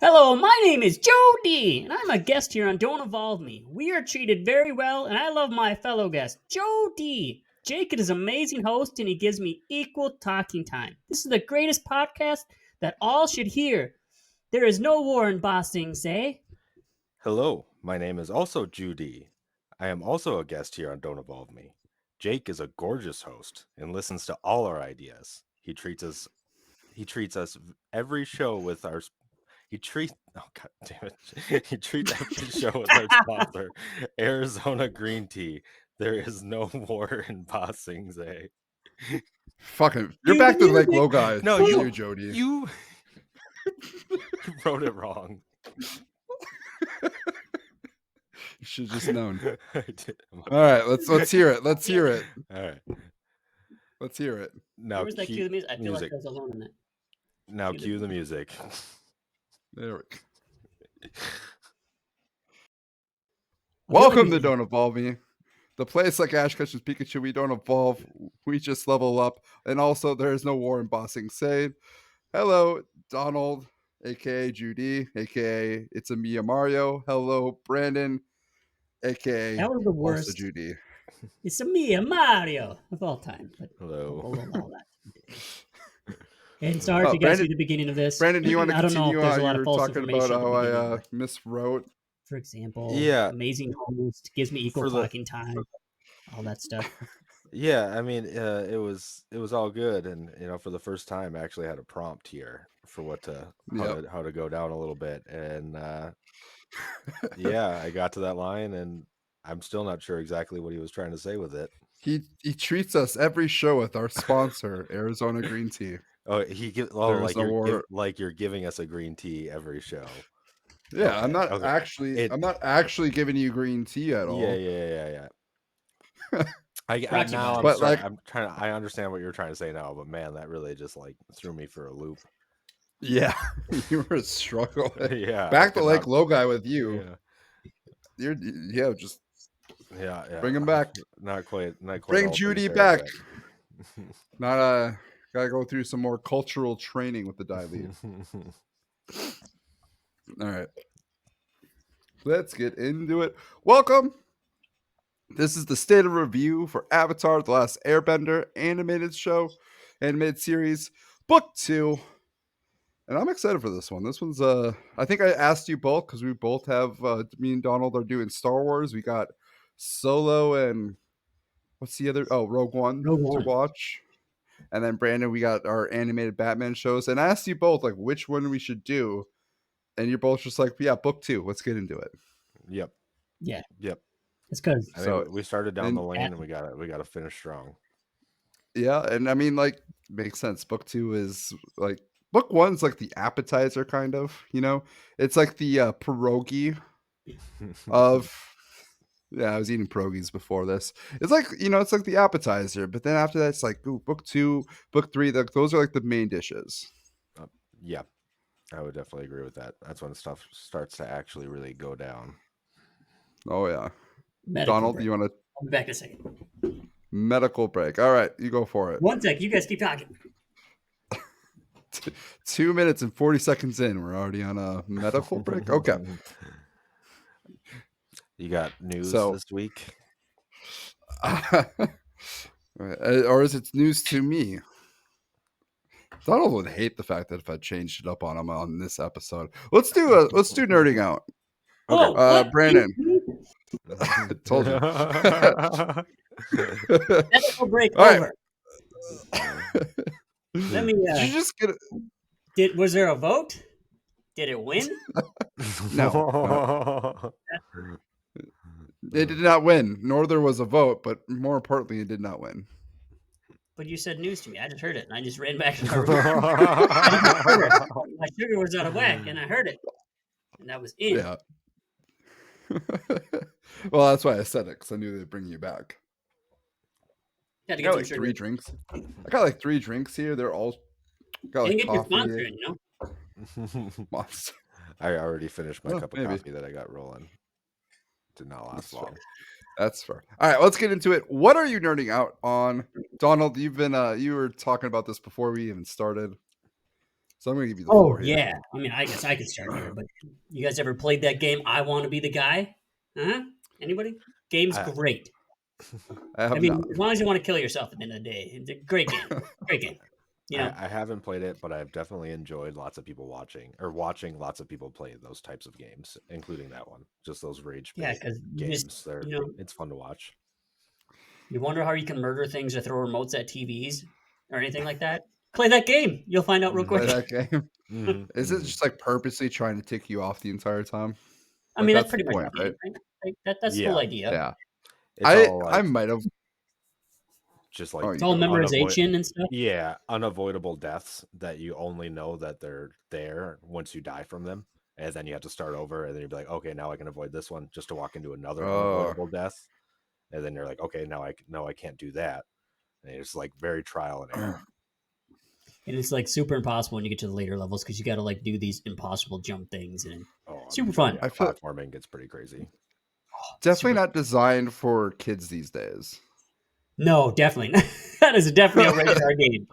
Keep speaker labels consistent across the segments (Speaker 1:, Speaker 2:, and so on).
Speaker 1: Hello, my name is Joo Dee, and I'm a guest here on Don't Evolve Me. We are treated very well, and I love my fellow guest, Joo Dee. Jake is an amazing host, and he gives me equal talking time. This is the greatest podcast that all should hear. There is no war in Boston, say.
Speaker 2: Hello, my name is also Joo Dee. I am also a guest here on Don't Evolve Me. Jake is a gorgeous host and listens to all our ideas. He treats us every show with our oh god damn it. He treats every show with our sponsor, Arizona Green Tea. There is no war in Ba Sing Se.
Speaker 3: Fucking, you're
Speaker 1: Cue
Speaker 3: back
Speaker 1: the
Speaker 3: to like
Speaker 1: music.
Speaker 3: low guy.
Speaker 2: No,
Speaker 3: Fuck
Speaker 2: you-
Speaker 3: Jody.
Speaker 2: You wrote it wrong.
Speaker 3: You should have just known.
Speaker 2: I did.
Speaker 3: All right, let's hear it. Let's hear it.
Speaker 2: All right.
Speaker 3: Let's hear it.
Speaker 2: Now
Speaker 1: Where was that cue the music? I feel like I was alone in that.
Speaker 2: Now
Speaker 1: Cue the
Speaker 2: cue the music.
Speaker 3: There we go. Welcome to Don't Evolve Me, the place like Ash Ketchum's Pikachu. We don't evolve, we just level up. And also, there is no war in Ba Sing Se. Hello, Donald, aka Joo Dee, aka It's a Mia Mario. Hello, Brandon, aka
Speaker 1: That was the
Speaker 3: also
Speaker 1: worst.
Speaker 3: Joo Dee.
Speaker 1: It's a me, a Mario of all time. But
Speaker 2: Hello.
Speaker 1: all that. And sorry if you guys
Speaker 3: Brandon-
Speaker 1: see the beginning of this.
Speaker 3: Brandon, do you want to
Speaker 1: I don't know
Speaker 3: continue
Speaker 1: if there's
Speaker 3: how
Speaker 1: a lot
Speaker 3: you
Speaker 1: of
Speaker 3: were
Speaker 1: false
Speaker 3: talking
Speaker 1: information
Speaker 3: about
Speaker 1: at the
Speaker 3: how
Speaker 1: beginning,
Speaker 3: I
Speaker 1: like,
Speaker 3: miswrote?
Speaker 1: for example,
Speaker 2: Yeah.
Speaker 1: amazing host, gives me equal
Speaker 2: For the-
Speaker 1: talking time, all that stuff.
Speaker 2: Yeah, I mean, it was all good, and for the first time, I actually had a prompt here for how to go down a little bit, and yeah, I got to that line, and I'm still not sure exactly what he was trying to say with it.
Speaker 3: He treats us every show with our sponsor, Arizona Green Tea.
Speaker 2: Oh,
Speaker 3: There's no war.
Speaker 2: like you're giving us a green tea every show.
Speaker 3: Yeah,
Speaker 2: Okay,
Speaker 3: I'm not
Speaker 2: okay.
Speaker 3: I'm not actually giving you green tea at all.
Speaker 2: Yeah. I
Speaker 1: Brought to you
Speaker 2: now
Speaker 1: by-
Speaker 2: I'm
Speaker 3: But,
Speaker 2: sorry,
Speaker 3: like-
Speaker 2: I'm trying to. I understand what you're trying to say now, but man, that really just like threw me for a loop.
Speaker 3: Yeah, you were struggling.
Speaker 2: Yeah,
Speaker 3: Back
Speaker 2: I
Speaker 3: to
Speaker 2: could
Speaker 3: like
Speaker 2: not-
Speaker 3: low guy with you.
Speaker 2: Yeah,
Speaker 3: Just
Speaker 2: yeah.
Speaker 3: bring him back.
Speaker 2: Not quite.
Speaker 3: Bring
Speaker 2: all
Speaker 3: Judy
Speaker 2: things
Speaker 3: back.
Speaker 2: there,
Speaker 3: not gotta go through some more cultural training with the
Speaker 2: but-
Speaker 3: dilute. All right, let's get into it. Welcome. This is the state of review for Avatar The Last Airbender animated series, book 2. And I'm excited for this one. This one's I think I asked you both because we both have me and Donald are doing Star Wars. We got Solo and what's the other? Oh, Rogue One
Speaker 1: Rogue
Speaker 3: to
Speaker 1: One.
Speaker 3: watch. And then Brandon, we got our animated Batman shows. And I asked you both like which one we should do. And you're both just like, yeah, book 2. Let's get into it.
Speaker 2: Yep.
Speaker 1: Yeah.
Speaker 2: Yep.
Speaker 1: It's because
Speaker 2: I mean,
Speaker 3: So-
Speaker 2: we started down the
Speaker 3: and-
Speaker 2: lane, and we got to finish strong.
Speaker 3: Yeah, and I mean, like, makes sense. Book 2 is like book 1's like the appetizer, kind of. It's like the pierogi of. Yeah, I was eating pierogies before this. It's like it's like the appetizer, but then after that, it's like ooh, book 2, book 3. Those are like the main dishes.
Speaker 2: Yeah, I would definitely agree with that. That's when stuff starts to actually really go down.
Speaker 3: Oh yeah,
Speaker 1: medical
Speaker 3: Donald,
Speaker 1: break.
Speaker 3: you want a
Speaker 1: I'll be back in a second.
Speaker 3: medical break? All right, you go for it.
Speaker 1: 1 sec. You guys keep talking.
Speaker 3: 2 minutes and 40 seconds in, we're already on a medical break. Okay.
Speaker 2: You got news
Speaker 3: So-
Speaker 2: this week?
Speaker 3: Or is it news to me? Donald would hate the fact that if I changed it up on him on this episode. Let's do nerding out.
Speaker 1: Oh, what?
Speaker 3: Brandon. Told you.
Speaker 1: Medical break
Speaker 3: All right.
Speaker 1: over. Let me.
Speaker 3: Did you just get it?
Speaker 1: Was there a vote? Did it win?
Speaker 3: No. It did not win, nor there was a vote, but more importantly, it did not win.
Speaker 1: But you said news to me. I just heard it, and I just ran back to my room. My sugar was out of whack, and I heard it, and that was in.
Speaker 3: Yeah. Well, that's why I said it, because I knew they'd bring you back.
Speaker 1: Had to
Speaker 3: I
Speaker 1: get
Speaker 3: got
Speaker 1: some
Speaker 3: like
Speaker 1: sugar.
Speaker 3: 3 drinks. I got like 3 drinks here. They're all got
Speaker 1: Didn't
Speaker 3: like
Speaker 1: get your
Speaker 3: coffee.
Speaker 1: sponsor in,
Speaker 3: Monster.
Speaker 2: I already finished my
Speaker 3: Oh,
Speaker 2: cup of
Speaker 3: maybe.
Speaker 2: coffee that I got rolling. Did not last
Speaker 3: That's fair.
Speaker 2: long.
Speaker 3: That's fair. All right, let's get into it. What are you nerding out on, Donald? You've been you were talking about this before we even started. So I'm gonna give you the
Speaker 1: Oh
Speaker 3: floor here.
Speaker 1: yeah, I mean, I guess I could start here. But you guys ever played that game? I Want to Be the Guy? Huh? Anybody? Game's
Speaker 2: I,
Speaker 1: great.
Speaker 3: I have
Speaker 1: I mean,
Speaker 3: not.
Speaker 1: as long as you want to kill yourself at the end of the day, it's a great game. Great game. You know,
Speaker 2: I haven't played it, but I've definitely enjoyed lots of people watching lots of people play those types of games, including that one. Just those rage
Speaker 1: yeah,
Speaker 2: bait
Speaker 1: because you just
Speaker 2: games. They're
Speaker 1: you know
Speaker 2: it's fun to watch.
Speaker 1: you wonder how you can murder things or throw remotes at TVs or anything like that. Play that game. You'll find out real
Speaker 3: Play
Speaker 1: quick.
Speaker 3: that game. Is it
Speaker 2: Mm-hmm.
Speaker 3: just like purposely trying to tick you off the entire time?
Speaker 1: I
Speaker 3: Like
Speaker 1: mean, that's
Speaker 3: that's the
Speaker 1: pretty much
Speaker 3: point,
Speaker 1: the
Speaker 3: right?
Speaker 1: game, right? Like, that's the whole
Speaker 2: Yeah,
Speaker 1: idea.
Speaker 3: Yeah.
Speaker 2: it's all
Speaker 3: I
Speaker 2: like
Speaker 3: might have.
Speaker 2: just
Speaker 3: Oh,
Speaker 2: like
Speaker 1: It's
Speaker 3: you
Speaker 1: all
Speaker 3: go.
Speaker 1: memorization and stuff.
Speaker 2: yeah, unavoidable deaths that you only know that they're there once you die from them, and then you have to start over, and then you'll be like, okay, now I can avoid this one, just to walk into another
Speaker 3: Oh,
Speaker 2: unavoidable death, and then you're like, okay, now I can't do that, and it's like very trial and error.
Speaker 1: And it's like super impossible when you get to the later levels because you got to like do these impossible jump things and
Speaker 2: Oh, I'm
Speaker 1: super
Speaker 2: sure.
Speaker 1: fun.
Speaker 2: Yeah,
Speaker 3: I feel
Speaker 2: platforming gets pretty crazy.
Speaker 3: definitely
Speaker 1: Super.
Speaker 3: not designed for kids these days.
Speaker 1: No, definitely not. That is definitely a rated R game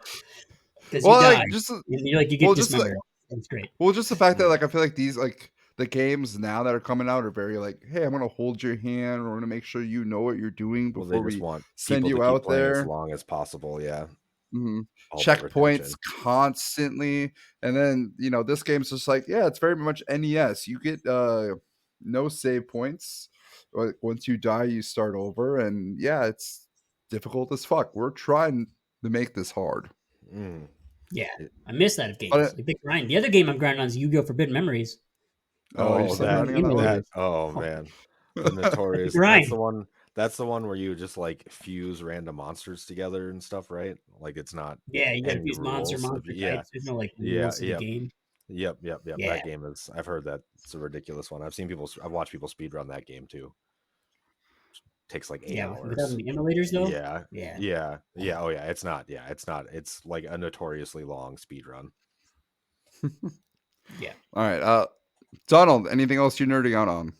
Speaker 1: because you
Speaker 3: Well,
Speaker 1: die
Speaker 3: like just
Speaker 1: and you
Speaker 3: well,
Speaker 1: get
Speaker 3: just like
Speaker 1: dismembered. It's great.
Speaker 3: well, just the fact that
Speaker 2: Mm.
Speaker 3: like I feel like these like the games now that are coming out are very like, hey, I'm gonna hold your hand. We're gonna make sure you know what you're doing
Speaker 2: Well, they
Speaker 3: before
Speaker 2: just
Speaker 3: we
Speaker 2: want
Speaker 3: send
Speaker 2: people to
Speaker 3: you
Speaker 2: keep
Speaker 3: out
Speaker 2: playing as
Speaker 3: there.
Speaker 2: long as possible. Yeah, all about
Speaker 3: Checkpoints
Speaker 2: retention.
Speaker 3: constantly, and then this game's just like, yeah, it's very much NES. You get no save points. Once you die, you start over, and yeah, it's difficult as fuck. We're trying to make this hard.
Speaker 2: Mm.
Speaker 1: Yeah,
Speaker 2: It-
Speaker 1: I miss that of
Speaker 3: But
Speaker 1: games. Like the grind. The other game I'm grinding on is Yu-Gi-Oh! Forbidden Memories.
Speaker 3: oh, you're
Speaker 2: Oh,
Speaker 3: still
Speaker 1: Playing on
Speaker 3: grinding
Speaker 1: the
Speaker 3: on that one?
Speaker 1: emulator.
Speaker 2: oh
Speaker 1: Oh,
Speaker 2: man, the
Speaker 1: that's a
Speaker 2: notorious.
Speaker 1: grind.
Speaker 2: That's the one where you just like fuse random monsters together and stuff, right? Like it's not
Speaker 1: Yeah, you got to
Speaker 2: any
Speaker 1: use monster
Speaker 2: rules.
Speaker 1: types. There's no like
Speaker 2: Yeah,
Speaker 1: rules to the
Speaker 2: yep,
Speaker 1: game.
Speaker 2: yep.
Speaker 1: Yeah,
Speaker 2: That game is. I've heard that it's a ridiculous one. I've watched people speedrun that game too. Takes like eight
Speaker 1: yeah. Without
Speaker 2: hours.
Speaker 1: the emulators though.
Speaker 2: Yeah,
Speaker 1: Yeah.
Speaker 2: yeah. Oh yeah, it's not. Yeah, it's not. It's like a notoriously long speed run.
Speaker 1: Yeah.
Speaker 3: All right, Donald. Anything else you're nerding out on?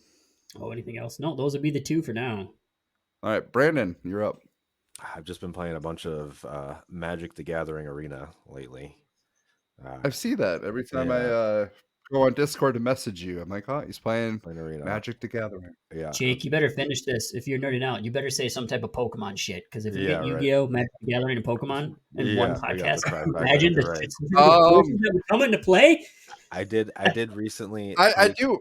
Speaker 1: Oh, anything else? No, those would be the two for now.
Speaker 3: All right, Brandon, you're up.
Speaker 2: I've just been playing a bunch of Magic the Gathering Arena lately.
Speaker 3: I see that every time I
Speaker 2: Yeah,
Speaker 3: go on Discord to message you. I'm like, oh, he's playing
Speaker 2: playing Arena.
Speaker 3: Magic the Gathering.
Speaker 2: Yeah,
Speaker 1: Jake, you better finish this. If you're nerding out, you better say some type of Pokemon shit. Because if we
Speaker 2: yeah,
Speaker 1: get
Speaker 2: right.
Speaker 1: Yu-Gi-Oh, Magic the Gathering, and Pokemon in one
Speaker 2: Yeah, we got
Speaker 1: podcast,
Speaker 2: the trifecta.
Speaker 1: imagine the
Speaker 2: Right.
Speaker 1: shit forces
Speaker 3: Um,
Speaker 1: that would come into play.
Speaker 2: I did recently
Speaker 3: I
Speaker 2: take
Speaker 3: do.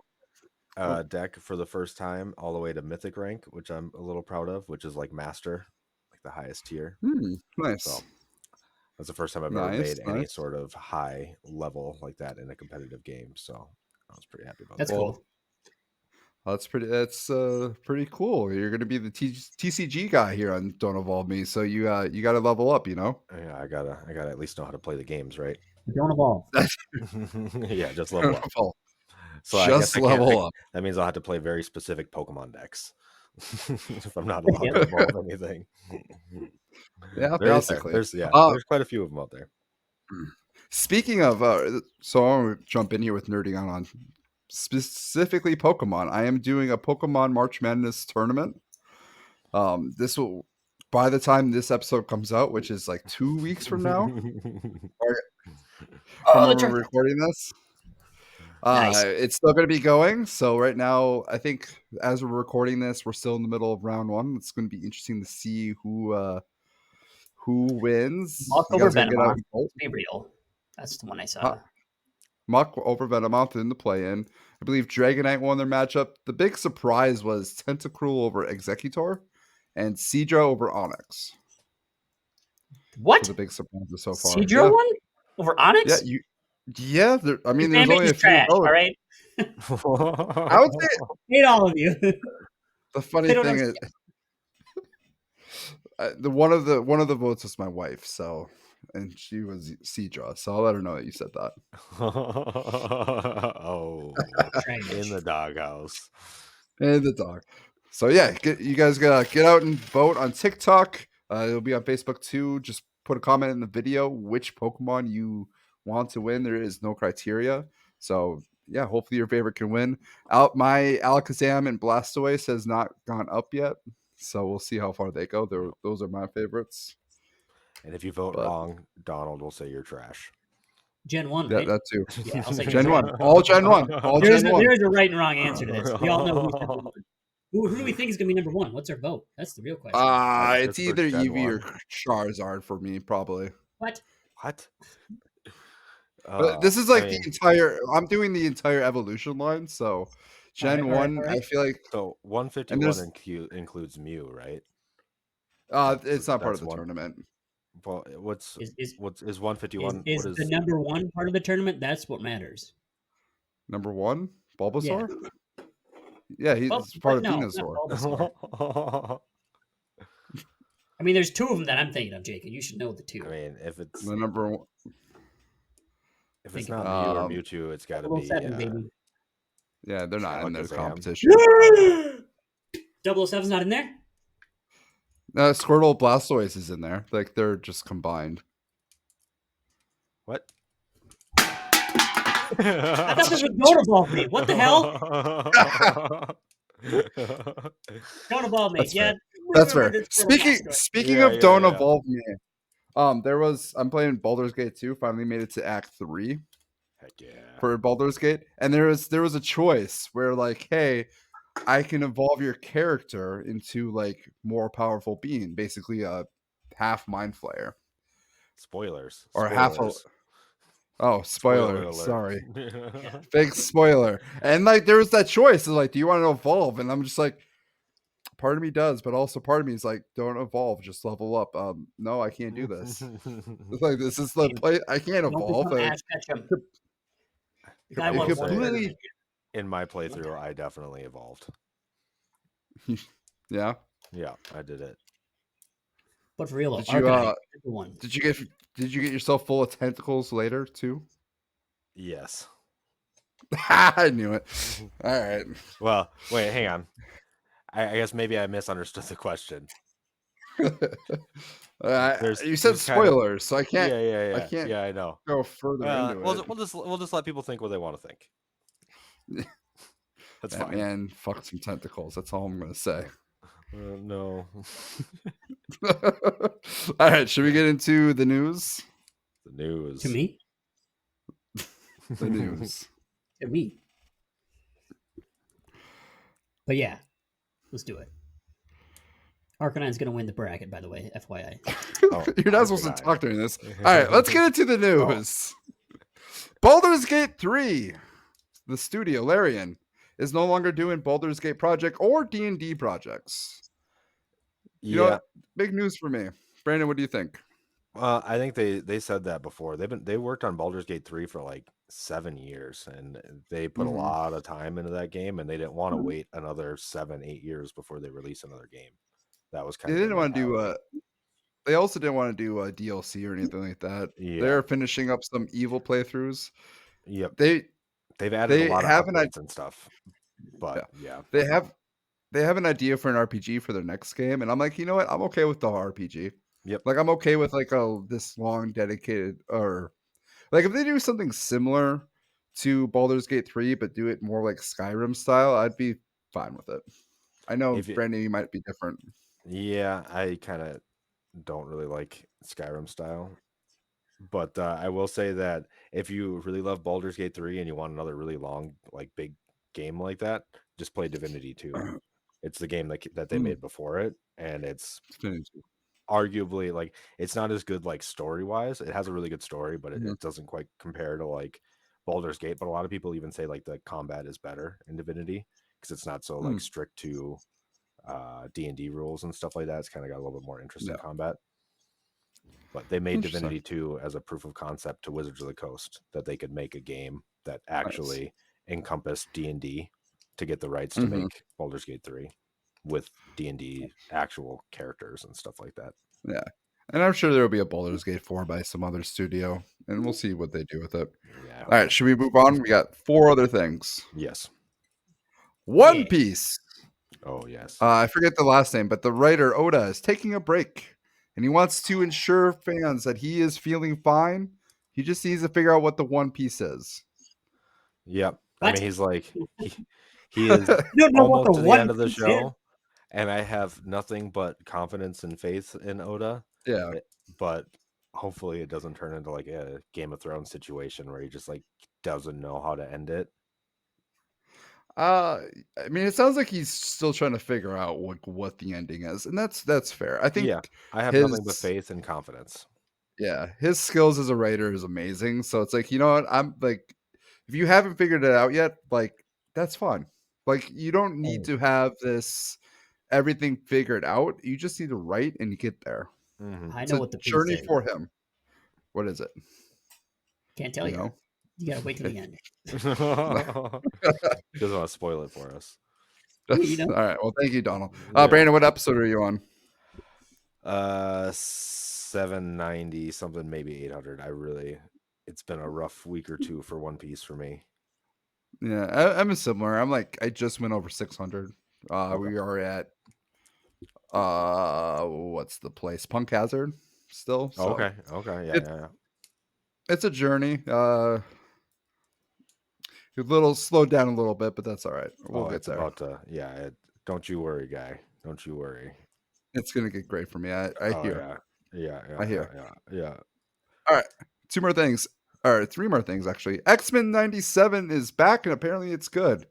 Speaker 2: deck for the first time all the way to Mythic rank, which I'm a little proud of, which is like Master, like the highest tier.
Speaker 3: Nice,
Speaker 2: So that's the first time I've ever
Speaker 3: nice,
Speaker 2: made any
Speaker 3: nice.
Speaker 2: sort of high level like that in a competitive game. So I was pretty happy about
Speaker 1: That's
Speaker 2: that.
Speaker 1: cool.
Speaker 3: That's pretty cool. You're gonna be the TCG guy here on Don't Evolve Me, so you got to level up.
Speaker 2: Yeah, I gotta at least know how to play the games, right?
Speaker 1: Don't evolve.
Speaker 2: Yeah, just level up. So I guess
Speaker 3: Just
Speaker 2: I can't.
Speaker 3: level up.
Speaker 2: That means I'll have to play very specific Pokemon decks if I'm not allowed
Speaker 1: Yep.
Speaker 2: to evolve anything.
Speaker 3: Yeah,
Speaker 2: They're out there.
Speaker 3: basically.
Speaker 2: There's quite a few of them out there.
Speaker 3: Speaking of, so I want to jump in here with nerding on specifically Pokemon. I am doing a Pokemon March Madness tournament. This will, by the time this episode comes out, which is like 2 weeks from now, from when we're recording this,
Speaker 1: Nice.
Speaker 3: it's still going to be going. So right now, I think as we're recording this, we're still in the middle of round one. It's going to be interesting to see who wins.
Speaker 1: Walk
Speaker 3: You
Speaker 1: over
Speaker 3: guys got to get out
Speaker 1: Venomoth.
Speaker 3: and vote.
Speaker 1: Be real. That's the one I
Speaker 3: Huh.
Speaker 1: saw.
Speaker 3: Muck over Venomoth in the play-in. I believe Dragonite won their matchup. The big surprise was Tentacruel over Executor and Seadra over Onyx.
Speaker 1: What?
Speaker 3: So the big surprises so far.
Speaker 1: Seadra
Speaker 3: Yeah,
Speaker 1: one over Onyx?
Speaker 3: Yeah. I mean,
Speaker 1: Your
Speaker 3: there's
Speaker 1: fan
Speaker 3: only
Speaker 1: base
Speaker 3: a
Speaker 1: is
Speaker 3: few.
Speaker 1: trash. All right.
Speaker 3: I would say
Speaker 1: Hate all of you.
Speaker 3: the funny
Speaker 1: They don't
Speaker 3: thing
Speaker 1: know.
Speaker 3: is, the one of the votes was my wife. So, and she was Seadra. So I'll let her know that you said that.
Speaker 2: Oh,
Speaker 1: Trash.
Speaker 2: in the doghouse.
Speaker 3: And the dog. So yeah, you guys gotta get out and vote on TikTok. It'll be on Facebook too. Just put a comment in the video which Pokemon you want to win. There is no criteria. So yeah, hopefully your favorite can win. My Alakazam and Blastoise has not gone up yet. So we'll see how far they go. Those are my favorites.
Speaker 2: And if you vote
Speaker 3: But
Speaker 2: wrong, Donald will say you're trash.
Speaker 1: Gen 1,
Speaker 3: Yeah,
Speaker 1: right?
Speaker 3: that too.
Speaker 1: Yeah, I'll say
Speaker 3: Gen 1. All Gen 1. All
Speaker 1: There is
Speaker 3: Gen 1.
Speaker 1: a right and wrong answer to this. We all know who's number 1. Who do we think is going to be number 1? What's our vote? That's the real question.
Speaker 3: It's
Speaker 2: Just for
Speaker 3: either
Speaker 2: Gen
Speaker 3: Eevee or
Speaker 2: 1.
Speaker 3: Charizard for me, probably.
Speaker 1: What?
Speaker 2: What?
Speaker 3: But this is like
Speaker 2: I mean,
Speaker 3: the entire. I'm doing the entire evolution line, so Gen
Speaker 1: All right.
Speaker 3: 1. I feel like
Speaker 2: so 151 includes Mew, right?
Speaker 3: it's not part of
Speaker 2: that's
Speaker 3: the
Speaker 2: one.
Speaker 3: tournament.
Speaker 2: Well, what's
Speaker 1: Is
Speaker 2: 151?
Speaker 1: is
Speaker 2: What
Speaker 1: the
Speaker 2: is
Speaker 1: number 1 part of the tournament? That's what matters.
Speaker 3: Number 1, Bulbasaur.
Speaker 1: Yeah.
Speaker 3: Yeah, he's
Speaker 1: Well,
Speaker 3: part of
Speaker 1: no, not
Speaker 3: Venusaur.
Speaker 1: Bulbasaur. I mean, there's 2 of them that I'm thinking of, Jacob. You should know the 2.
Speaker 2: I mean, if it's
Speaker 3: The number 1.
Speaker 2: if it's
Speaker 1: Think
Speaker 2: not
Speaker 1: about
Speaker 2: Mew or Mewtwo, it's got to be
Speaker 1: 007, baby.
Speaker 3: Yeah, they're not in the
Speaker 2: Alakazam.
Speaker 3: competition.
Speaker 1: 007's not in there?
Speaker 3: Squirtle, Blastoise is in there. Like they're just combined.
Speaker 2: What?
Speaker 1: I thought this was Don't Evolve Me. What the hell? Don't Evolve Me.
Speaker 3: That's
Speaker 1: Yeah.
Speaker 3: fair. That's fair.
Speaker 1: remember this Squirtle
Speaker 3: Speaking
Speaker 2: Yeah,
Speaker 3: of Don't
Speaker 2: yeah.
Speaker 3: Evolve Me, I'm playing Baldur's Gate 2. Finally made it to Act 3
Speaker 2: Heck yeah.
Speaker 3: for Baldur's Gate, and there was a choice where like, hey, I can evolve your character into like more powerful being, basically a half mind flayer
Speaker 2: Spoilers.
Speaker 3: or half a. Oh, spoiler!
Speaker 2: alert.
Speaker 3: Sorry,
Speaker 1: Yeah.
Speaker 3: big spoiler. And like, there was that choice of like, do you want to evolve? And I'm just like, part of me does, but also part of me is like, don't evolve, just level up. No, I can't do this. It's like this is the play. I can't
Speaker 1: Don't
Speaker 3: evolve.
Speaker 1: become Ash Ketchum. The guy
Speaker 2: I
Speaker 1: won
Speaker 2: will
Speaker 1: one
Speaker 2: say-
Speaker 1: tournament.
Speaker 2: In my playthrough, I definitely evolved.
Speaker 3: Yeah.
Speaker 2: Yeah, I did it.
Speaker 1: But for real, though,
Speaker 3: Did you
Speaker 1: Arcanine, number 1.
Speaker 3: did you get yourself full of tentacles later too?
Speaker 2: Yes.
Speaker 3: I knew it. All right.
Speaker 2: Well, wait, hang on. I guess maybe I misunderstood the question.
Speaker 3: You said
Speaker 2: there's kind of-
Speaker 3: spoilers, so I can't.
Speaker 2: Yeah.
Speaker 3: I can't
Speaker 2: Yeah, I know.
Speaker 3: go further into it.
Speaker 2: We'll just let people think what they want to think. That's
Speaker 3: That
Speaker 2: fine.
Speaker 3: man fucked some tentacles. That's all I'm gonna say.
Speaker 2: No.
Speaker 3: All right, should we get into the news?
Speaker 2: The news.
Speaker 1: To me?
Speaker 3: The news.
Speaker 1: To me. But yeah, let's do it. Arcanine's going to win the bracket, by the way, FYI.
Speaker 2: Oh,
Speaker 3: You're not supposed to
Speaker 2: Arcanine.
Speaker 3: talk during this. All right, let's get into the news. Baldur's Gate 3. The studio, Larian, is no longer doing Baldur's Gate project or D&D projects. You know
Speaker 2: Yeah.
Speaker 3: what? Big news for me. Brandon, what do you think?
Speaker 2: Well, I think they said that before. They worked on Baldur's Gate 3 for like 7 years, and they put a
Speaker 3: Mhm.
Speaker 2: lot of time into that game, and they didn't want to wait another 7-8 years before they release another game. That was kind
Speaker 3: They
Speaker 2: of
Speaker 3: didn't want to do
Speaker 2: mentality.
Speaker 3: they also didn't want to do a DLC or anything like that.
Speaker 2: Yeah.
Speaker 3: They're finishing up some evil playthroughs.
Speaker 2: Yep.
Speaker 3: They've
Speaker 2: added a lot of
Speaker 3: have an
Speaker 2: updates and stuff. But yeah.
Speaker 3: They have an idea for an RPG for their next game, and I'm like, you know what? I'm okay with the RPG.
Speaker 2: Yep.
Speaker 3: Like I'm okay with like this long dedicated, or like if they do something similar to Baldur's Gate 3 but do it more like Skyrim style, I'd be fine with it. I know Brandon, you might be different.
Speaker 2: Yeah, I kind of don't really like Skyrim style. But I will say that if you really love Baldur's Gate 3 and you want another really long, like big game like that, just play Divinity 2. It's the game that they made before it, and it's arguably like it's not as good like story wise. It has a really good story, but it doesn't quite compare to like Baldur's Gate. But a lot of people even say like the combat is better in Divinity because it's not so like strict to D&D rules and stuff like that. It's kind of got a little bit more interesting combat. But they made Divinity 2 as a proof of concept to Wizards of the Coast that they could make a game that actually encompassed D&D to get the rights to make Baldur's Gate 3 with D&D actual characters and stuff like that.
Speaker 3: Yeah. And I'm sure there will be a Baldur's Gate 4 by some other studio, and we'll see what they do with it.
Speaker 2: Yeah.
Speaker 3: All right, should we move on? We got 4 other things.
Speaker 2: Yes.
Speaker 3: One Piece.
Speaker 2: Oh, yes.
Speaker 3: I forget the last name, but the writer Oda is taking a break, and he wants to ensure fans that he is feeling fine. He just needs to figure out what the One Piece is.
Speaker 2: Yep.
Speaker 1: What?
Speaker 2: I mean, he's like, he is
Speaker 1: You know what
Speaker 2: almost
Speaker 1: the
Speaker 2: to the
Speaker 1: One
Speaker 2: end of the
Speaker 1: Piece
Speaker 2: show, and I have nothing but confidence and faith in Oda.
Speaker 3: Yeah.
Speaker 2: But hopefully it doesn't turn into like a Game of Thrones situation where he just like doesn't know how to end it.
Speaker 3: I mean, it sounds like he's still trying to figure out what the ending is, and that's fair. I
Speaker 2: Yeah,
Speaker 3: think
Speaker 2: I have nothing but
Speaker 3: his
Speaker 2: faith and confidence.
Speaker 3: his skills as a writer is amazing. So it's like, you know what? I'm like, if you haven't figured it out yet, like that's fine. Like you don't need
Speaker 1: Oh,
Speaker 3: to have this everything figured out. You just need to write and get there.
Speaker 2: Hmm.
Speaker 1: I
Speaker 3: It's
Speaker 1: know
Speaker 3: a
Speaker 1: what the piece
Speaker 3: journey
Speaker 1: is.
Speaker 3: for him. What is it?
Speaker 1: Can't tell
Speaker 3: You
Speaker 1: you.
Speaker 3: know?
Speaker 1: You gotta wait till the end.
Speaker 2: Doesn't want to spoil it for us.
Speaker 1: You know?
Speaker 3: All right. Well, thank you, Donald.
Speaker 2: Yeah.
Speaker 3: Brandon, what episode are you on?
Speaker 2: 790 something, maybe 800. It's been a rough week or two for One Piece for me.
Speaker 3: Yeah, I'm similar. I'm like, I just went over 600.
Speaker 2: Okay.
Speaker 3: We are at what's the place? Punk Hazard still. So
Speaker 2: Okay, yeah,
Speaker 3: it,
Speaker 2: yeah.
Speaker 3: it's a journey. A little slowed down a little bit, but that's all right. We'll
Speaker 2: Oh,
Speaker 3: get
Speaker 2: it's
Speaker 3: there.
Speaker 2: about to, yeah. Don't you worry, guy. Don't you worry.
Speaker 3: It's gonna get great for me. I
Speaker 2: Oh
Speaker 3: hear.
Speaker 2: yeah,
Speaker 3: I hear.
Speaker 2: yeah.
Speaker 3: All right, two more things. Or three more things actually. X-Men 97 is back, and apparently it's good.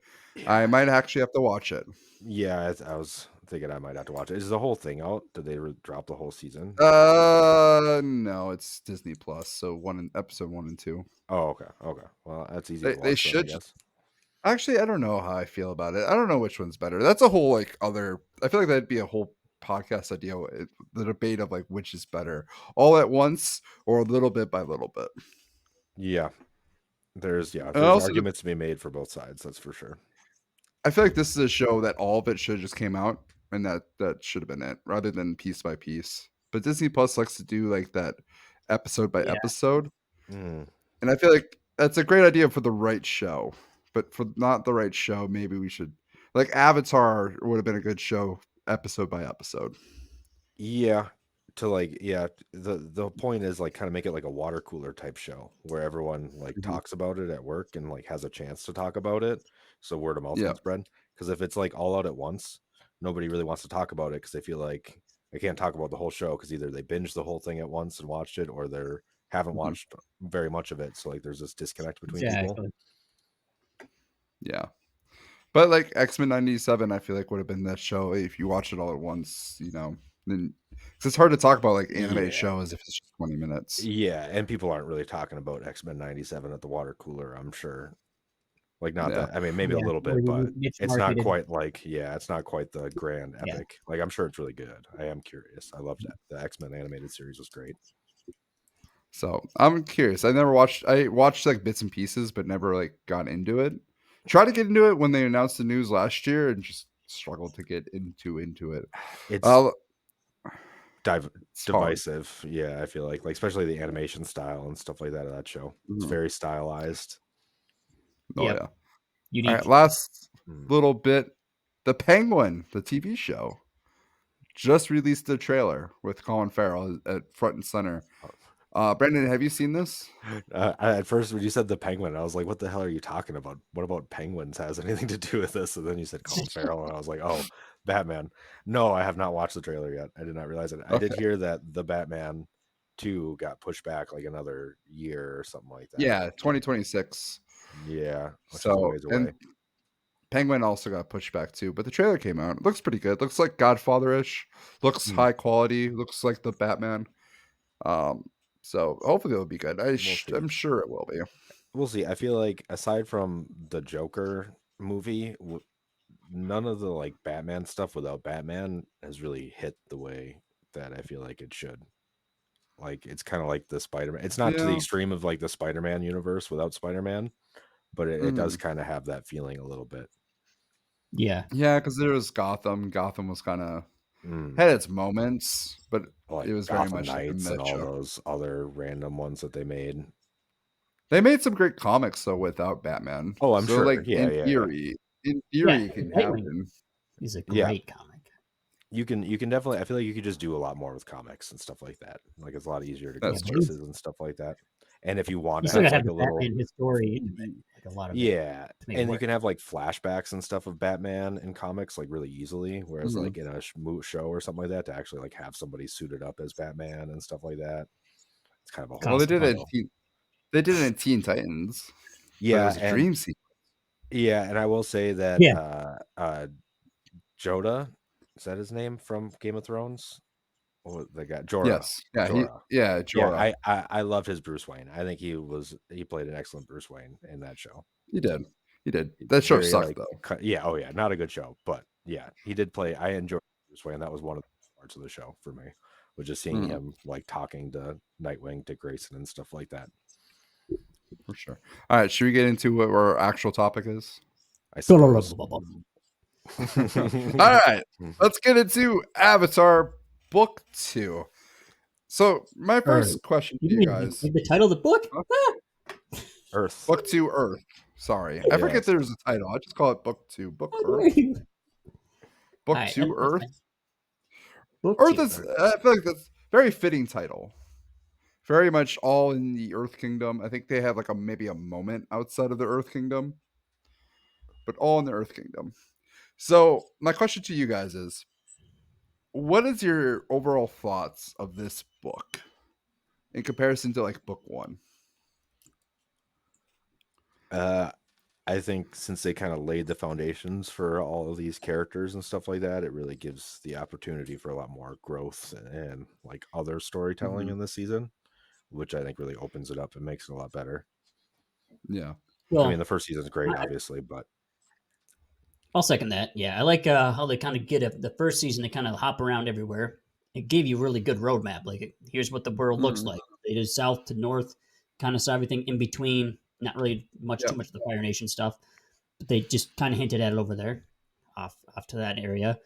Speaker 3: I
Speaker 2: Yeah,
Speaker 3: might actually have to watch it.
Speaker 2: yeah. I was thinking I might have to watch it. Is the whole thing out? Did they drop the whole season?
Speaker 3: No, it's Disney Plus. So episode 1 and 2.
Speaker 2: Oh, okay. Well, that's easy to
Speaker 3: They
Speaker 2: watch then, I
Speaker 3: should.
Speaker 2: guess.
Speaker 3: Actually, I don't know how I feel about it. I don't know which one's better. That's a whole like other. I feel like that'd be a whole podcast idea. The debate of like which is better, all at once or little bit by little bit.
Speaker 2: Yeah, there's
Speaker 3: And also,
Speaker 2: arguments to be made for both sides. That's for sure.
Speaker 3: I feel like this is a show that all of it should have just came out, and that should have been it, rather than piece by piece. But Disney Plus likes to do like that episode by
Speaker 1: Yeah.
Speaker 3: episode,
Speaker 2: Mm.
Speaker 3: and I feel like that's a great idea for the right show. But for not the right show, maybe we should like Avatar would have been a good show episode by episode.
Speaker 2: Yeah, the point is like kind of make it like a water cooler type show where everyone like
Speaker 3: Mhm.
Speaker 2: talks about it at work and like has a chance to talk about it, so word of mouth
Speaker 3: Yeah.
Speaker 2: can spread. Because if it's like all out at once, nobody really wants to talk about it because they feel like they can't talk about the whole show because either they binged the whole thing at once and watched it, or they haven't
Speaker 3: Mhm.
Speaker 2: watched very much of it. So like there's this disconnect between people.
Speaker 1: Exactly.
Speaker 3: Yeah. But like X-Men 97, I feel like would have been that show if you watch it all at once, you know. Then because it's hard to talk about like anime
Speaker 2: Yeah.
Speaker 3: shows if it's just 20 minutes.
Speaker 2: Yeah, and people aren't really talking about X-Men 97 at the water cooler, I'm sure. Like not
Speaker 3: Yeah.
Speaker 2: that, I mean, maybe a
Speaker 1: Yeah,
Speaker 2: little
Speaker 1: or
Speaker 2: bit,
Speaker 1: you
Speaker 2: but
Speaker 1: it's
Speaker 2: it's not
Speaker 1: marketed.
Speaker 2: quite like, yeah, it's not quite the grand
Speaker 1: Yeah.
Speaker 2: epic. Like I'm sure it's really good. I am curious. I loved it. The X-Men animated series was great.
Speaker 3: So I'm curious. I watched like bits and pieces, but never like got into it. Tried to get into it when they announced the news last year and just struggled to get into it.
Speaker 2: It's
Speaker 3: Uh, it's hard.
Speaker 2: divisive. Yeah, I feel like especially the animation style and stuff like that of that show. It's
Speaker 3: Mhm.
Speaker 2: very stylized.
Speaker 3: Oh
Speaker 1: Yep.
Speaker 3: yeah. All
Speaker 1: Unique.
Speaker 3: right, last
Speaker 2: Mm.
Speaker 3: little bit. The Penguin, the TV show, just released the trailer with Colin Farrell at front and center. Brendan, have you seen this?
Speaker 2: At first, when you said the penguin, I was like, "What the hell are you talking about? What about penguins has anything to do with this?" And then you said Colin Farrell, and I was like, "Oh, Batman." No, I have not watched the trailer yet. I did not realize it. I did
Speaker 3: Okay.
Speaker 2: hear that the Batman 2 got pushed back like another year or something like that.
Speaker 3: Yeah, 2026.
Speaker 2: Yeah, which is a
Speaker 3: So,
Speaker 2: ways
Speaker 3: and
Speaker 2: away.
Speaker 3: Penguin also got pushed back too, but the trailer came out. It looks pretty good. Looks like Godfather-ish. Looks
Speaker 2: Mm,
Speaker 3: high quality. Looks like the Batman. Um, so hopefully it'll be good.
Speaker 2: we'll see.
Speaker 3: I'm sure it will be.
Speaker 2: We'll see. I feel like aside from the Joker movie, none of the like Batman stuff without Batman has really hit the way that I feel like it should. Like it's kind of like the Spider-Man. It's not to the
Speaker 3: Yeah.
Speaker 2: extreme of like the Spider-Man universe without Spider-Man, but it does
Speaker 3: Mhm.
Speaker 2: kind of have that feeling a little bit.
Speaker 1: Yeah.
Speaker 3: Yeah, because there was Gotham. Gotham was kind of
Speaker 2: Mm.
Speaker 3: had its moments, but
Speaker 2: Like
Speaker 3: it was very
Speaker 2: Gotham
Speaker 3: much like a
Speaker 2: Knights and all
Speaker 3: mecha.
Speaker 2: those other random ones that they made.
Speaker 3: They made some great comics though without Batman.
Speaker 2: Oh, I'm
Speaker 3: So
Speaker 2: sure.
Speaker 3: like
Speaker 2: Yeah.
Speaker 3: in
Speaker 1: Yeah.
Speaker 3: theory, it can
Speaker 1: Nightwing
Speaker 3: happen.
Speaker 1: is a
Speaker 2: Yeah.
Speaker 1: great comic.
Speaker 2: You can definitely. I feel like you could just do a lot more with comics and stuff like that. Like it's a lot easier to go
Speaker 3: That's
Speaker 1: Yeah,
Speaker 3: true.
Speaker 2: places and stuff like that. And if you want
Speaker 1: You
Speaker 2: to
Speaker 1: still
Speaker 2: have
Speaker 1: gotta have
Speaker 2: like
Speaker 1: the
Speaker 2: a little,
Speaker 1: Batman his story into it, like a lot of it,
Speaker 2: yeah,
Speaker 1: to make it
Speaker 2: and you
Speaker 1: work.
Speaker 2: can have like flashbacks and stuff of Batman in comics like really easily. Whereas
Speaker 3: Mhm.
Speaker 2: like in a show or something like that, to actually like have somebody suited up as Batman and stuff like that, It's kind of a whole.
Speaker 3: Well, they did it.
Speaker 1: title.
Speaker 3: They did it in Teen Titans.
Speaker 2: Yeah,
Speaker 3: But it was a dream sequence.
Speaker 2: Yeah, and I will say that Joda, is that his name from Game of Thrones? Oh, the guy Jorah.
Speaker 3: Yes. Yeah.
Speaker 2: Jorah.
Speaker 3: Jorah.
Speaker 2: Yeah, I loved his Bruce Wayne. I think he played an excellent Bruce Wayne in that show.
Speaker 3: He did. That show sucked though.
Speaker 2: Yeah, oh yeah, not a good show, but yeah, he did play. I enjoyed Bruce Wayne. That was one of the parts of the show for me, was just seeing him like talking to Nightwing, Dick Grayson, and stuff like that.
Speaker 3: For sure. All right, should we get into what our actual topic is?
Speaker 2: I suppose.
Speaker 3: All right, let's get into Avatar Book 2. So my first question to you guys:
Speaker 1: the title of the book?
Speaker 2: Earth.
Speaker 3: Book 2, Earth. Sorry, I forget there's a title. I just call it Book 2. Book Earth. Book 2, Earth. Earth is. I feel like that's a very fitting title. Very much all in the Earth Kingdom. I think they have like maybe a moment outside of the Earth Kingdom, but all in the Earth Kingdom. So my question to you guys is, what is your overall thoughts of this book in comparison to like book 1?
Speaker 2: I think since they kind of laid the foundations for all of these characters and stuff like that, it really gives the opportunity for a lot more growth and like other storytelling in this season, which I think really opens it up and makes it a lot better.
Speaker 3: Yeah.
Speaker 2: Well, I mean, the first season is great, obviously, but
Speaker 1: I'll second that. Yeah, I like how they kind of get it. The first season, they kind of hop around everywhere. It gave you a really good roadmap. Like, here's what the world looks like. They did south to north, kind of saw everything in between. Not really too much of the Fire Nation stuff, but they just kind of hinted at it over there, off to that area.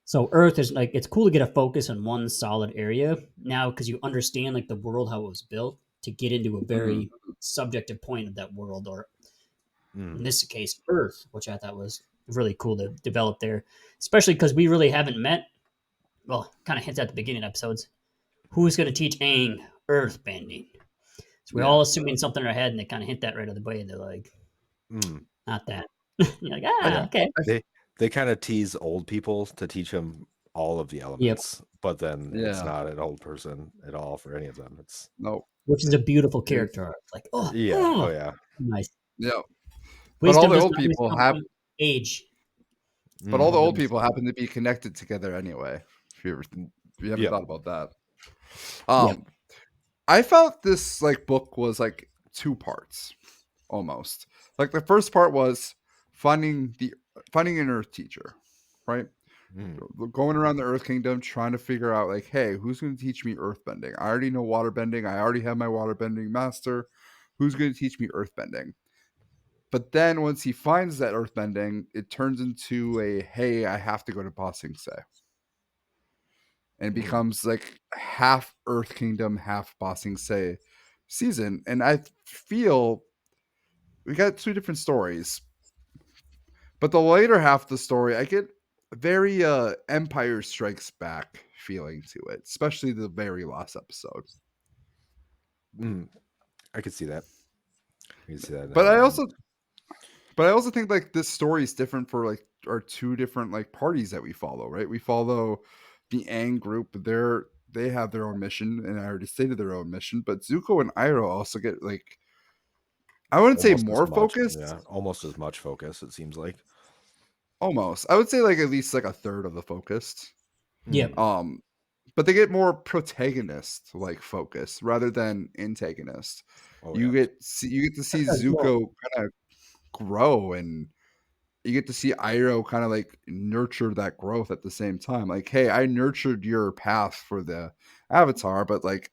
Speaker 1: So Earth is like, it's cool to get a focus on one solid area now, because you understand like the world, how it was built, to get into a very subjective point of that world, or in this case, Earth, which I thought was really cool to develop there, especially because we really haven't met. Well, kind of hints at the beginning episodes. Who's going to teach Aang earth bending? So we're all assuming something in our head, and they kind of hint that right out of the way. And they're like, not that. You're like, okay.
Speaker 2: They kind of tease old people to teach them all of the elements, but then it's not an old person at all for any of them. It's
Speaker 1: which is a beautiful character arc. Like, nice.
Speaker 3: Yeah.
Speaker 1: But all the old people have age.
Speaker 3: But all the old people happen to be connected together anyway. If you haven't thought about that. I felt this like book was like 2 parts almost. Like the first part was finding an Earth teacher, right? Going around the Earth Kingdom trying to figure out like, hey, who's going to teach me earthbending? I already know waterbending. I already have my waterbending master. Who's going to teach me earthbending? But then once he finds that earthbending, it turns into a, hey, I have to go to Ba Sing Se. And it becomes like half Earth Kingdom, half Ba Sing Se season. And I feel we got 2 different stories. But the later half of the story, I get very Empire Strikes Back feeling to it, especially the very last episode.
Speaker 2: I could see that.
Speaker 3: But I also think like this story is different for like our 2 different like parties that we follow, right? We follow the Aang group. They have their own mission, and I already stated their own mission. But Zuko and Iroh also get like, I wouldn't say more focus.
Speaker 2: Yeah, almost as much focus, it seems like.
Speaker 3: Almost. I would say like at least like a third of the focus.
Speaker 1: Yeah.
Speaker 3: But they get more protagonist like focus rather than antagonist. You get to see Zuko kind of grow, and you get to see Iroh kind of like nurture that growth at the same time. Like, hey, I nurtured your path for the Avatar, but like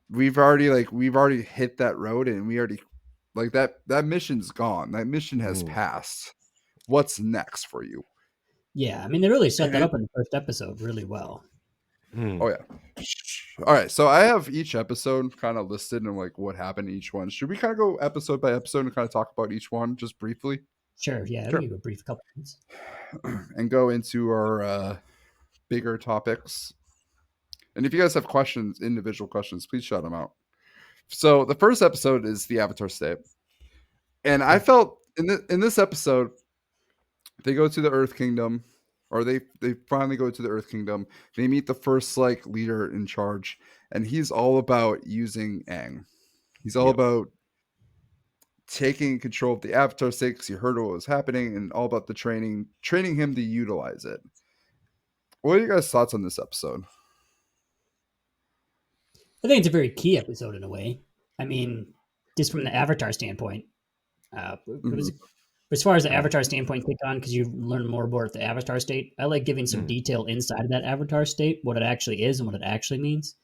Speaker 3: we've already hit that road, and we already like that mission's gone. That mission has passed. What's next for you?
Speaker 1: Yeah, I mean, they really set that up in the first episode really well.
Speaker 3: Oh yeah. All right, so I have each episode kind of listed and like what happened in each one. Should we kind of go episode by episode and kind of talk about each one just briefly?
Speaker 1: Sure. Yeah, we can go brief couple minutes
Speaker 3: and go into our bigger topics. And if you guys have questions, individual questions, please shout them out. So the first episode is the Avatar State, and I felt in this episode they go to the Earth Kingdom. or they finally go to the Earth Kingdom. They meet the first like leader in charge, and he's all about using Aang. He's all about taking control of the Avatar state because he heard what was happening, and all about the training him to utilize it. What are you guys' thoughts on this episode?
Speaker 1: I think it's a very key episode in a way. I mean, just from the Avatar standpoint, as far as the Avatar standpoint kick on, because you learn more about the Avatar state, I like giving some detail inside of that Avatar state, what it actually is and what it actually means.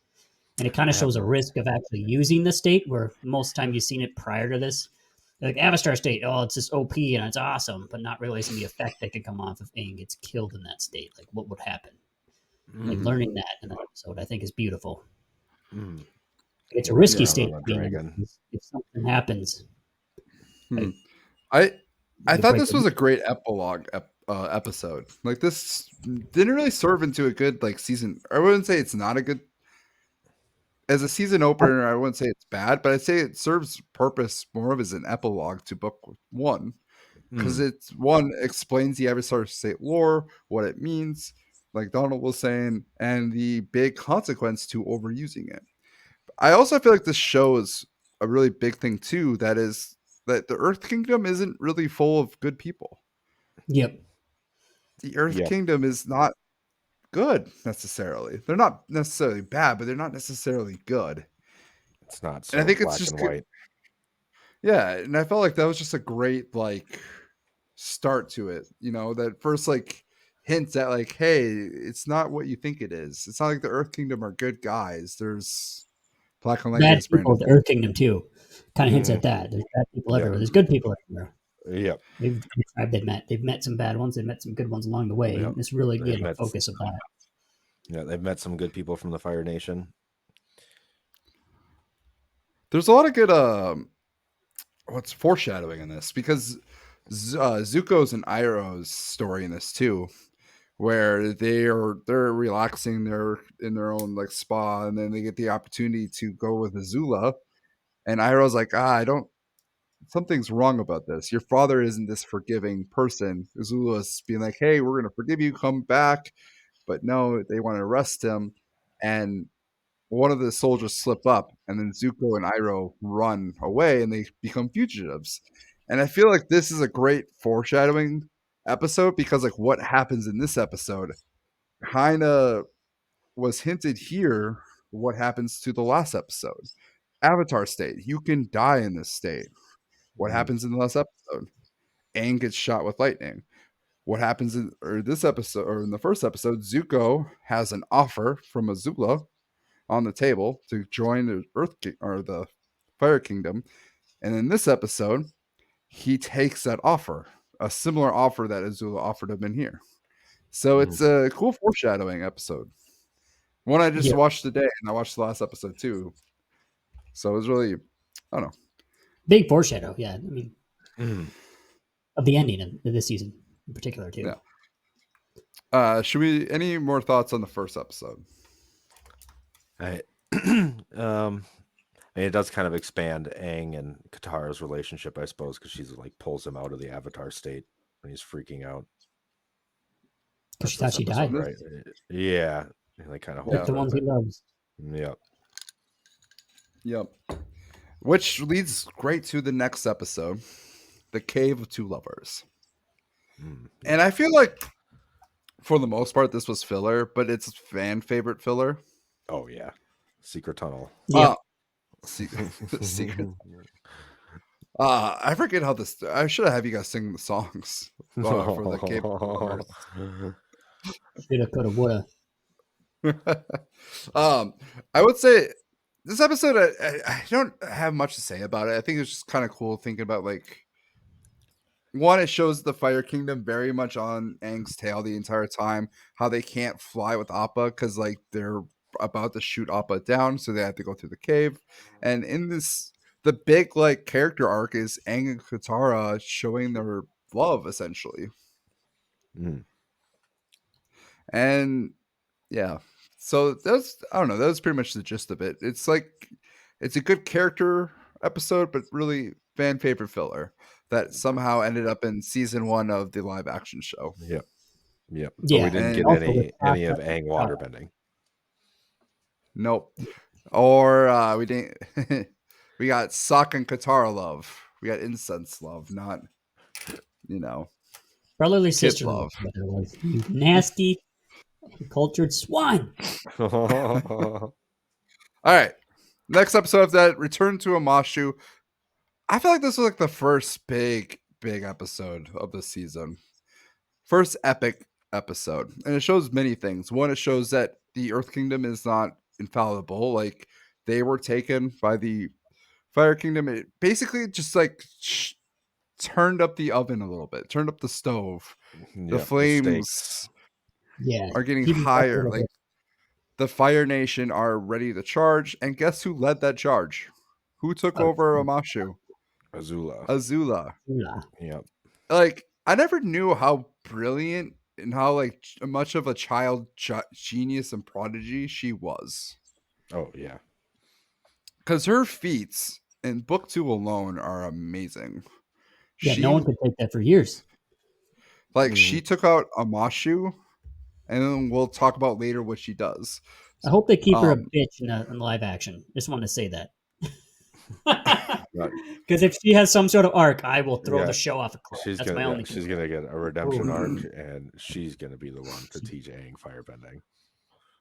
Speaker 1: And it kind of shows a risk of actually using the state, where most of the time you've seen it prior to this. Like Avatar state, oh, it's just OP and it's awesome, but not realizing the effect that can come off if Aang gets killed in that state. Like what would happen? Like learning that in that episode, I think is beautiful. It's a risky state to be in if something happens.
Speaker 3: Like, I thought this was a great epilogue episode. Like this didn't really serve into a good like season. I wouldn't say it's not a good as a season opener. I wouldn't say it's bad, but I'd say it serves purpose more of as an epilogue to book one, because it's one explains the Avatar state lore, what it means, like Donald was saying, and the big consequence to overusing it. I also feel like this shows a really big thing too. That is that the Earth Kingdom isn't really full of good people.
Speaker 1: Yep.
Speaker 3: The Earth Kingdom is not good necessarily. They're not necessarily bad, but they're not necessarily good.
Speaker 2: It's not so
Speaker 3: and I think
Speaker 2: black
Speaker 3: it's just
Speaker 2: and white.
Speaker 3: Yeah, and I felt like that was just a great like start to it. You know, that first like hints at like, hey, it's not what you think it is. It's not like the Earth Kingdom are good guys. There's Black and
Speaker 1: bad people at the Earth Kingdom too. Kind of hints at that. There's bad people everywhere. There's good people everywhere.
Speaker 2: Yep.
Speaker 1: They've met some bad ones. They've met some good ones along the way. Yep. It's really good to focus on that.
Speaker 2: Yeah, they've met some good people from the Fire Nation.
Speaker 3: There's a lot of good what's foreshadowing in this, because Zuko's and Iroh's story in this too, where they're relaxing, they're in their own like spa, and then they get the opportunity to go with Azula, and Iroh's like, something's wrong about this. Your father isn't this forgiving person. Azula's being like, hey, we're gonna forgive you, come back, but no, they want to arrest him, and one of the soldiers slip up, and then Zuko and Iroh run away, and they become fugitives. And I feel like this is a great foreshadowing episode, because like what happens in this episode kind of was hinted here. What happens to the last episode? Avatar state. You can die in this state. What happens in the last episode? Aang gets shot with lightning. What happens in this episode, or in the first episode? Zuko has an offer from Azula on the table to join the or the Fire Kingdom, and in this episode, he takes that offer, a similar offer that Azula offered him in here. So it's a cool foreshadowing episode. One I just watched today, and I watched the last episode too. So it was really, I don't know,
Speaker 1: big foreshadow. Yeah, I mean, of the ending of this season in particular too.
Speaker 3: Yeah. Should we? Any more thoughts on the first episode?
Speaker 2: I mean, it does kind of expand Aang and Katara's relationship, I suppose, because she's like pulls him out of the Avatar state when he's freaking out.
Speaker 1: Because she thought she died,
Speaker 2: right? Yeah, like kind of
Speaker 1: like the ones he loves.
Speaker 2: Yep.
Speaker 3: Yep. Which leads great to the next episode, The Cave of Two Lovers. And I feel like, for the most part, this was filler, but it's fan favorite filler.
Speaker 2: Oh yeah, Secret Tunnel.
Speaker 1: Yeah.
Speaker 3: Secret. I forget how this. I should have you guys sing the songs for the Cave of Two Lovers.
Speaker 1: Shoulda, coulda, woulda.
Speaker 3: I would say this episode, I don't have much to say about it. I think it's just kind of cool thinking about like, one, it shows the Fire Kingdom very much on Aang's tail the entire time. How they can't fly with Appa because like they're about to shoot Appa down, so they have to go through the cave. And in this, the big like character arc is Aang and Katara showing their love essentially. And yeah, so that's, I don't know, that was pretty much the gist of it. It's like, it's a good character episode, but really fan favorite filler that somehow ended up in season 1 of the live action show.
Speaker 2: Yep. Yep. But
Speaker 1: Yeah,
Speaker 2: we didn't get
Speaker 1: also with
Speaker 2: any of
Speaker 1: Taka-
Speaker 2: Aang waterbending.
Speaker 3: Nope. Or we didn't. We got Sokka and Katara love. We got incense love, not
Speaker 1: brotherly
Speaker 3: kid
Speaker 1: sister
Speaker 3: love.
Speaker 1: whatever it was. You nasty cultured swine.
Speaker 3: All right. Next episode of that, Return to Amashu. I feel like this was like the first big episode of the season. First epic episode. And it shows many things. One, it shows that the Earth Kingdom is not infallible. Like they were taken by the Fire Kingdom. It basically just like turned up the oven a little bit, turned up the stove. The
Speaker 2: Yep,
Speaker 3: flames
Speaker 2: stakes.
Speaker 1: Yeah,
Speaker 3: are getting
Speaker 1: keep it up a
Speaker 3: higher.
Speaker 1: little
Speaker 3: Like
Speaker 1: bit.
Speaker 3: the Fire Nation are ready to charge. And guess who led that charge? Who took over Amashu?
Speaker 2: Azula.
Speaker 3: Azula.
Speaker 1: Yeah.
Speaker 2: Yep.
Speaker 3: Like I never knew how brilliant and how like much of a child genius and prodigy she was.
Speaker 2: Oh yeah.
Speaker 3: Because her feats in book 2 alone are amazing.
Speaker 1: Yeah,
Speaker 3: She
Speaker 1: no one could take that for years.
Speaker 3: she took out Amashu, and then we'll talk about later what she does.
Speaker 1: I hope they keep her a
Speaker 3: Um,
Speaker 1: bitch in live action. Just want to say that.
Speaker 2: Right.
Speaker 1: Because if she has some sort of arc, I will throw
Speaker 2: Yeah.
Speaker 1: the show off a cliff. That's my only.
Speaker 2: She's gonna get a redemption
Speaker 3: Ooh.
Speaker 2: arc, and she's gonna be the one to teach Aang firebending.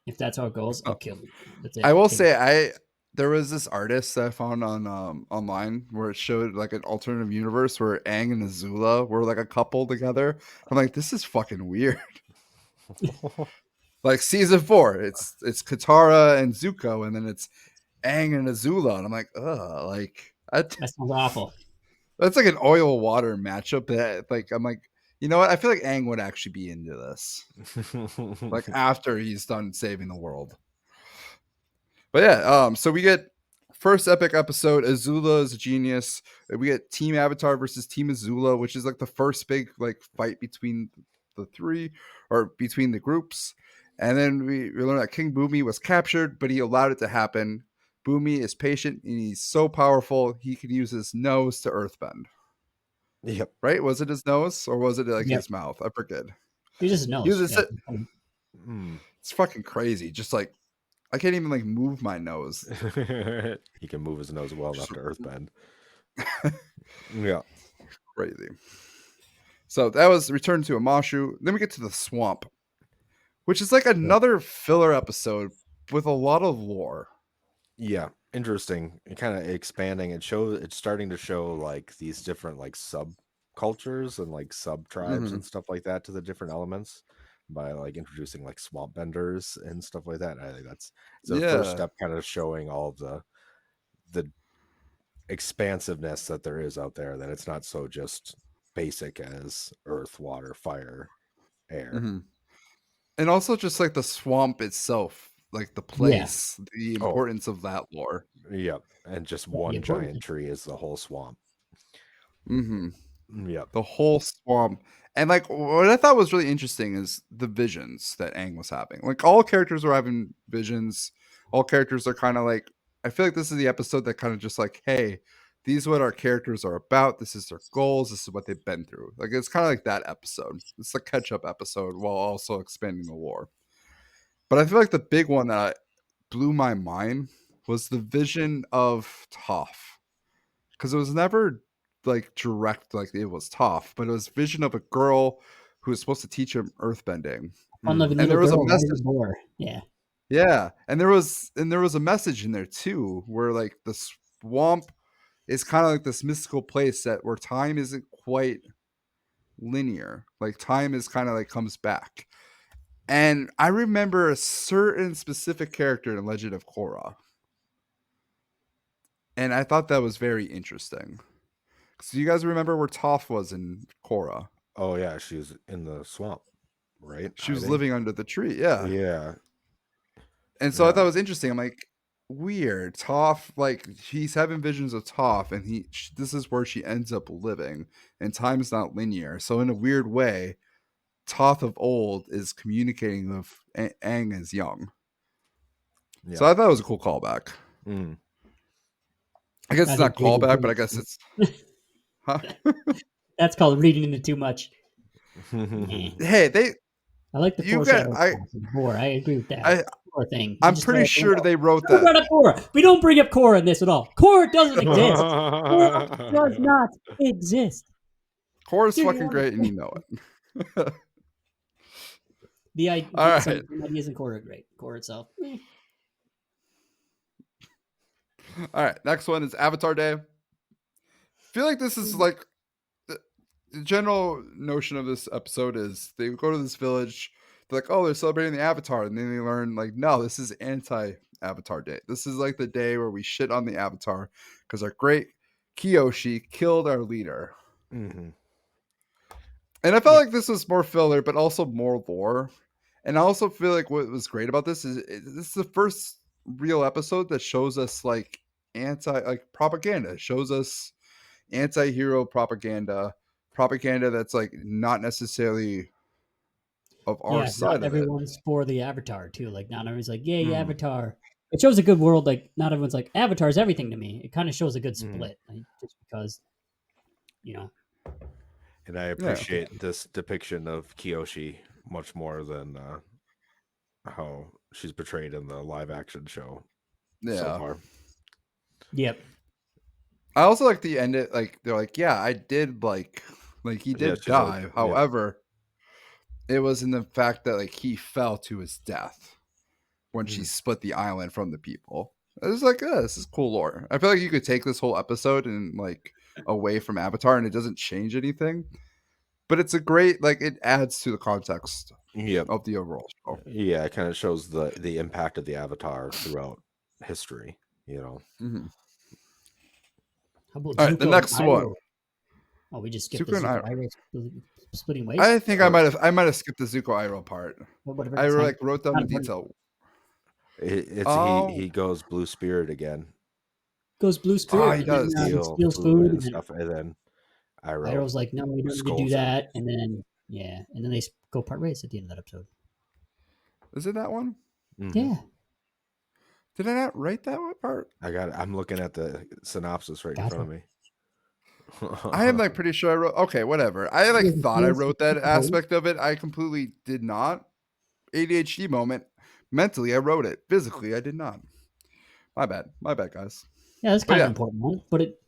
Speaker 1: If that's how it goes, I'll kill you. That's it.
Speaker 3: I will
Speaker 1: Kill
Speaker 3: say there was this artist that I found on online where it showed like an alternative universe where Aang and Azula were like a couple together. I'm like, this is fucking weird. Like season 4, it's Katara and Zuko, and then it's Aang and Azula, and I'm like, ugh, like
Speaker 1: That sounds awful.
Speaker 3: that's like an oil water matchup. That like I'm like, you know what? I feel like Aang would actually be into this, like after he's done saving the world. But yeah, so we get first epic episode. Azula is a genius. We get Team Avatar versus Team Azula, which is like the first big like fight between the three or between the groups. And then we learn that King Boomy was captured, but he allowed it to happen. Boomy is patient and he's so powerful he can use his nose to earthbend.
Speaker 2: Yep.
Speaker 3: Right? Was it his nose or was it like
Speaker 1: Yep.
Speaker 3: his mouth? I forget.
Speaker 1: He just knows.
Speaker 3: Uses
Speaker 1: Yeah.
Speaker 3: it. It's fucking crazy. Just like I can't even like move my nose.
Speaker 2: He can move his nose well enough to earthbend. Yeah.
Speaker 3: Crazy. So that was Return to Amashu. Then we get to the swamp, which is like another filler episode with a lot of lore.
Speaker 2: Yeah. Interesting. And kind of expanding. It's starting to show like these different like subcultures and like sub tribes and stuff like that to the different elements by like introducing like swamp benders and stuff like that. I think it's the first step kind of showing all of the expansiveness that there is out there, that it's not so just basic as earth, water, fire, air.
Speaker 3: And also just like the swamp itself, like the place, the importance of that lore.
Speaker 2: Yep. And just one giant tree is the whole swamp. Yep.
Speaker 3: The whole swamp. And like what I thought was really interesting is the visions that Aang was having. Like all characters were having visions. All characters are kind of like, I feel like this is the episode that kind of just like, hey, these are what our characters are about. This is their goals. This is what they've been through. Like it's kind of like that episode. It's a catch-up episode while also expanding the lore. But I feel like the big one that blew my mind was the vision of Toph. Because it was never like direct, like it was Toph, but it was vision of a girl who was supposed to teach him earthbending.
Speaker 1: And there was a message.
Speaker 3: Yeah, and there was a message in there too, where like the swamp is kind of like this mystical place where time isn't quite linear. Like time is kind of like comes back. And I remember a certain specific character in Legend of Korra. And I thought that was very interesting. So you guys remember where Toph was in Korra?
Speaker 2: Oh yeah, she was in the swamp, right?
Speaker 3: She was living under the tree. Yeah.
Speaker 2: Yeah.
Speaker 3: And so I thought it was interesting. I'm like, weird. Toph, like he's having visions of Toph, and this is where she ends up living, and time's not linear. So in a weird way, Toph of old is communicating with Aang as young. Yeah. So I thought it was a cool callback. I guess it's not callback, but I guess it's.
Speaker 1: That's called reading into too much.
Speaker 3: Hey,
Speaker 1: I like the foreshadow. Korra. I agree with that. Korra thing.
Speaker 3: I'm pretty sure they wrote that.
Speaker 1: Brought up Korra. We don't bring up Korra in this at all. Korra doesn't exist. Korra does not exist.
Speaker 3: Korra's fucking great, and you know it.
Speaker 1: The idea,
Speaker 3: all right.
Speaker 1: some ideas in Korra are great. Korra itself.
Speaker 3: All right, next one is Avatar Day. I feel like this is like the general notion of this episode is they go to this village. They're like, oh, they're celebrating the Avatar, and then they learn like, no, this is anti-Avatar Day. This is like the day where we shit on the Avatar because our great Kyoshi killed our leader.
Speaker 2: Mm-hmm.
Speaker 3: And I felt like this was more filler, but also more lore. And I also feel like what was great about this is this is the first real episode that shows us like propaganda. It shows us anti-hero propaganda that's like not necessarily of our side.
Speaker 1: Not everyone's for the Avatar too. Like not everyone's like, yay, Avatar. It shows a good world. Like not everyone's like Avatar's everything to me. It kind of shows a good split, like, just because, you know.
Speaker 2: And I appreciate this depiction of Kyoshi much more than how she's portrayed in the live action show so far.
Speaker 1: Yep.
Speaker 3: I also like the end. Like they're like, yeah, I did like he did die. Like, however, it was in the fact that like he fell to his death when she split the island from the people. It was like, this is cool lore. I feel like you could take this whole episode and like away from Avatar, and it doesn't change anything. But it's a great, like, it adds to the context of the overall show.
Speaker 2: Yeah, it kind of shows the impact of the Avatar throughout history, you know.
Speaker 3: Mm-hmm.
Speaker 1: How about
Speaker 3: all right, the next one?
Speaker 1: Oh, we just skipped the Zuko Iroh splitting ways?
Speaker 3: I think I might have skipped the Zuko Iroh part. I like wrote down the detail.
Speaker 2: He goes blue spirit again.
Speaker 1: Goes blue spirit.
Speaker 3: Oh, he does.
Speaker 1: Steals food
Speaker 2: and stuff, and then
Speaker 1: Iroh's like, no, we don't need to do that. And then, and then they go part ways at the end of that episode.
Speaker 3: Is it that one?
Speaker 2: Mm-hmm.
Speaker 1: Yeah.
Speaker 3: Did I not write that one part?
Speaker 2: I'm looking at the synopsis right in front of me.
Speaker 3: I am like pretty sure I wrote. Okay, whatever. I like thought I wrote that aspect of it. I completely did not. ADHD moment. Mentally, I wrote it. Physically, I did not. My bad, guys.
Speaker 1: Yeah, that's kind of an important one, but it.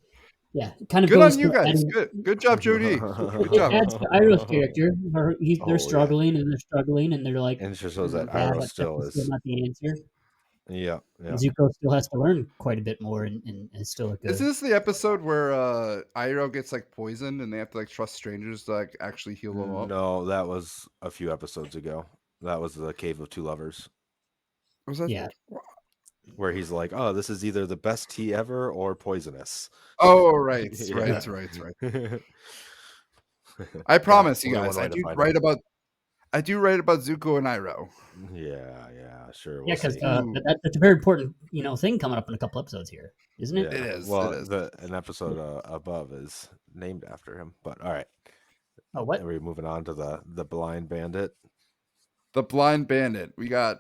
Speaker 1: Yeah, it kind of
Speaker 3: good
Speaker 1: goes
Speaker 3: on you guys. Good job, Joo Dee. Good job.
Speaker 1: It adds to Iroh's character. They're struggling and they're like,
Speaker 2: and it just shows that Iroh still is
Speaker 1: not the answer.
Speaker 2: Yeah.
Speaker 1: Zuko still has to learn quite a bit more, and it's still a good.
Speaker 3: Is this the episode where Iroh gets like poisoned and they have to like trust strangers to like actually heal them up?
Speaker 2: No, that was a few episodes ago. That was the Cave of Two Lovers.
Speaker 3: Was that?
Speaker 1: Yeah.
Speaker 2: Where he's like, oh, this is either the best tea ever or poisonous.
Speaker 3: Oh, right. I promise you guys, I do write about Zuko and Iroh.
Speaker 2: Yeah, sure.
Speaker 1: We'll because that's a very important, thing coming up in a couple episodes here, isn't it?
Speaker 3: Yeah, it is.
Speaker 2: Well,
Speaker 3: it is.
Speaker 2: An episode above is named after him. But all right.
Speaker 1: Oh, what?
Speaker 2: Are we moving on to the Blind Bandit?
Speaker 3: The Blind Bandit. We got.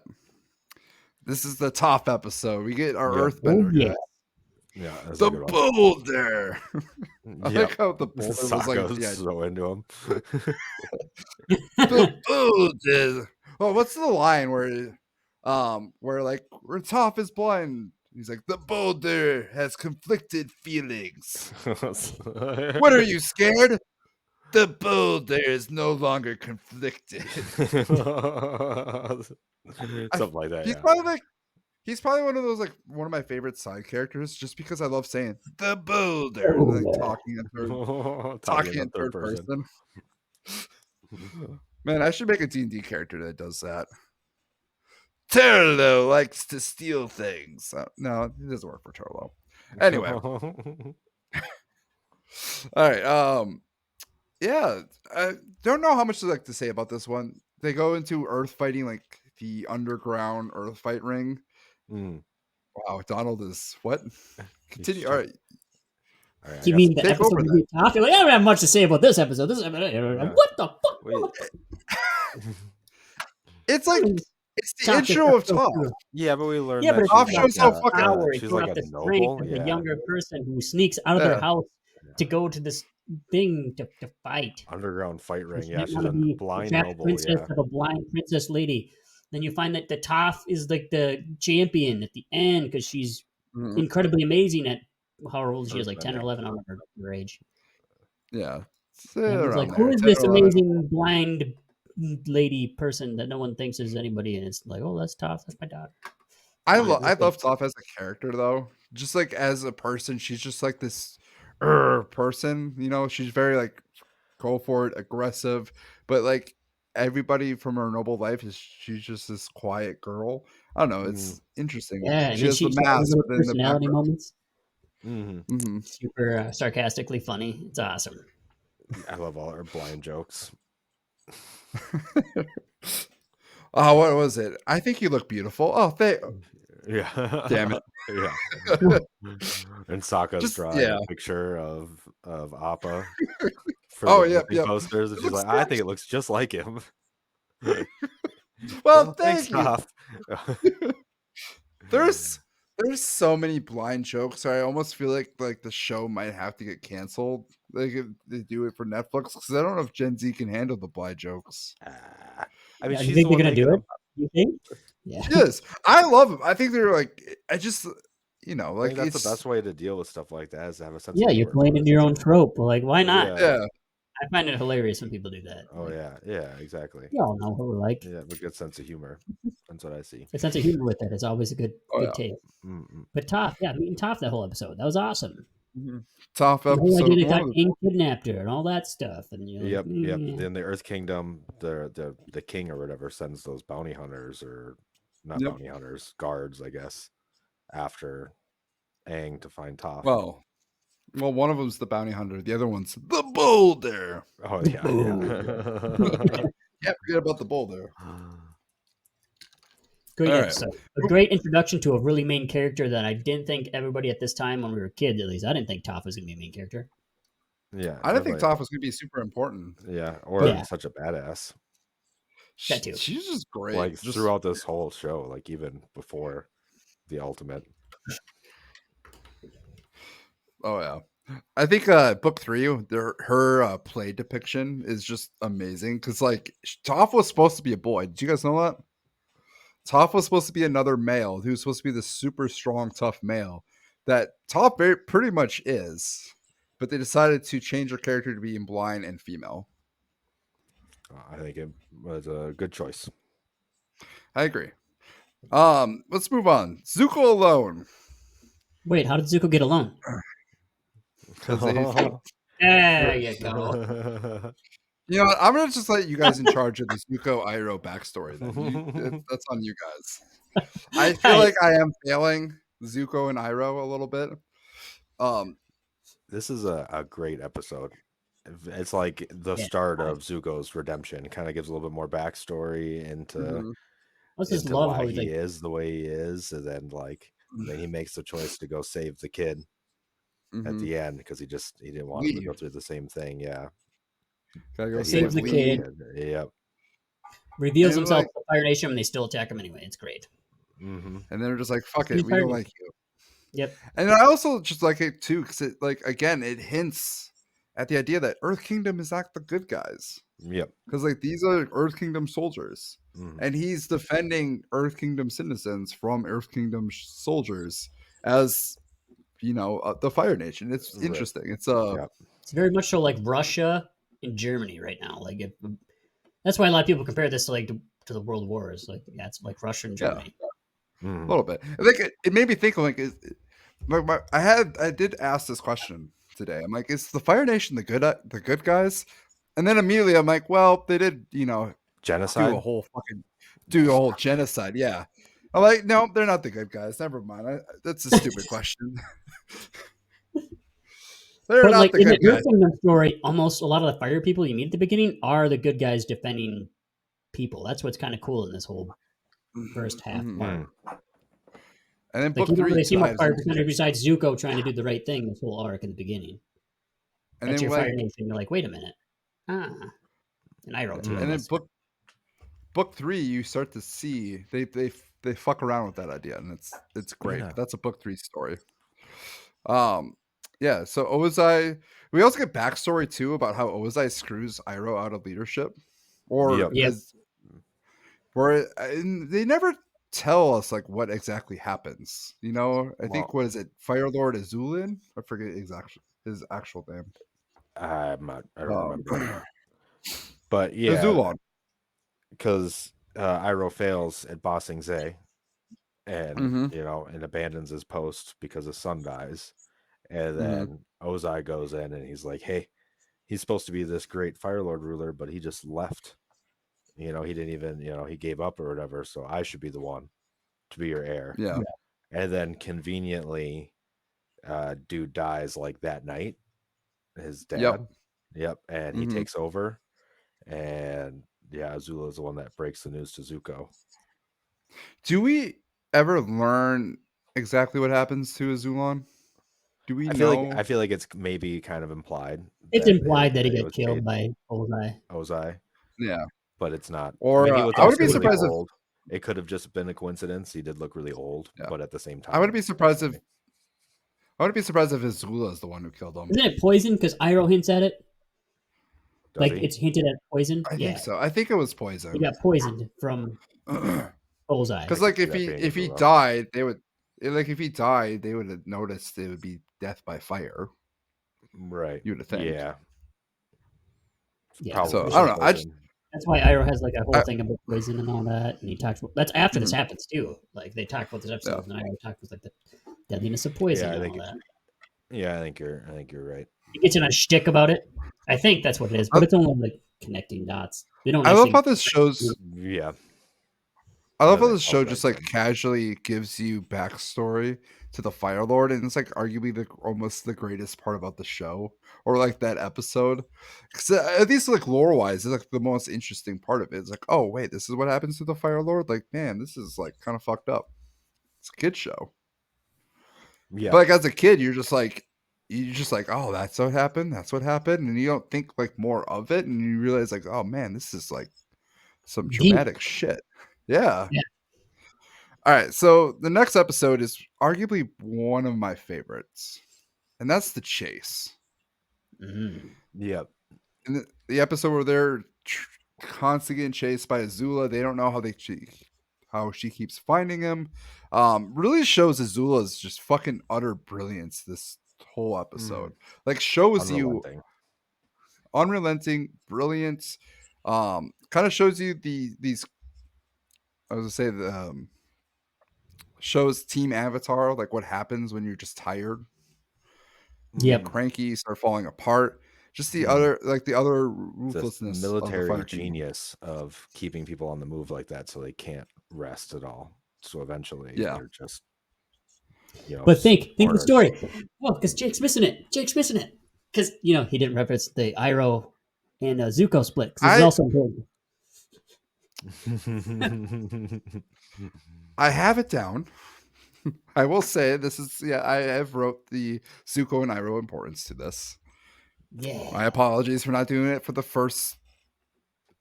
Speaker 3: This is the top episode. We get our Earthbender.
Speaker 1: Yeah.
Speaker 2: Yeah,
Speaker 3: the boulder. I like how the boulder was like
Speaker 2: so into him.
Speaker 3: The boulder. Oh, what's the line where like Toph is blind? He's like, the boulder has conflicted feelings. What are you scared? The boulder is no longer conflicted.
Speaker 2: Something like that.
Speaker 3: He's probably one of those like one of my favorite side characters, just because I love saying the boulder, and, like, talking in third person. Man, I should make a D&D character that does that. Turlo likes to steal things. No, it doesn't work for Turlo. Anyway, all right. Yeah, I don't know how much to like to say about this one. They go into Earth fighting, like the underground Earth fight ring. Wow, Donald is what? Continue. All right.
Speaker 1: You mean the episode we talked? Like, I don't have much to say about this episode. What the fuck?
Speaker 3: It's like it's the intro of Toph.
Speaker 2: Yeah, but we learned.
Speaker 1: Yeah, but
Speaker 3: Toph shows how fucking
Speaker 1: power. She's like a noble. The younger person who sneaks out of their house to go to this thing to fight.
Speaker 2: Underground fight ring.
Speaker 1: She
Speaker 2: Yeah,
Speaker 1: didn't
Speaker 2: she's
Speaker 1: want
Speaker 2: a
Speaker 1: to be the
Speaker 2: blind
Speaker 1: trapped
Speaker 2: noble.
Speaker 1: princess
Speaker 2: Yeah.
Speaker 1: of a blind princess lady. Then you find that the Toph is like the champion at the end because she's incredibly amazing at how old she is, like 10 or
Speaker 2: Earthbending.
Speaker 1: 11. I don't remember her age.
Speaker 3: Yeah.
Speaker 1: And everyone's like,
Speaker 3: Around
Speaker 1: who
Speaker 3: there.
Speaker 1: is
Speaker 3: 10
Speaker 1: this
Speaker 3: or 11.
Speaker 1: amazing blind lady person that no one thinks is anybody? And it's like, oh, that's Toph. That's my daughter.
Speaker 3: I
Speaker 1: Honestly.
Speaker 3: love Toph as a character though. Just like as a person, she's just like this person. You know, she's very like go for it, aggressive, but like everybody from her noble life is she's just this quiet girl. I don't know. It's interesting.
Speaker 1: Yeah, and
Speaker 3: She
Speaker 1: then
Speaker 3: has the
Speaker 1: she has
Speaker 3: mask,
Speaker 1: little
Speaker 3: but then the
Speaker 1: personality
Speaker 3: background.
Speaker 1: moments.
Speaker 2: Mm-hmm.
Speaker 1: Super sarcastically funny. It's awesome.
Speaker 2: I love all her blind jokes.
Speaker 3: Oh, what was it? I think you look beautiful. Oh,
Speaker 2: Yeah.
Speaker 3: damn it.
Speaker 2: Yeah. And Sokka's drawing a picture of Appa for the booking posters, and she's like, I think it looks just like him.
Speaker 3: Well,
Speaker 2: thanks,
Speaker 3: thank you.
Speaker 2: Toph.
Speaker 3: There's so many blind jokes. I almost feel like the show might have to get canceled. Like if they do it for Netflix, because I don't know if Gen Z can handle the blind jokes.
Speaker 2: I mean,
Speaker 1: Do you
Speaker 2: she's
Speaker 1: think
Speaker 2: the
Speaker 1: they're
Speaker 2: one
Speaker 1: gonna
Speaker 2: making
Speaker 1: do
Speaker 2: them.
Speaker 1: it? You think? Yeah.
Speaker 3: Yes, I love them. I think they're like. I just like
Speaker 2: that's
Speaker 3: it's
Speaker 2: the best way to deal with stuff like that is to have a sense
Speaker 1: Yeah,
Speaker 2: of
Speaker 1: you're
Speaker 2: humor.
Speaker 1: playing into your own trope. Like, why not?
Speaker 3: yeah.
Speaker 1: I find it hilarious when people do that.
Speaker 2: Oh
Speaker 1: Like,
Speaker 2: yeah, exactly.
Speaker 1: we all know what we're like.
Speaker 2: Yeah, a good sense of humor. That's what I see.
Speaker 1: A sense of humor with it is always a good
Speaker 3: Oh, yeah.
Speaker 1: take.
Speaker 2: Mm-mm.
Speaker 1: But Toph, meeting Toph that whole episode, that was awesome.
Speaker 3: Top
Speaker 1: The whole
Speaker 3: episode
Speaker 1: idea that
Speaker 3: one.
Speaker 1: King kidnapped her and all that stuff, and you're
Speaker 2: Yep.
Speaker 1: like,
Speaker 2: Then the Earth Kingdom, the king or whatever sends those bounty hunters or not
Speaker 3: Yep.
Speaker 2: bounty hunters, guards, I guess, after Aang to find Toph.
Speaker 3: Well, one of them's the bounty hunter. The other one's the boulder.
Speaker 2: Oh yeah.
Speaker 3: Yeah, forget about the boulder.
Speaker 1: Great
Speaker 3: All
Speaker 1: episode. A great introduction to a really main character that I didn't think everybody at this time, when we were kids at least, I didn't think Toph was going to be a main character.
Speaker 2: Yeah.
Speaker 3: I didn't think Toph was going to be super important.
Speaker 2: Yeah, or such a badass.
Speaker 1: That too.
Speaker 3: She's just great.
Speaker 2: Like throughout this whole show, like even before the ultimate.
Speaker 3: Oh yeah. I think book 3, her play depiction is just amazing because like Toph was supposed to be a boy. Did you guys know that? Toph was supposed to be another male. He was supposed to be the super strong, tough male that Toph pretty much is, but they decided to change her character to being blind and female.
Speaker 2: I think it was a good choice.
Speaker 3: I agree. Let's move on. Zuko alone.
Speaker 1: Wait, how did Zuko get alone? There you go.
Speaker 3: You know what? I'm gonna just let you guys in charge of the Zuko Iroh backstory. Then that's on you guys. I feel like I am failing Zuko and Iroh a little bit.
Speaker 2: This is a great episode. It's like the start of Zuko's redemption. It kind of gives a little bit more backstory into,
Speaker 1: love
Speaker 2: why
Speaker 1: how
Speaker 2: he is the way he is, and then then he makes the choice to go save the kid at the end because he didn't want him to go through the same thing. Yeah,
Speaker 3: gotta go
Speaker 1: save the kid.
Speaker 2: Yep.
Speaker 1: Reveals himself to Fire Nation, and they still attack him anyway. It's great.
Speaker 3: And then they're just like, "Fuck it, we don't like you."
Speaker 1: Yep.
Speaker 3: And I also just like it too because it it hints at the idea that Earth Kingdom is not the good guys.
Speaker 2: Yep.
Speaker 3: Because these are Earth Kingdom soldiers, and he's defending Earth Kingdom citizens from Earth Kingdom soldiers as the Fire Nation. It's interesting. It's
Speaker 1: it's very much so like Russia and Germany right now. Like that's why a lot of people compare this to the World Wars. Like it's like Russia and Germany.
Speaker 3: A little bit. I think it made me think I did ask this question today. I'm like, is the Fire Nation the good guys? And then immediately I'm like, well, they did
Speaker 2: genocide,
Speaker 3: do a whole genocide. Yeah. I'm like, no, they're not the good guys. Never mind. That's a stupid question. They're not the good guys.
Speaker 1: In the story, almost a lot of the fire people you meet at the beginning are the good guys defending people. That's what's kind of cool in this whole first half part.
Speaker 3: And then
Speaker 1: book 3, you don't really see much fire besides Zuko trying to do the right thing this whole arc in the beginning. And that's your Fire Nation. You're like, wait a minute. And I wrote too.
Speaker 3: And then book 3, you start to see they fuck around with that idea, and it's great. Yeah. That's a book 3 story. Yeah, so Ozai. We also get backstory too about how Ozai screws Iroh out of leadership, or
Speaker 2: Yep.
Speaker 1: Yep.
Speaker 3: as and they never tell us like what exactly happens. You know, I think
Speaker 2: Well,
Speaker 3: what is it, Fire Lord Azulin? I forget exactly his actual name.
Speaker 2: I don't
Speaker 3: Um,
Speaker 2: remember. But yeah,
Speaker 3: Azulon.
Speaker 2: because Iroh fails at bossing Zay, and
Speaker 3: Mm-hmm.
Speaker 2: and abandons his post because his son dies, and
Speaker 3: Mm-hmm.
Speaker 2: then Ozai goes in and he's like, "Hey, he's supposed to be this great Fire Lord ruler, but he just left. He didn't even, he gave up or whatever. So I should be the one to be your heir."
Speaker 3: Yeah.
Speaker 2: And then conveniently, dude dies like that night. His
Speaker 3: Yep.
Speaker 2: dad. Yep, and he
Speaker 3: Mm-hmm.
Speaker 2: takes over, and yeah, Azula is the one that breaks the news to Zuko.
Speaker 3: Do we ever learn exactly what happens to Azulon? Do we
Speaker 2: I feel like
Speaker 3: know?
Speaker 2: I feel like it's maybe kind of implied
Speaker 1: It's
Speaker 2: that
Speaker 1: implied that he
Speaker 2: it
Speaker 1: got
Speaker 2: was
Speaker 1: killed
Speaker 2: Kate
Speaker 1: by Ozai.
Speaker 2: Ozai,
Speaker 3: Yeah.
Speaker 2: but it's not. I
Speaker 3: Or
Speaker 2: mean, he was
Speaker 3: I wouldn't
Speaker 2: also
Speaker 3: be
Speaker 1: That's
Speaker 2: really
Speaker 3: surprised if.
Speaker 2: old. It could have just been a coincidence. He did look really old,
Speaker 3: Yeah.
Speaker 2: but at the same
Speaker 3: I
Speaker 2: time,
Speaker 3: wouldn't be
Speaker 2: it's
Speaker 3: surprised if.
Speaker 2: destiny.
Speaker 3: I wouldn't be surprised if Azula is the one who killed him.
Speaker 1: Isn't it poison? Because Iroh hints at it.
Speaker 2: Does
Speaker 1: Like
Speaker 2: he?
Speaker 1: it's hinted at poison.
Speaker 3: I think
Speaker 1: Yeah,
Speaker 3: so. I think it was
Speaker 1: he
Speaker 3: poison.
Speaker 1: got poisoned from
Speaker 2: I
Speaker 1: Ozai.
Speaker 3: Because
Speaker 2: could
Speaker 3: like
Speaker 2: see
Speaker 3: if
Speaker 2: that
Speaker 3: he
Speaker 2: being
Speaker 3: if he
Speaker 2: Azula.
Speaker 3: died, they would like if he died, they would have noticed it would be death by fire.
Speaker 2: Right.
Speaker 3: You would think.
Speaker 2: Yeah.
Speaker 1: Yeah,
Speaker 3: So
Speaker 2: Probably
Speaker 3: I don't
Speaker 2: from
Speaker 3: know.
Speaker 2: poison.
Speaker 1: that's why Iroh has like a whole
Speaker 3: I
Speaker 1: thing about poison and all that, and he talks about that's after this
Speaker 3: mhm,
Speaker 1: happens too. Like they talk about this
Speaker 3: yeah.
Speaker 1: episode, and Iroh talks about like the deadliness of
Speaker 2: Yeah,
Speaker 1: poison
Speaker 2: I
Speaker 1: and
Speaker 2: think.
Speaker 1: all that.
Speaker 2: I think you're right.
Speaker 1: He gets in a shtick about it. I think that's what it is,
Speaker 3: I,
Speaker 1: but it's only like connecting dots. They don't
Speaker 3: I love
Speaker 1: actually.
Speaker 3: how this shows.
Speaker 2: Yeah.
Speaker 3: I love how
Speaker 2: They
Speaker 3: this show
Speaker 2: apologize
Speaker 3: just
Speaker 2: to
Speaker 3: like
Speaker 2: him.
Speaker 3: casually gives you backstory to the Fire Lord, and it's like arguably almost the greatest part about the show, or like that episode. Because at least like lore wise, it's like the most interesting part of it. It's like, oh wait, this is what happens to the Fire Lord. Like, man, this is like kind of fucked up. It's a kid show,
Speaker 2: Yeah.
Speaker 3: but like as a kid, you're just like, oh, that's what happened. That's what happened, and you don't think like more of it, and you realize like, oh man, this is like some
Speaker 1: Deep.
Speaker 3: dramatic shit. Yeah.
Speaker 1: Yeah.
Speaker 3: All right, so the next episode is arguably one of my favorites, and that's the chase.
Speaker 1: Mm.
Speaker 2: Yep.
Speaker 3: In the episode where they're constantly getting chased by Azula, they don't know how she keeps finding him. Really shows Azula's just fucking utter brilliance. This whole episode, like, shows you
Speaker 2: Unrelenting.
Speaker 3: unrelenting brilliance. Kind of shows you these. I was gonna say the shows Team Avatar, like what happens when you're just tired. You get
Speaker 1: Yep.
Speaker 3: cranky, start falling apart. Just the
Speaker 2: Mhm.
Speaker 3: other
Speaker 2: This
Speaker 3: ruthlessness of the
Speaker 2: military
Speaker 3: Fire Kingdom.
Speaker 2: genius of keeping people on the move like that so they can't rest at all. So eventually
Speaker 3: Yeah.
Speaker 2: they're just,
Speaker 1: But think of the
Speaker 2: orders.
Speaker 1: story. Oh, because Jake's missing it. Jake's missing it. Because he didn't reference the Iroh and Zuko split. Because this is
Speaker 3: I
Speaker 1: also important.
Speaker 3: I have it down. I will say this is I have wrote the Zuko and Iroh importance to this.
Speaker 1: Yeah.
Speaker 3: My apologies for not doing it for the first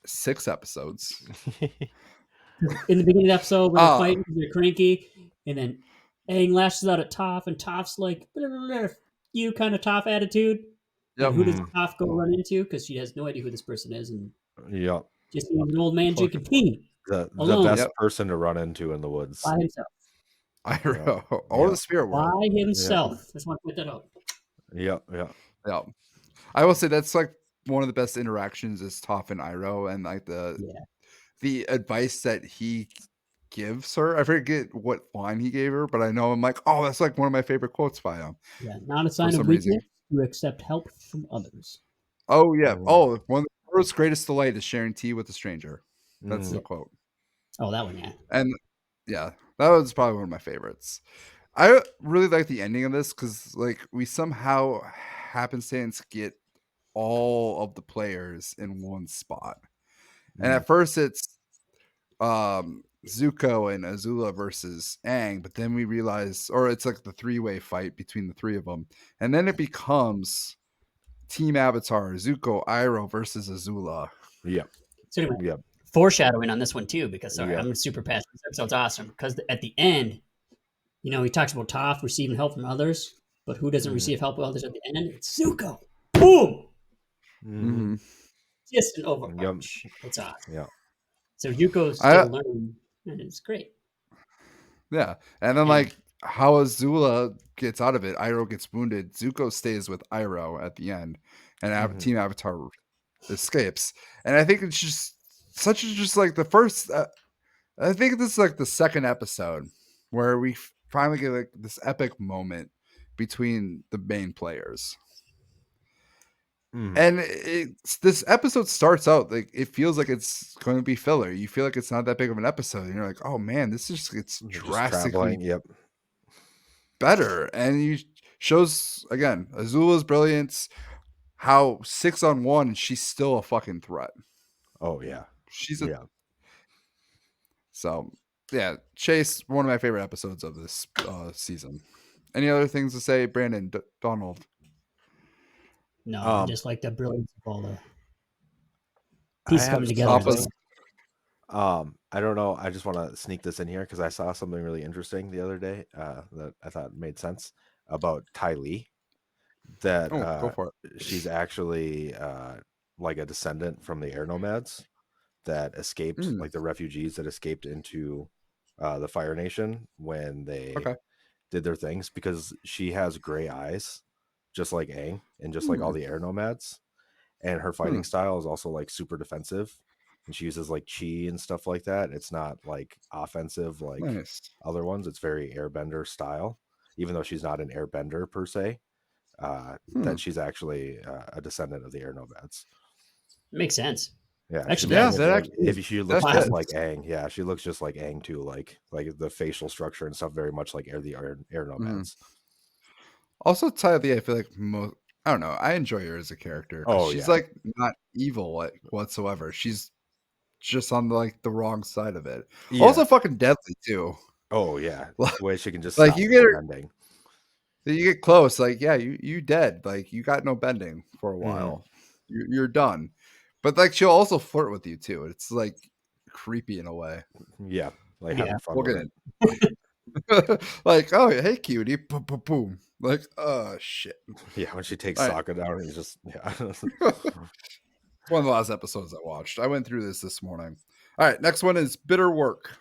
Speaker 3: 6 episodes.
Speaker 1: In the beginning of the episode, when they're
Speaker 3: Uh,
Speaker 1: fighting, they're cranky, and then Aang lashes out at Toph, and Toph's like, you kind of Toph attitude.
Speaker 3: Yep.
Speaker 1: And who does
Speaker 2: Mhm.
Speaker 1: Toph go run into? Because she has no idea who this person is, and
Speaker 2: Yep.
Speaker 1: just sees an old man
Speaker 3: Fucking
Speaker 1: drinking tea
Speaker 2: The
Speaker 1: alone
Speaker 2: best
Speaker 3: Yep.
Speaker 2: person to run into in the woods.
Speaker 1: by himself.
Speaker 3: Iroh or
Speaker 2: Yeah.
Speaker 3: the spirit world.
Speaker 1: By himself. Just want to point that out.
Speaker 2: Yep. Yeah.
Speaker 3: Yeah. I will say that's like one of the best interactions is Toph and Iroh, and like
Speaker 1: Yeah.
Speaker 3: the advice that he gives her. I forget what line he gave her, but I know I'm like, oh, that's like one of my favorite quotes by him.
Speaker 1: Yeah. Not a sign of
Speaker 3: some reason.
Speaker 1: weakness to accept help from others.
Speaker 3: Oh yeah.
Speaker 2: Mhm.
Speaker 3: Oh, one of the world's greatest delight is sharing tea with a stranger. That's the
Speaker 2: Mhm.
Speaker 3: quote.
Speaker 1: Oh, that one, yeah.
Speaker 3: And yeah, that was probably one of my favorites. I really like the ending of this because like we somehow happenstance get all of the players in one spot. And
Speaker 2: Mm.
Speaker 3: at first it's Zuko and Azula versus Aang, but then we realize, or it's like the 3-way fight between the 3 of them, and then it becomes Team Avatar, Zuko, Iroh versus Azula.
Speaker 2: Yep.
Speaker 1: So anyway,
Speaker 2: Yep.
Speaker 1: foreshadowing on this one too, because sorry,
Speaker 2: Yeah.
Speaker 1: I'm super passionate. This episode's awesome because at the end, he talks about Toph receiving help from others. But who doesn't receive help while there's at the end? It's Zuko. Boom!
Speaker 3: Mm-hmm.
Speaker 1: Just an
Speaker 2: Yep.
Speaker 1: overarch. It's awesome.
Speaker 2: Yeah.
Speaker 1: So Zuko's
Speaker 3: I
Speaker 1: still learning, and it's great.
Speaker 3: yeah, and then
Speaker 1: And
Speaker 3: like how Azula gets out of it, Iroh gets wounded. Zuko stays with Iroh at the end, and
Speaker 2: Mhm.
Speaker 3: Team Avatar escapes. And I think it's just such a just like the first. I think this is like the second episode where we finally get like this epic moment between the main players.
Speaker 2: Mhm.
Speaker 3: And this episode starts out like it feels like it's going to be filler. You feel like it's not that big of an episode, and you're like, "Oh man, this just gets
Speaker 2: They're just
Speaker 3: drastically
Speaker 2: traveling. Yep.
Speaker 3: better." And he shows again Azula's brilliance, how 6-on-1 she's still a fucking threat.
Speaker 2: Oh yeah.
Speaker 3: She's a
Speaker 2: Yeah.
Speaker 3: so yeah. Chase, one of my favorite episodes of this season. Any other things to say, Brandon? Donald?
Speaker 1: no, I
Speaker 2: Um,
Speaker 1: just like the brilliance of all the
Speaker 2: I
Speaker 1: pieces
Speaker 2: have
Speaker 1: coming together.
Speaker 3: something.
Speaker 2: I don't know. I just want to sneak this in here because I saw something really interesting the other day that I thought made sense about Ty Lee. That
Speaker 3: Oh, go for it.
Speaker 2: she's actually like a descendant from the air nomads that escaped,
Speaker 3: Mm,
Speaker 2: like the refugees that escaped into the Fire Nation when they
Speaker 3: okay.
Speaker 2: did their things, because she has gray eyes, just like Aang and just like all the air nomads. And her fighting style is also like super defensive, and she uses like chi and stuff like that. It's not like offensive like
Speaker 3: Nice.
Speaker 2: other ones. It's very airbender style, even though she's not an airbender per se. That she's actually a descendant of the air nomads.
Speaker 1: Makes sense.
Speaker 2: Yeah, she
Speaker 1: Actually,
Speaker 2: looks
Speaker 3: Yeah,
Speaker 1: that's
Speaker 2: like,
Speaker 3: that
Speaker 2: like
Speaker 3: actually
Speaker 2: if she looks
Speaker 3: that
Speaker 2: just
Speaker 3: fits.
Speaker 2: like Aang. Yeah, she looks just like Aang too. Like the facial structure and stuff, very much like air nomads.
Speaker 3: Also, Ty Lee, I feel like I don't know. I enjoy her as a character because
Speaker 2: Oh
Speaker 3: she's
Speaker 2: yeah,
Speaker 3: like not evil like whatsoever. She's just on like the wrong side of it.
Speaker 2: yeah.
Speaker 3: Also, fucking deadly too.
Speaker 2: Oh yeah. The way she can just
Speaker 3: Like
Speaker 2: stop
Speaker 3: you
Speaker 2: people
Speaker 3: get
Speaker 2: bending.
Speaker 3: you get close, like yeah, you dead. Like you got no bending for a
Speaker 2: Mhm.
Speaker 3: while. You're done. But like she'll also flirt with you too. It's like creepy in a way.
Speaker 2: Yeah, like
Speaker 1: Yeah.
Speaker 2: having fun
Speaker 3: We'll
Speaker 2: with
Speaker 3: get
Speaker 2: it.
Speaker 3: in. Like oh hey cutie, boom boom boom. Like oh shit.
Speaker 2: Yeah, when she takes
Speaker 3: All right.
Speaker 2: Sokka down, he's just yeah.
Speaker 3: One of the last episodes I watched. I went through this morning. All right, next one is Bitter Work.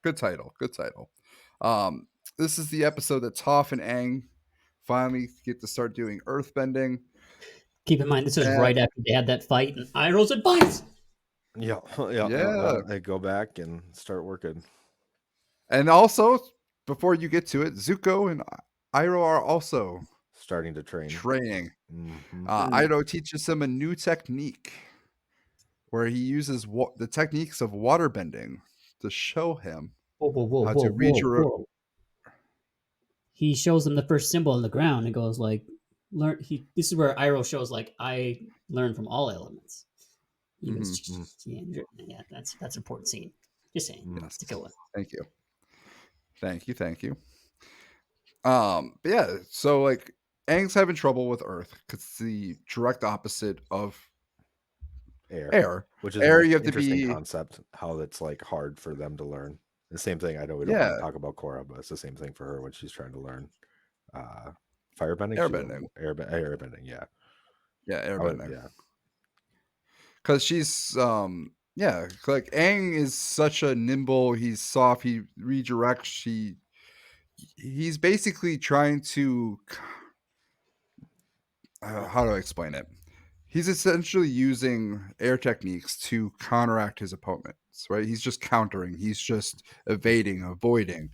Speaker 3: Good title. Good title. Um, this is the episode that Toph and Aang finally get to start doing earthbending.
Speaker 1: Keep in mind, this is
Speaker 3: And,
Speaker 1: right after they had that fight, and Iroh's advice.
Speaker 2: Yeah,
Speaker 3: yeah.
Speaker 2: I go back and start working.
Speaker 3: And also, before you get to it, Zuko and Iroh are also
Speaker 2: Starting to train.
Speaker 3: training.
Speaker 2: Mhm.
Speaker 3: Iroh teaches him a new technique where he uses the techniques of waterbending to show him
Speaker 1: Whoa, whoa, whoa,
Speaker 3: how
Speaker 1: whoa,
Speaker 3: to read
Speaker 1: whoa, whoa. He shows them the first symbol on the ground and goes like, "Learn." This is where Iroh shows like, "I learn from all elements." He goes, "Yeah, that's an important scene." Just saying.
Speaker 3: Yes.
Speaker 1: To go with.
Speaker 3: Thank you. Thank you. But yeah, so like Aang's having trouble with Earth because it's the direct opposite of air.
Speaker 2: Which is
Speaker 3: Air,
Speaker 2: an
Speaker 3: you have to
Speaker 2: interesting
Speaker 3: be
Speaker 2: concept, how it's like hard for them to learn. The same thing. I know we don't want
Speaker 3: yeah,
Speaker 2: to talk about Korra, but it's the same thing for her when she's trying to learn firebending.
Speaker 3: airbending.
Speaker 2: Airbending. Yeah.
Speaker 3: Yeah,
Speaker 2: Oh
Speaker 3: airbending.
Speaker 2: yeah.
Speaker 3: Because she's yeah, like Aang is such a nimble, he's soft, he redirects, he's basically trying to how do I explain it? He's essentially using air techniques to counteract his opponents, right? He's just countering, he's just evading, avoiding.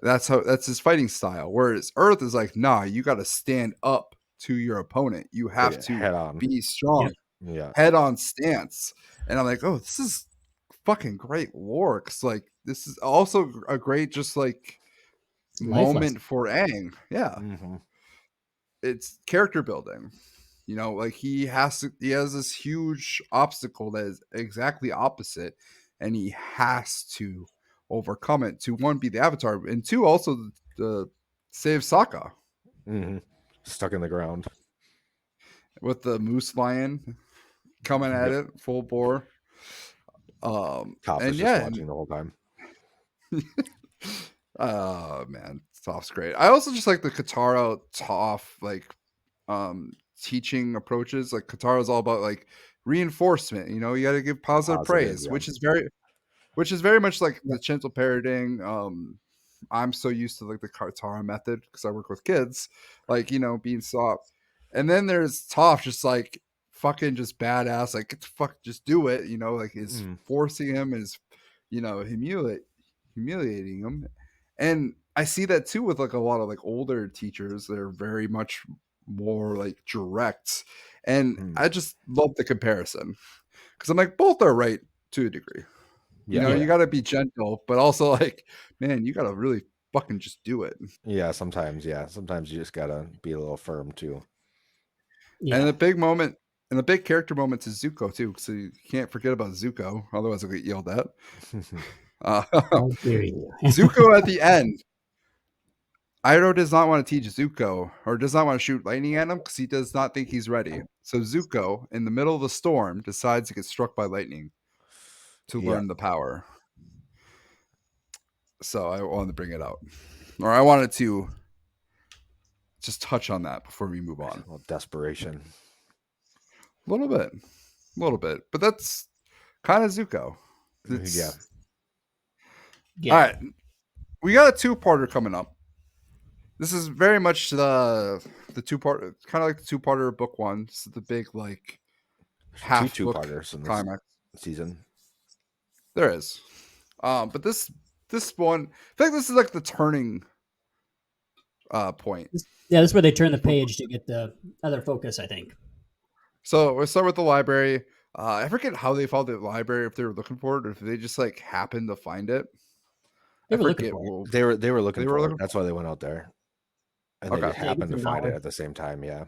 Speaker 3: That's his fighting style. Whereas Earth is like, nah, you got to stand up to your opponent. You
Speaker 2: Take
Speaker 3: have
Speaker 2: it
Speaker 3: to
Speaker 2: head on.
Speaker 3: be strong,
Speaker 2: Yeah.
Speaker 3: head on stance. And I'm like, oh, this is fucking great war. 'Cause like this is also a great just like
Speaker 1: Life lesson.
Speaker 3: moment for Aang. Yeah,
Speaker 2: Mm-hmm.
Speaker 3: it's character building. You know, like he has this huge obstacle that is exactly opposite, and he has to overcome it to one be the Avatar, and two also the save Sokka
Speaker 2: Mm-hmm. Stuck in the ground.
Speaker 3: with the moose lion coming at
Speaker 2: Yep.
Speaker 3: it full bore.
Speaker 2: Toph
Speaker 3: And
Speaker 2: is just
Speaker 3: yeah,
Speaker 2: watching the whole time.
Speaker 3: oh man, Toph's great. I also just like the Katara Toph teaching approaches. Like Katara's all about like reinforcement. You got to give positive praise,
Speaker 2: yeah.
Speaker 3: which is very much like
Speaker 1: Yeah.
Speaker 3: the gentle parroting. I'm so used to like the Katara method because I work with kids, like being soft. And then there's Toph, just like fucking just badass, like get the fuck, just do it. Like is forcing him, is humiliating him, and I see that too with like a lot of like older teachers. They're very much more like direct, and I just love the comparison because I'm like both are right to a degree.
Speaker 2: Yeah.
Speaker 3: You got to be gentle, but also like, man, you got to really fucking just do it.
Speaker 2: Yeah, sometimes you just gotta be a little firm too.
Speaker 3: And
Speaker 1: Yeah.
Speaker 3: the big moment, and the big character moments is Zuko too, so you can't forget about Zuko, otherwise I'll get yelled at.
Speaker 1: How dare you.
Speaker 3: Zuko at the end. Iroh does not want to teach Zuko, or does not want to shoot lightning at him because he does not think he's ready. So Zuko, in the middle of the storm, decides to get struck by lightning to
Speaker 2: Yeah.
Speaker 3: learn the power. So I wanted to bring it out, or I wanted to just touch on that before we move on.
Speaker 2: Well, desperation.
Speaker 3: A little bit, but that's kind of Zuko.
Speaker 2: Yeah.
Speaker 1: Yeah.
Speaker 3: All right, we got a two-parter coming up. This is very much the two-part, kind of like the two-parter of book one. This is the big like half
Speaker 2: Two
Speaker 3: book
Speaker 2: parters in this
Speaker 3: climax.
Speaker 2: season.
Speaker 3: There is, but this one, I think this is like the turning point.
Speaker 1: Yeah, that's where they turn the page to get the other focus, I think.
Speaker 3: So we'll start with the library. I forget how they found the library, if they were looking for it, or if they just like happened to find it.
Speaker 1: They
Speaker 3: I
Speaker 1: were looking
Speaker 3: forget.
Speaker 1: for it.
Speaker 2: They were looking
Speaker 3: They were
Speaker 2: for it.
Speaker 3: looking
Speaker 2: That's why they went out there. And they
Speaker 3: Okay.
Speaker 2: just
Speaker 1: Yeah,
Speaker 2: happened to
Speaker 1: get
Speaker 2: find it
Speaker 1: knowledge.
Speaker 2: at the same time, yeah.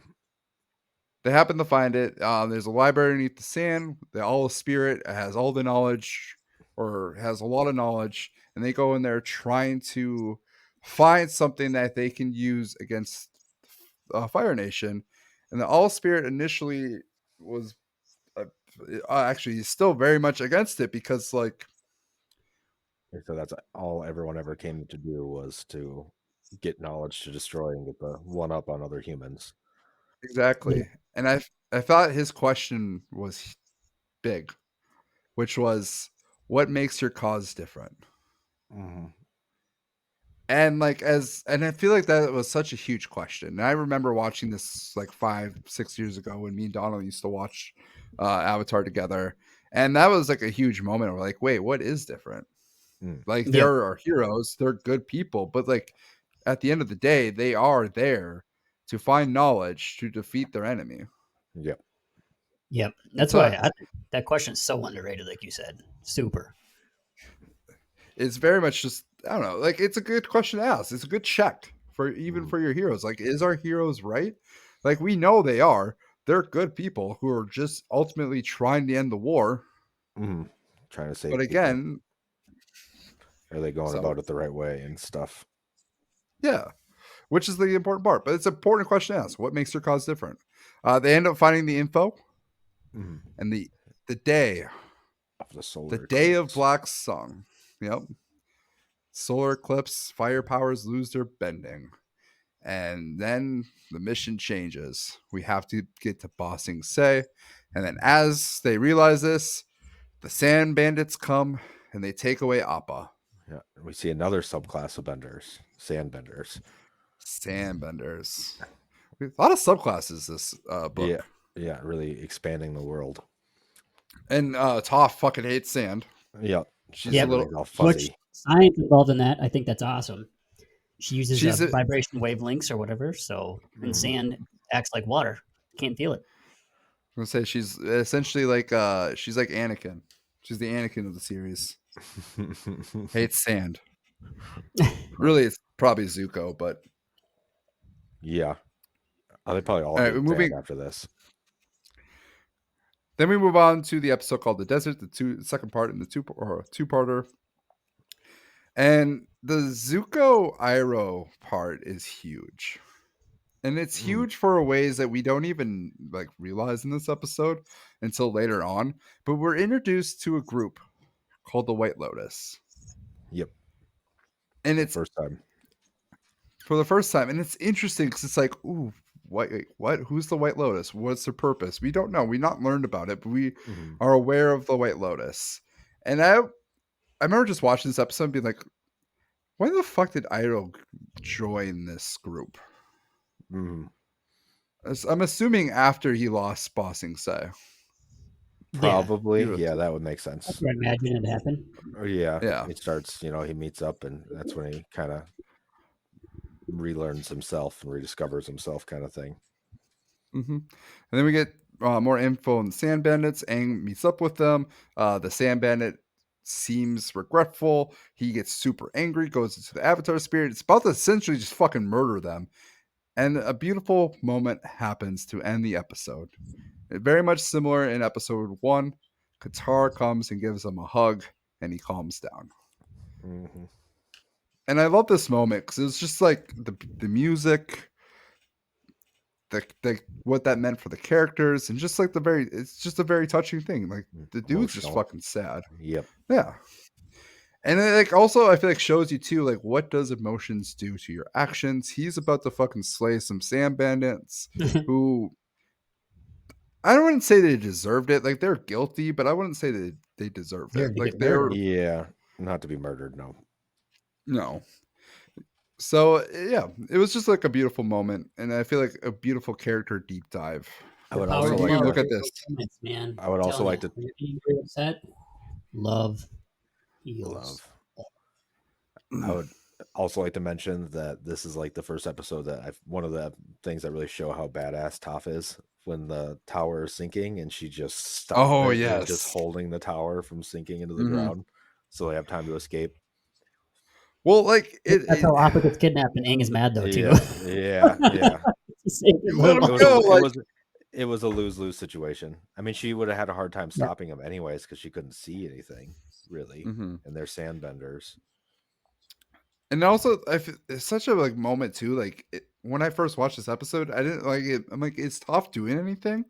Speaker 3: They happen to find it. There's a library beneath the sand. The All of Spirit has all the knowledge, or has a lot of knowledge, and they go in there trying to find something that they can use against Fire Nation. And the All Spirit initially was actually still very much against it because, like,
Speaker 2: So that's all everyone ever came to do, was to get knowledge to destroy and get the one up on other humans.
Speaker 3: exactly.
Speaker 1: Yeah.
Speaker 3: And I thought his question was big, which was, what makes your cause different? And I feel like that was such a huge question. And I remember watching this like 5-6 years ago when me and Donald used to watch Avatar together, and that was like a huge moment. We're like, wait, what is different? Like,
Speaker 1: Yeah.
Speaker 3: there are heroes, they're good people, but like at the end of the day, they are there to find knowledge to defeat their enemy.
Speaker 2: Yep.
Speaker 1: Yep. That's
Speaker 3: So
Speaker 1: why I think that question is so underrated, like you said. Super.
Speaker 3: it's very much just, I don't know, like, it's a good question to ask. It's a good check for even for your heroes. Like, is our heroes right? Like, we know they are. They're good people who are just ultimately trying to end the war.
Speaker 2: Trying to save
Speaker 3: But
Speaker 2: people.
Speaker 3: again,
Speaker 2: Are they going about it the right way and stuff?
Speaker 3: yeah, which is the important part. But it's an important question to ask. What makes their cause different? They end up finding the info, and the day
Speaker 2: Of the solar
Speaker 3: the day of
Speaker 2: eclipse.
Speaker 3: Black Sun. Yep. Solar eclipse, fire powers lose their bending. And then the mission changes. We have to get to Ba Sing Se. And then as they realize this, the sand bandits come and they take away Appa.
Speaker 2: Yeah. We see another subclass of benders. Sand benders.
Speaker 3: Sandbenders. A lot of subclasses this book.
Speaker 2: Yeah, really expanding the world.
Speaker 3: And Toph fucking hates sand.
Speaker 2: Yeah.
Speaker 3: She's
Speaker 1: Yep.
Speaker 3: a little
Speaker 2: all
Speaker 1: Much
Speaker 2: fuzzy.
Speaker 1: science involved in that. I think that's awesome. She uses
Speaker 3: She's a-
Speaker 1: vibration wavelengths or whatever. So, and sand acts like water. Can't feel it.
Speaker 3: I'm gonna say she's essentially like she's like Anakin. She's the Anakin of the series. Hates sand. Really, it's probably Zuko, but
Speaker 2: Yeah. They probably all
Speaker 3: all right,
Speaker 2: hate
Speaker 3: we're moving.
Speaker 2: sand after this.
Speaker 3: Then we move on to the episode called "The Desert," the second part in the two-parter, and the Zuko Iroh part is huge, and it's huge for ways that we don't even like realize in this episode until later on. But we're introduced to a group called the White Lotus,
Speaker 2: Yep.
Speaker 3: and it's
Speaker 2: First time.
Speaker 3: for the first time, and it's interesting because it's like, ooh, what? Who's the White Lotus? What's their purpose? We don't know. We not learned about it, but we are aware of the White Lotus. And I remember just watching this episode and being like, why the fuck did Iroh join this group? I'm assuming after he lost Ba Sing Se.
Speaker 2: Probably, yeah, that would make sense.
Speaker 1: That's what I imagine it happened.
Speaker 2: Yeah. He starts, he meets up, and that's when he kind of relearns himself and rediscovers himself, kind of thing.
Speaker 3: And then we get more info on the Sand Bandits. Aang meets up with them. The Sand Bandit seems regretful. He gets super angry, goes into the Avatar spirit. It's about to essentially just fucking murder them. And a beautiful moment happens to end the episode. Very much similar in episode 1. Katara comes and gives him a hug, and he calms down. And I love this moment because it's just like the music, the what that meant for the characters, and just like it's just a very touching thing. Like the dude's just fucking sad.
Speaker 2: Yep.
Speaker 3: Yeah. And it, like, also I feel like shows you too, like, what does emotions do to your actions? He's about to fucking slay some sand bandits who I wouldn't say they deserved it. Like, they're guilty, but I wouldn't say that they deserved it. Like, they're
Speaker 2: not to be murdered.
Speaker 3: No. So yeah, it was just like a beautiful moment, and I feel like a beautiful character deep dive.
Speaker 2: I would also like
Speaker 3: to look at this.
Speaker 1: Man,
Speaker 2: I would also like to
Speaker 1: upset. Love heals.
Speaker 2: I would also like to mention that this is like the first episode that one of the things that really show how badass Toph is when the tower is sinking and she just stopped just holding the tower from sinking into the ground, so they have time to escape.
Speaker 3: Well, like
Speaker 1: that's how Appa gets kidnapped, and Aang is mad though too.
Speaker 2: Yeah. It was a lose-lose situation. I mean, she would have had a hard time stopping him anyways because she couldn't see anything really, and they're sandbenders.
Speaker 3: And also, it's such a like moment too. Like when I first watched this episode, I didn't like it. I'm like, is Toph doing anything?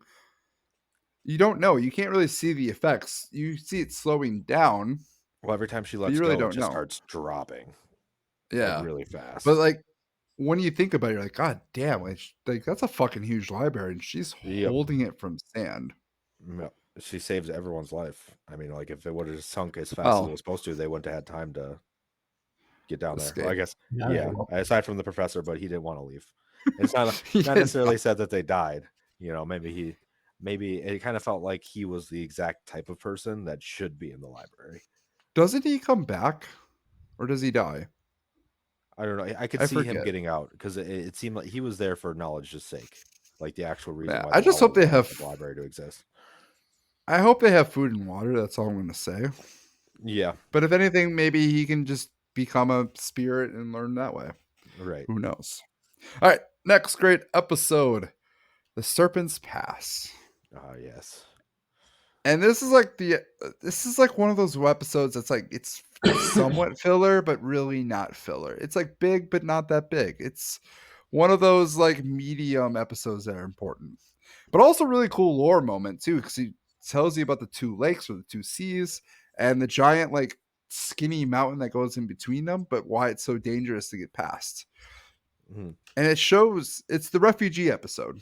Speaker 3: You don't know. You can't really see the effects. You see it slowing down.
Speaker 2: Well, every time she lets go, it just starts dropping.
Speaker 3: Yeah,
Speaker 2: like, really fast.
Speaker 3: But like when you think about it, you're like, God damn! Like that's a fucking huge library, and she's holding it from sand.
Speaker 2: Yep. She saves everyone's life. I mean, like if it would have sunk as fast as it was supposed to, they wouldn't have had time to get down there. Well, I guess, aside from the professor, but he didn't want to leave. It's not necessarily said that they died. Maybe it kind of felt like he was the exact type of person that should be in the library.
Speaker 3: Doesn't he come back, or does he die?
Speaker 2: I don't know. I could see him getting out because it seemed like he was there for knowledge's sake, like the actual reason.
Speaker 3: Yeah, I just hope they have
Speaker 2: the library to exist.
Speaker 3: I hope they have food and water. That's all I'm going to say.
Speaker 2: Yeah,
Speaker 3: but if anything, maybe he can just become a spirit and learn that way.
Speaker 2: Right.
Speaker 3: Who knows? All right. Next great episode, The Serpent's Pass.
Speaker 2: Oh, yes.
Speaker 3: And this is like one of those episodes that's like it's somewhat filler, but really not filler. It's like big, but not that big. It's one of those like medium episodes that are important, but also really cool lore moment too, because he tells you about the two lakes or the two seas and the giant like skinny mountain that goes in between them, but why it's so dangerous to get past. And it shows it's the refugee episode,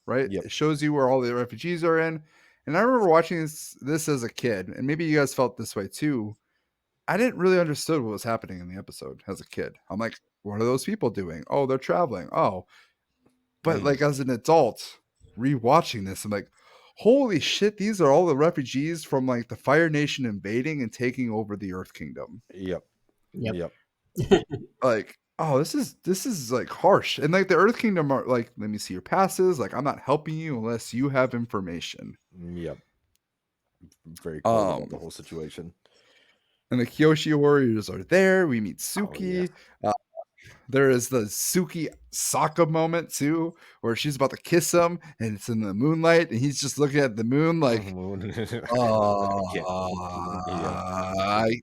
Speaker 3: right?
Speaker 2: Yep.
Speaker 3: It shows you where all the refugees are in. And I remember watching this as a kid, and maybe you guys felt this way too. I didn't really understand what was happening in the episode as a kid. I'm like, what are those people doing? Oh, they're traveling. Oh, but like as an adult rewatching this, I'm like, holy shit, these are all the refugees from like the Fire Nation invading and taking over the Earth Kingdom.
Speaker 2: Yep.
Speaker 3: Like, oh, this is like harsh. And like the Earth Kingdom are like, let me see your passes. Like, I'm not helping you unless you have information.
Speaker 2: Yep. Very cool about the whole situation.
Speaker 3: And the Kyoshi warriors are there. We meet Suki. There is the Suki Sokka moment too, where she's about to kiss him, and it's in the moonlight, and he's just looking at the moon like,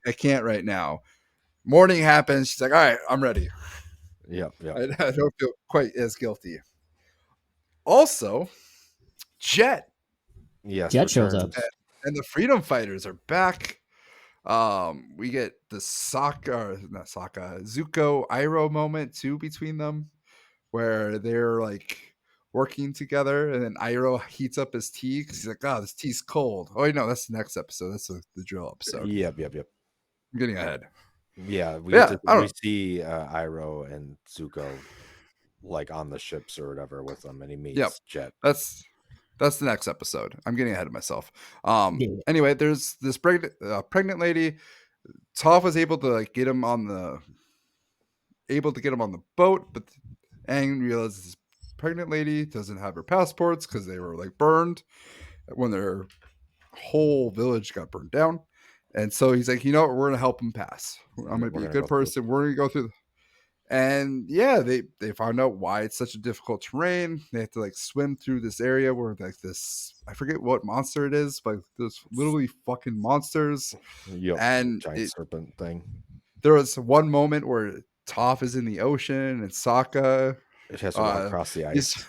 Speaker 3: I can't right now. Morning happens. She's like, all right, I'm ready.
Speaker 2: Yep.
Speaker 3: I don't feel quite as guilty. Also, Jet.
Speaker 2: Yes,
Speaker 1: Jet shows up.
Speaker 3: And the Freedom Fighters are back. We get the Zuko Iroh moment too between them, where they're like working together, and then Iroh heats up his tea because he's like, "Oh, this tea's cold." Oh, wait, no, that's the next episode. That's the drill episode.
Speaker 2: Yep.
Speaker 3: I'm getting ahead.
Speaker 2: Yeah, we
Speaker 3: Yeah, I don't
Speaker 2: we see Iroh and Zuko like on the ships or whatever with them, and he meets
Speaker 3: Yep.
Speaker 2: Jet.
Speaker 3: That's the next episode. I'm getting ahead of myself.
Speaker 1: Yeah.
Speaker 3: Anyway, there's this pregnant lady. Toph was able to like get him on the boat, but Aang realizes this pregnant lady doesn't have her passports because they were like burned when their whole village got burned down. And so he's like, you know what, we're gonna help him pass. I'm gonna be a good person. We're gonna go through. And yeah, they found out why it's such a difficult terrain. They have to like swim through this area where like this, I forget what monster it is, but there's literally fucking monsters.
Speaker 2: Yep,
Speaker 3: and
Speaker 2: giant serpent thing.
Speaker 3: There was one moment where Toph is in the ocean and Sokka,
Speaker 2: it has to walk across the ice.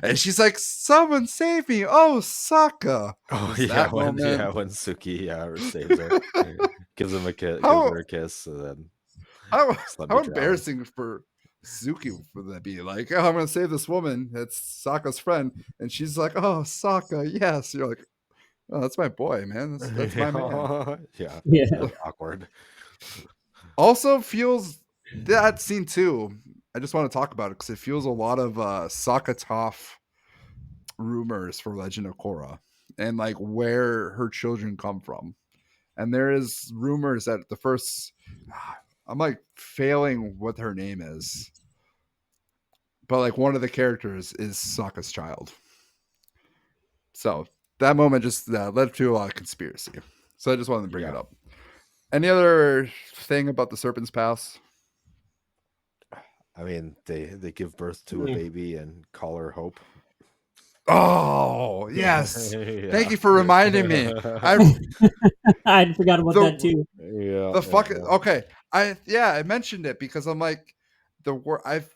Speaker 3: And she's like, "Someone save me!" Oh, Sokka.
Speaker 2: Oh yeah, when Suki saves her, gives him a kiss, gives her a kiss, and then
Speaker 3: how embarrassing for Suki would that be? Like, oh, I'm gonna save this woman. It's Sokka's friend, and she's like, "Oh, Sokka, yes." You're like, "Oh, that's my boy, man. That's my man."
Speaker 2: Yeah, awkward.
Speaker 3: Also feels that scene too. I just want to talk about it because it feels a lot of Sokka Toph rumors for Legend of Korra and like where her children come from. And there is rumors that the first, I'm like failing what her name is, but like one of the characters is Sokka's child. So that moment just led to a lot of conspiracy. So I just wanted to bring it up. Any other thing about the Serpent's Pass?
Speaker 2: I mean, they give birth to a baby and call her Hope.
Speaker 3: Oh yes! Thank you for reminding me.
Speaker 1: I forgot about that too.
Speaker 2: Yeah,
Speaker 3: the fucking okay. I mentioned it because I'm like I've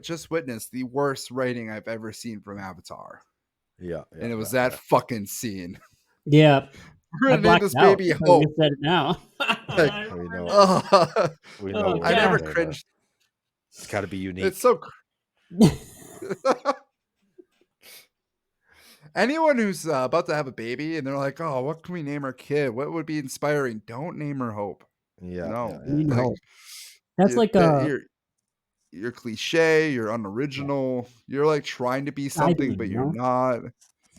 Speaker 3: just witnessed the worst writing I've ever seen from Avatar.
Speaker 2: Yeah,
Speaker 3: and it was that fucking scene.
Speaker 1: Yeah.
Speaker 3: We're gonna name this baby Hope.
Speaker 1: You said it now.
Speaker 3: Like,
Speaker 2: we know. We know.
Speaker 3: I never cringed.
Speaker 2: It's got to be unique.
Speaker 3: It's so. Anyone who's about to have a baby and they're like, "Oh, what can we name our kid? What would be inspiring?" Don't name her Hope.
Speaker 2: Yeah,
Speaker 3: no.
Speaker 1: Like, that's like
Speaker 3: you're cliche. You're unoriginal. You're like trying to be something, but you're not.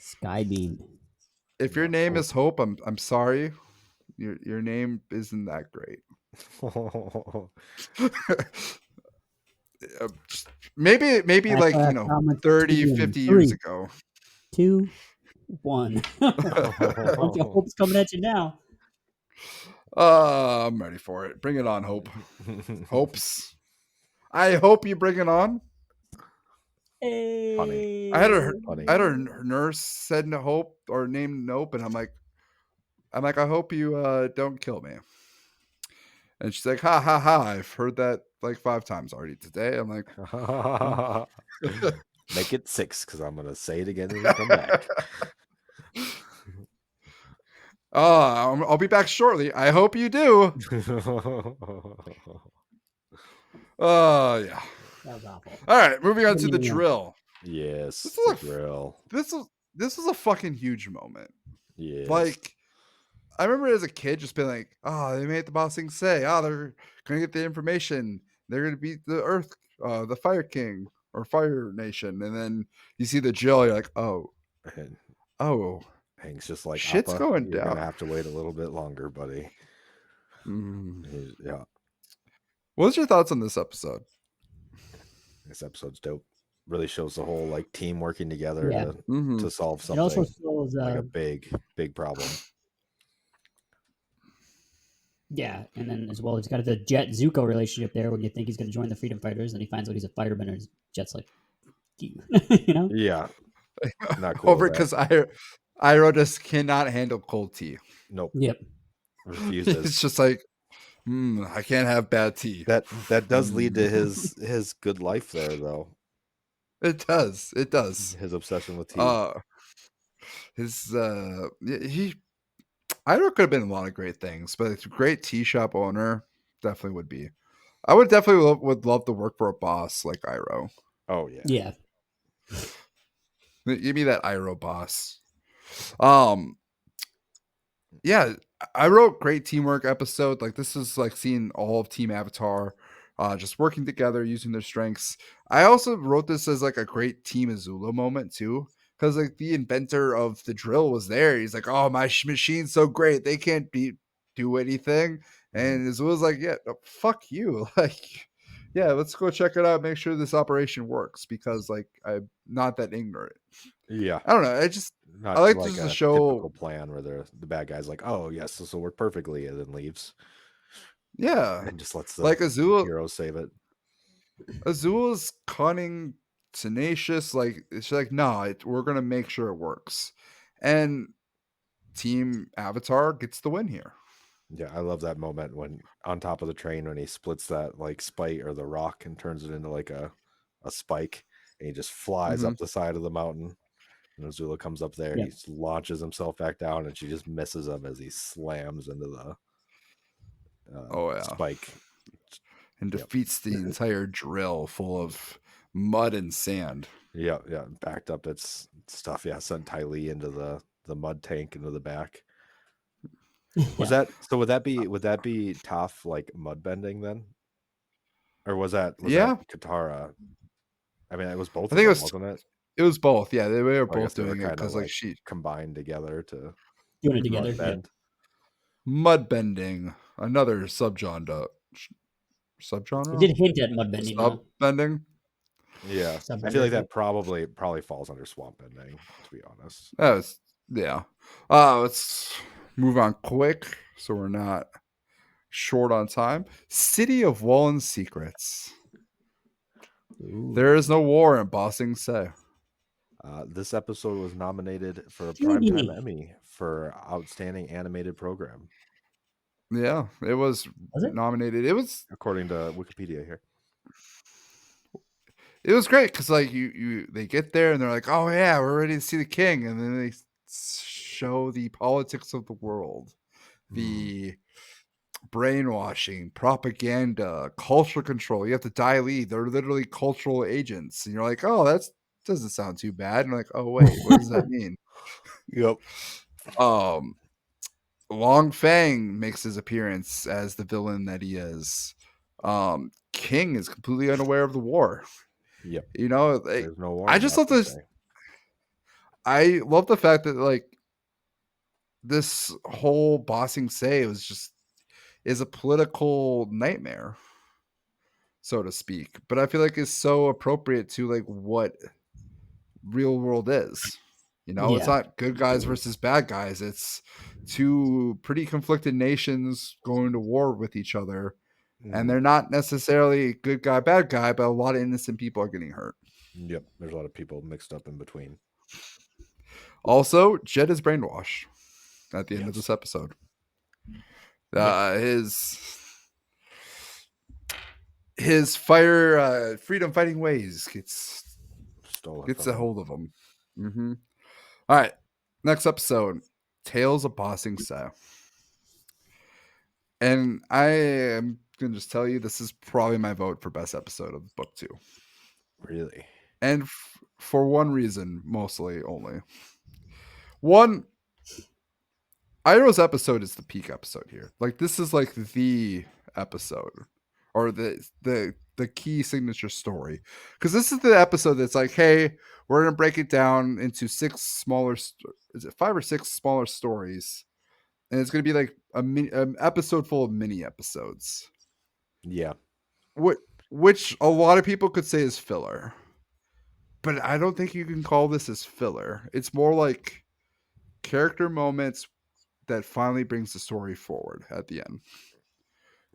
Speaker 1: Skybeam.
Speaker 3: If your name is Hope, I'm sorry. Your name isn't that great. maybe like 30, 50 years ago.
Speaker 1: 2, 1. Hope's coming at you now.
Speaker 3: I'm ready for it. Bring it on, Hope. Hopes. I hope you bring it on.
Speaker 1: Hey.
Speaker 2: Funny.
Speaker 3: I had a nurse said Hope or named Nope, and I'm like, I hope you don't kill me. And she's like, ha ha ha. I've heard that like 5 times already today. I'm like,
Speaker 2: make it 6 because I'm gonna say it again when we come back.
Speaker 3: I'll be back shortly. I hope you do. Yeah.
Speaker 1: That was awful.
Speaker 3: All right, moving on to the drill.
Speaker 2: Yes,
Speaker 3: the
Speaker 2: drill.
Speaker 3: This was a fucking huge moment.
Speaker 2: Yes.
Speaker 3: Like, I remember as a kid just being like, "Oh, they made the boss thing say, oh, they're gonna get the information. They're gonna beat the Earth, the Fire King or Fire Nation." And then you see the drill, you're like, "Oh,
Speaker 2: Hank's just like,
Speaker 3: shit's going down.
Speaker 2: You're gonna have to wait a little bit longer, buddy." Yeah.
Speaker 3: What's your thoughts on this episode?
Speaker 2: This episode's dope. Really shows the whole like team working together to solve something.
Speaker 1: It also shows
Speaker 2: like a big problem.
Speaker 1: Yeah, and then as well, he's got the Jet Zuko relationship there. When you think he's going to join the Freedom Fighters, and he finds out he's a firebender, and Jet's like, you know?
Speaker 2: Yeah, not cool.
Speaker 3: Over because Iroh just cannot handle cold tea.
Speaker 2: Nope.
Speaker 1: Yep.
Speaker 2: Refuses.
Speaker 3: It's just like, I can't have bad tea.
Speaker 2: That does lead to his good life there, though.
Speaker 3: It does. His
Speaker 2: obsession with tea.
Speaker 3: Iroh could have been a lot of great things, but it's a great tea shop owner. Definitely would be. I would definitely would love to work for a boss like Iroh.
Speaker 2: Oh yeah.
Speaker 1: Yeah.
Speaker 3: Give me that Iroh boss. Um, yeah, I wrote great teamwork episode. Like this is like seeing all of Team Avatar, just working together, using their strengths. I also wrote this as like a great Team Azula moment too, because like the inventor of the drill was there. He's like, "Oh, my machine's so great, they can't do anything." And Azula's like, "Yeah, no, fuck you." Like, yeah, let's go check it out, make sure this operation works, because like I'm not that ignorant.
Speaker 2: Yeah.
Speaker 3: I don't know. I
Speaker 2: Not
Speaker 3: like
Speaker 2: like
Speaker 3: just to
Speaker 2: a
Speaker 3: show.
Speaker 2: typical plan where the bad guy's like, "Oh yes, this will work perfectly," and then leaves
Speaker 3: Yeah,
Speaker 2: and just lets the
Speaker 3: like Azula.
Speaker 2: hero save it.
Speaker 3: Azula's cunning, tenacious. Like it's like, no, we're gonna make sure it works, and Team Avatar gets the win here.
Speaker 2: Yeah, I love that moment when on top of the train when he splits that like spike or the rock and turns it into like a spike, and he just flies
Speaker 3: Mm-hmm.
Speaker 2: up the side of the mountain. And Azula comes up there,
Speaker 1: Yeah.
Speaker 2: he launches himself back down, and she just misses him as he slams into the
Speaker 3: Oh yeah,
Speaker 2: spike.
Speaker 3: and
Speaker 2: Yep.
Speaker 3: defeats the entire drill full of mud and sand.
Speaker 2: Yeah, backed up its stuff. Yeah, sent Ty Lee into the mud tank into the back. Was
Speaker 1: Yeah.
Speaker 2: that so? Would that be Toph like mud bending then, or was that
Speaker 3: Yeah,
Speaker 2: Katara? I mean, it was both
Speaker 3: I
Speaker 2: of
Speaker 3: think
Speaker 2: them, wasn't it?
Speaker 3: it was both. Yeah, they were
Speaker 2: So I guess
Speaker 3: both
Speaker 2: they were
Speaker 3: doing it
Speaker 2: kind of
Speaker 3: because like
Speaker 2: like
Speaker 3: she
Speaker 2: combined together to
Speaker 1: Doing it
Speaker 3: Mhm.
Speaker 1: together.
Speaker 2: mud
Speaker 1: Yeah.
Speaker 2: bend.
Speaker 3: mud bending, another
Speaker 1: It
Speaker 3: subgenre,
Speaker 1: did hint at mud bending,
Speaker 3: sub
Speaker 1: though.
Speaker 3: bending.
Speaker 2: Yeah, I feel
Speaker 1: Subbender.
Speaker 2: like that probably falls under swamp bending, to be honest.
Speaker 3: That was yeah. Let's move on quick so we're not short on time. City of Wallen Secrets. There is no war in Bossing Say.
Speaker 2: This episode was nominated for a Primetime
Speaker 1: Judy.
Speaker 2: Emmy for Outstanding Animated Program,
Speaker 3: Yeah, it was
Speaker 1: Was it?
Speaker 3: nominated.
Speaker 2: according to Wikipedia here.
Speaker 3: It was great because like they get there and they're like, oh yeah, we're ready to see the king, and then they show the politics of the world, the brainwashing, propaganda, cultural control. You have to Dai Li. They're literally cultural agents, and you're like, oh, that's doesn't sound too bad. And you're like, oh wait, what does that mean?
Speaker 2: Yep.
Speaker 3: Um, Long Fang makes his appearance as the villain that he is. King is completely unaware of the war.
Speaker 2: Yep.
Speaker 3: You know, like,
Speaker 2: There's no war.
Speaker 3: I just love this. I love the fact that like this whole bossing say is a political nightmare, so to speak. But I feel like it's so appropriate to like what real world is. You know, it's
Speaker 1: Yeah.
Speaker 3: not good guys versus bad guys. It's two pretty conflicted nations going to war with each other. And they're not necessarily good guy, bad guy, but a lot of innocent people are getting hurt.
Speaker 2: Yep. There's a lot of people mixed up in between.
Speaker 3: Also, Jed is brainwashed at the end of
Speaker 2: Yes.
Speaker 3: this episode.
Speaker 1: Yeah.
Speaker 3: His fire freedom fighting ways gets
Speaker 2: Stolen
Speaker 3: a
Speaker 2: from him.
Speaker 3: hold of him. Mm-hmm. All right, next episode, Tales of Bossing Style. And I am gonna just tell you, this is probably my vote for best episode of book 2.
Speaker 2: Really?
Speaker 3: And for one reason, mostly only. One, Iroh's episode is the peak episode here. Like this is like the episode, or the key signature story, because this is the episode that's like, hey, we're gonna break it down into 6 smaller, is it 5 or 6 smaller stories, and it's gonna be like an episode full of mini episodes.
Speaker 2: Yeah.
Speaker 3: Which a lot of people could say is filler, but I don't think you can call this as filler. It's more like character moments that finally brings the story forward at the end.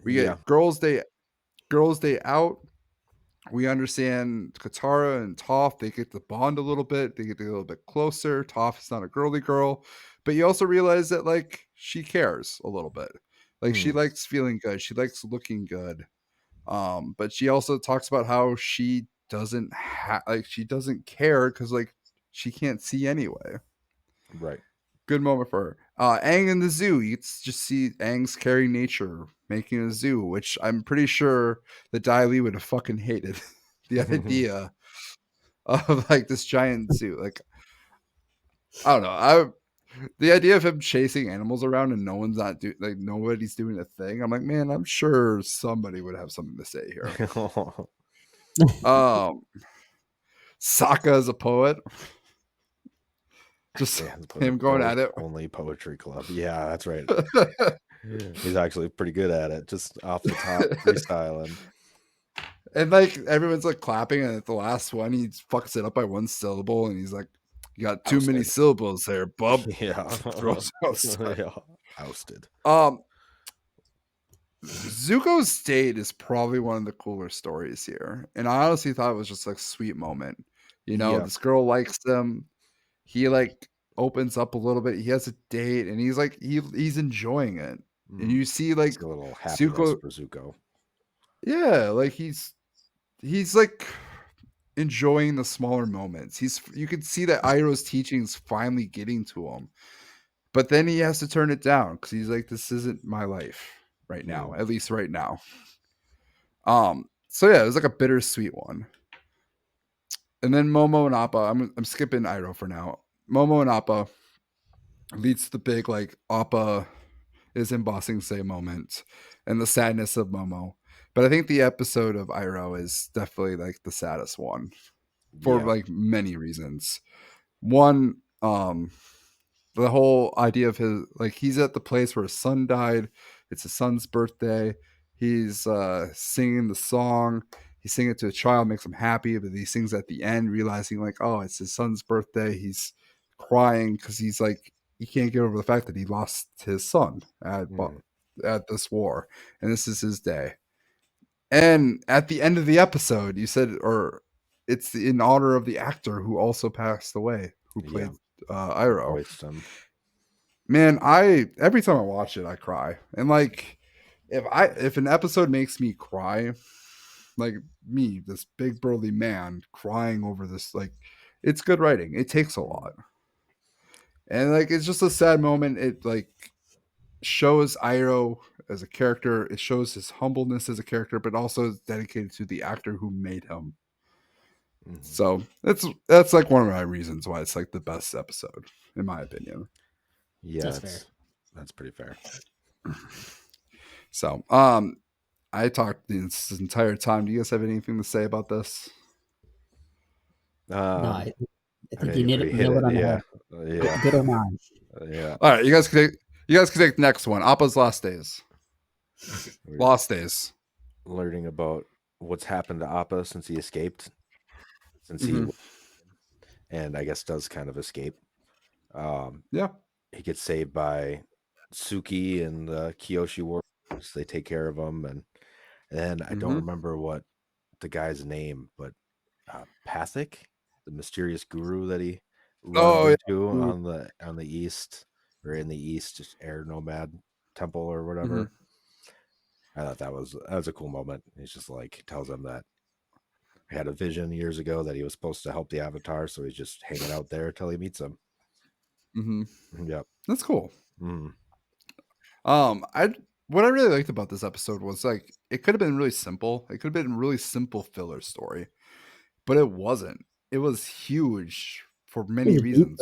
Speaker 3: We get Girls Day Out. We understand Katara and Toph. They get to bond a little bit. They get a little bit closer. Toph is not a girly girl, but you also realize that like she cares a little bit. Like she likes feeling good. She likes looking good. But she also talks about how she doesn't she doesn't care because like she can't see anyway.
Speaker 2: Right.
Speaker 3: Good moment for her. Aang in the zoo, you just see Aang's carrying nature, making a zoo, which I'm pretty sure that Dai Li would have fucking hated the idea of like this giant zoo. Like, I don't know. The idea of him chasing animals around and nobody's doing a thing. I'm like, man, I'm sure somebody would have something to say here. Sokka as a poet. Just him going at it.
Speaker 2: Only poetry club. Yeah, that's right. He's actually pretty good at it, just off the top freestyling.
Speaker 3: And like everyone's like clapping, and at the last one, he fucks it up by one syllable, and he's like, "You got too many syllables there, bub."
Speaker 2: Yeah,
Speaker 3: Throws outside.
Speaker 2: Yeah. Ousted.
Speaker 3: Zuko's state is probably one of the cooler stories here, and I honestly thought it was just like a sweet moment. You know, this girl likes him. He like opens up a little bit. He has a date, and he's like he's enjoying it. And you see like
Speaker 2: a little happiness for Zuko.
Speaker 3: Yeah, like he's like enjoying the smaller moments. You can see that Iroh's teachings finally getting to him. But then he has to turn it down because he's like, this isn't my life right now, at least right now. So yeah, it was like a bittersweet one. And then Momo and Appa, I'm skipping Iroh for now. Momo and Appa leads to the big like Appa is in Ba Sing Se moment and the sadness of Momo. But I think the episode of Iroh is definitely like the saddest one for like many reasons. One, the whole idea of his like he's at the place where his son died. It's his son's birthday. He's singing the song. He's singing it to a child, makes him happy, but he sings at the end, realizing like, oh, it's his son's birthday. He's crying because he's like he can't get over the fact that he lost his son at this war, and this is his day. And at the end of the episode, you said, or it's in honor of the actor who also passed away, who played Iroh. Man, every time I watch it, I cry. And like, if an episode makes me cry, like me, this big burly man crying over this, like, it's good writing. It takes a lot, and like, it's just a sad moment. It like shows Iroh as a character. It shows his humbleness as a character, but also is dedicated to the actor who made him. So that's like one of my reasons why it's like the best episode, in my opinion.
Speaker 2: Yeah, that's pretty fair.
Speaker 3: So, I talked this entire time. Do you guys have anything to say about this?
Speaker 1: No, I think you nailed it on the head.
Speaker 2: Yeah.
Speaker 1: Good homage.
Speaker 3: Yeah. All right, you guys can take the next one. Appa's Last Days. Lost Days.
Speaker 2: Learning about what's happened to Appa since he escaped. And I guess does kind of escape. He gets saved by Suki and the Kyoshi Warriors. They take care of him, and then I don't remember what the guy's name, but Pathik, the mysterious guru that he runs into on the east, or in the east, just air nomad temple or whatever. I thought that was a cool moment. He's just like tells him that he had a vision years ago that he was supposed to help the Avatar, so he's just hanging out there till he meets him. Yep,
Speaker 3: that's cool. What I really liked about this episode was like it could have been really simple. It could have been a really simple filler story, but it wasn't. It was huge for many reasons.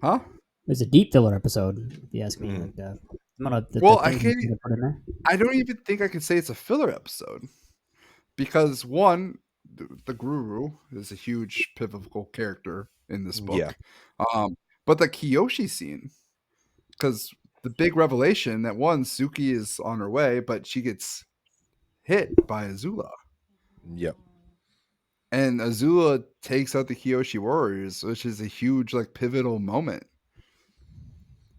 Speaker 3: Huh?
Speaker 1: It was a deep filler episode, if you ask me.
Speaker 3: I don't even think I could say it's a filler episode because one, the guru is a huge pivotal character in this book. But the Kyoshi scene, because the big revelation that one, Suki is on her way, but she gets hit by Azula.
Speaker 2: Yep.
Speaker 3: And Azula takes out the Kyoshi warriors, which is a huge like pivotal moment.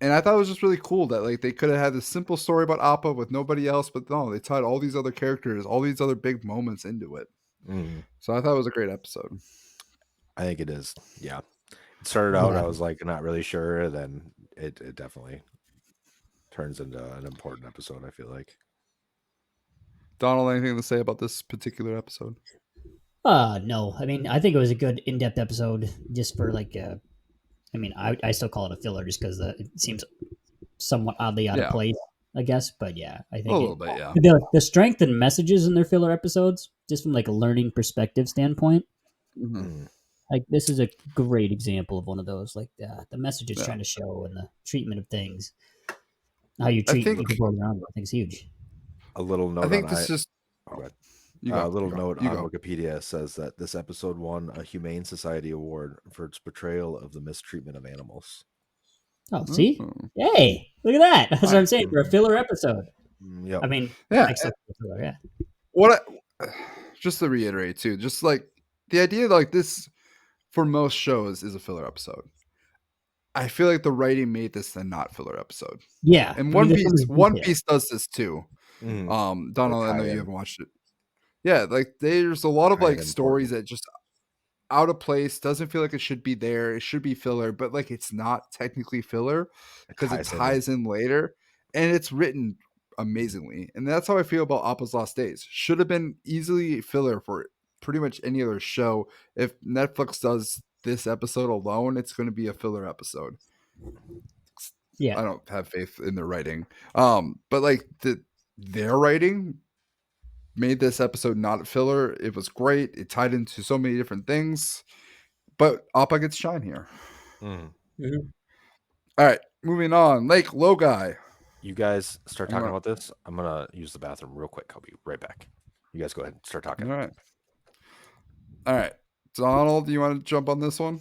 Speaker 3: And I thought it was just really cool that like they could have had this simple story about Appa with nobody else, but no, they tied all these other characters, all these other big moments into it. So I thought it was a great episode.
Speaker 2: I think it is. Yeah. It started out, I was like not really sure, then it definitely turns into an important episode, I feel like.
Speaker 3: Donald, anything to say about this particular episode?
Speaker 1: No. I mean, I think it was a good in-depth episode just for like I mean, I still call it a filler just because it seems somewhat oddly out of place, I guess. But yeah, I think
Speaker 3: a little bit, yeah.
Speaker 1: The strength and messages in their filler episodes, just from like a learning perspective standpoint, like this is a great example of one of those. Like the message it's trying to show and the treatment of things, how you treat people around you, I think is huge.
Speaker 2: A little note
Speaker 3: I think
Speaker 2: on
Speaker 3: this just
Speaker 2: a little note on Wikipedia says that this episode won a Humane Society award for its portrayal of the mistreatment of animals.
Speaker 1: Oh, see? Hey, look at that. That's what I'm saying for a filler episode.
Speaker 2: Yep.
Speaker 1: I mean,
Speaker 3: yeah.
Speaker 1: Filler, yeah.
Speaker 3: Just to reiterate too, just like the idea like this for most shows is a filler episode. I feel like the writing made this a not filler episode.
Speaker 1: Yeah.
Speaker 3: And One Piece does this too. Donald, I know you haven't watched it. Yeah, like there's a lot of like stories that just out of place, doesn't feel like it should be there. It should be filler, but like it's not technically filler because it ties in later, and it's written amazingly. And that's how I feel about Appa's Lost Days. Should have been easily filler for pretty much any other show. If Netflix does this episode alone, it's going to be a filler episode.
Speaker 1: Yeah,
Speaker 3: I don't have faith in their writing. But like their writing made this episode not filler. It was great. It tied into so many different things. But Appa gets shine here.
Speaker 1: Mm-hmm.
Speaker 3: All right, moving on. Lake Logai.
Speaker 2: You guys start talking about this. I'm gonna use the bathroom real quick. I'll be right back. You guys go ahead and start talking.
Speaker 3: All right. Donald, do you want to jump on this one,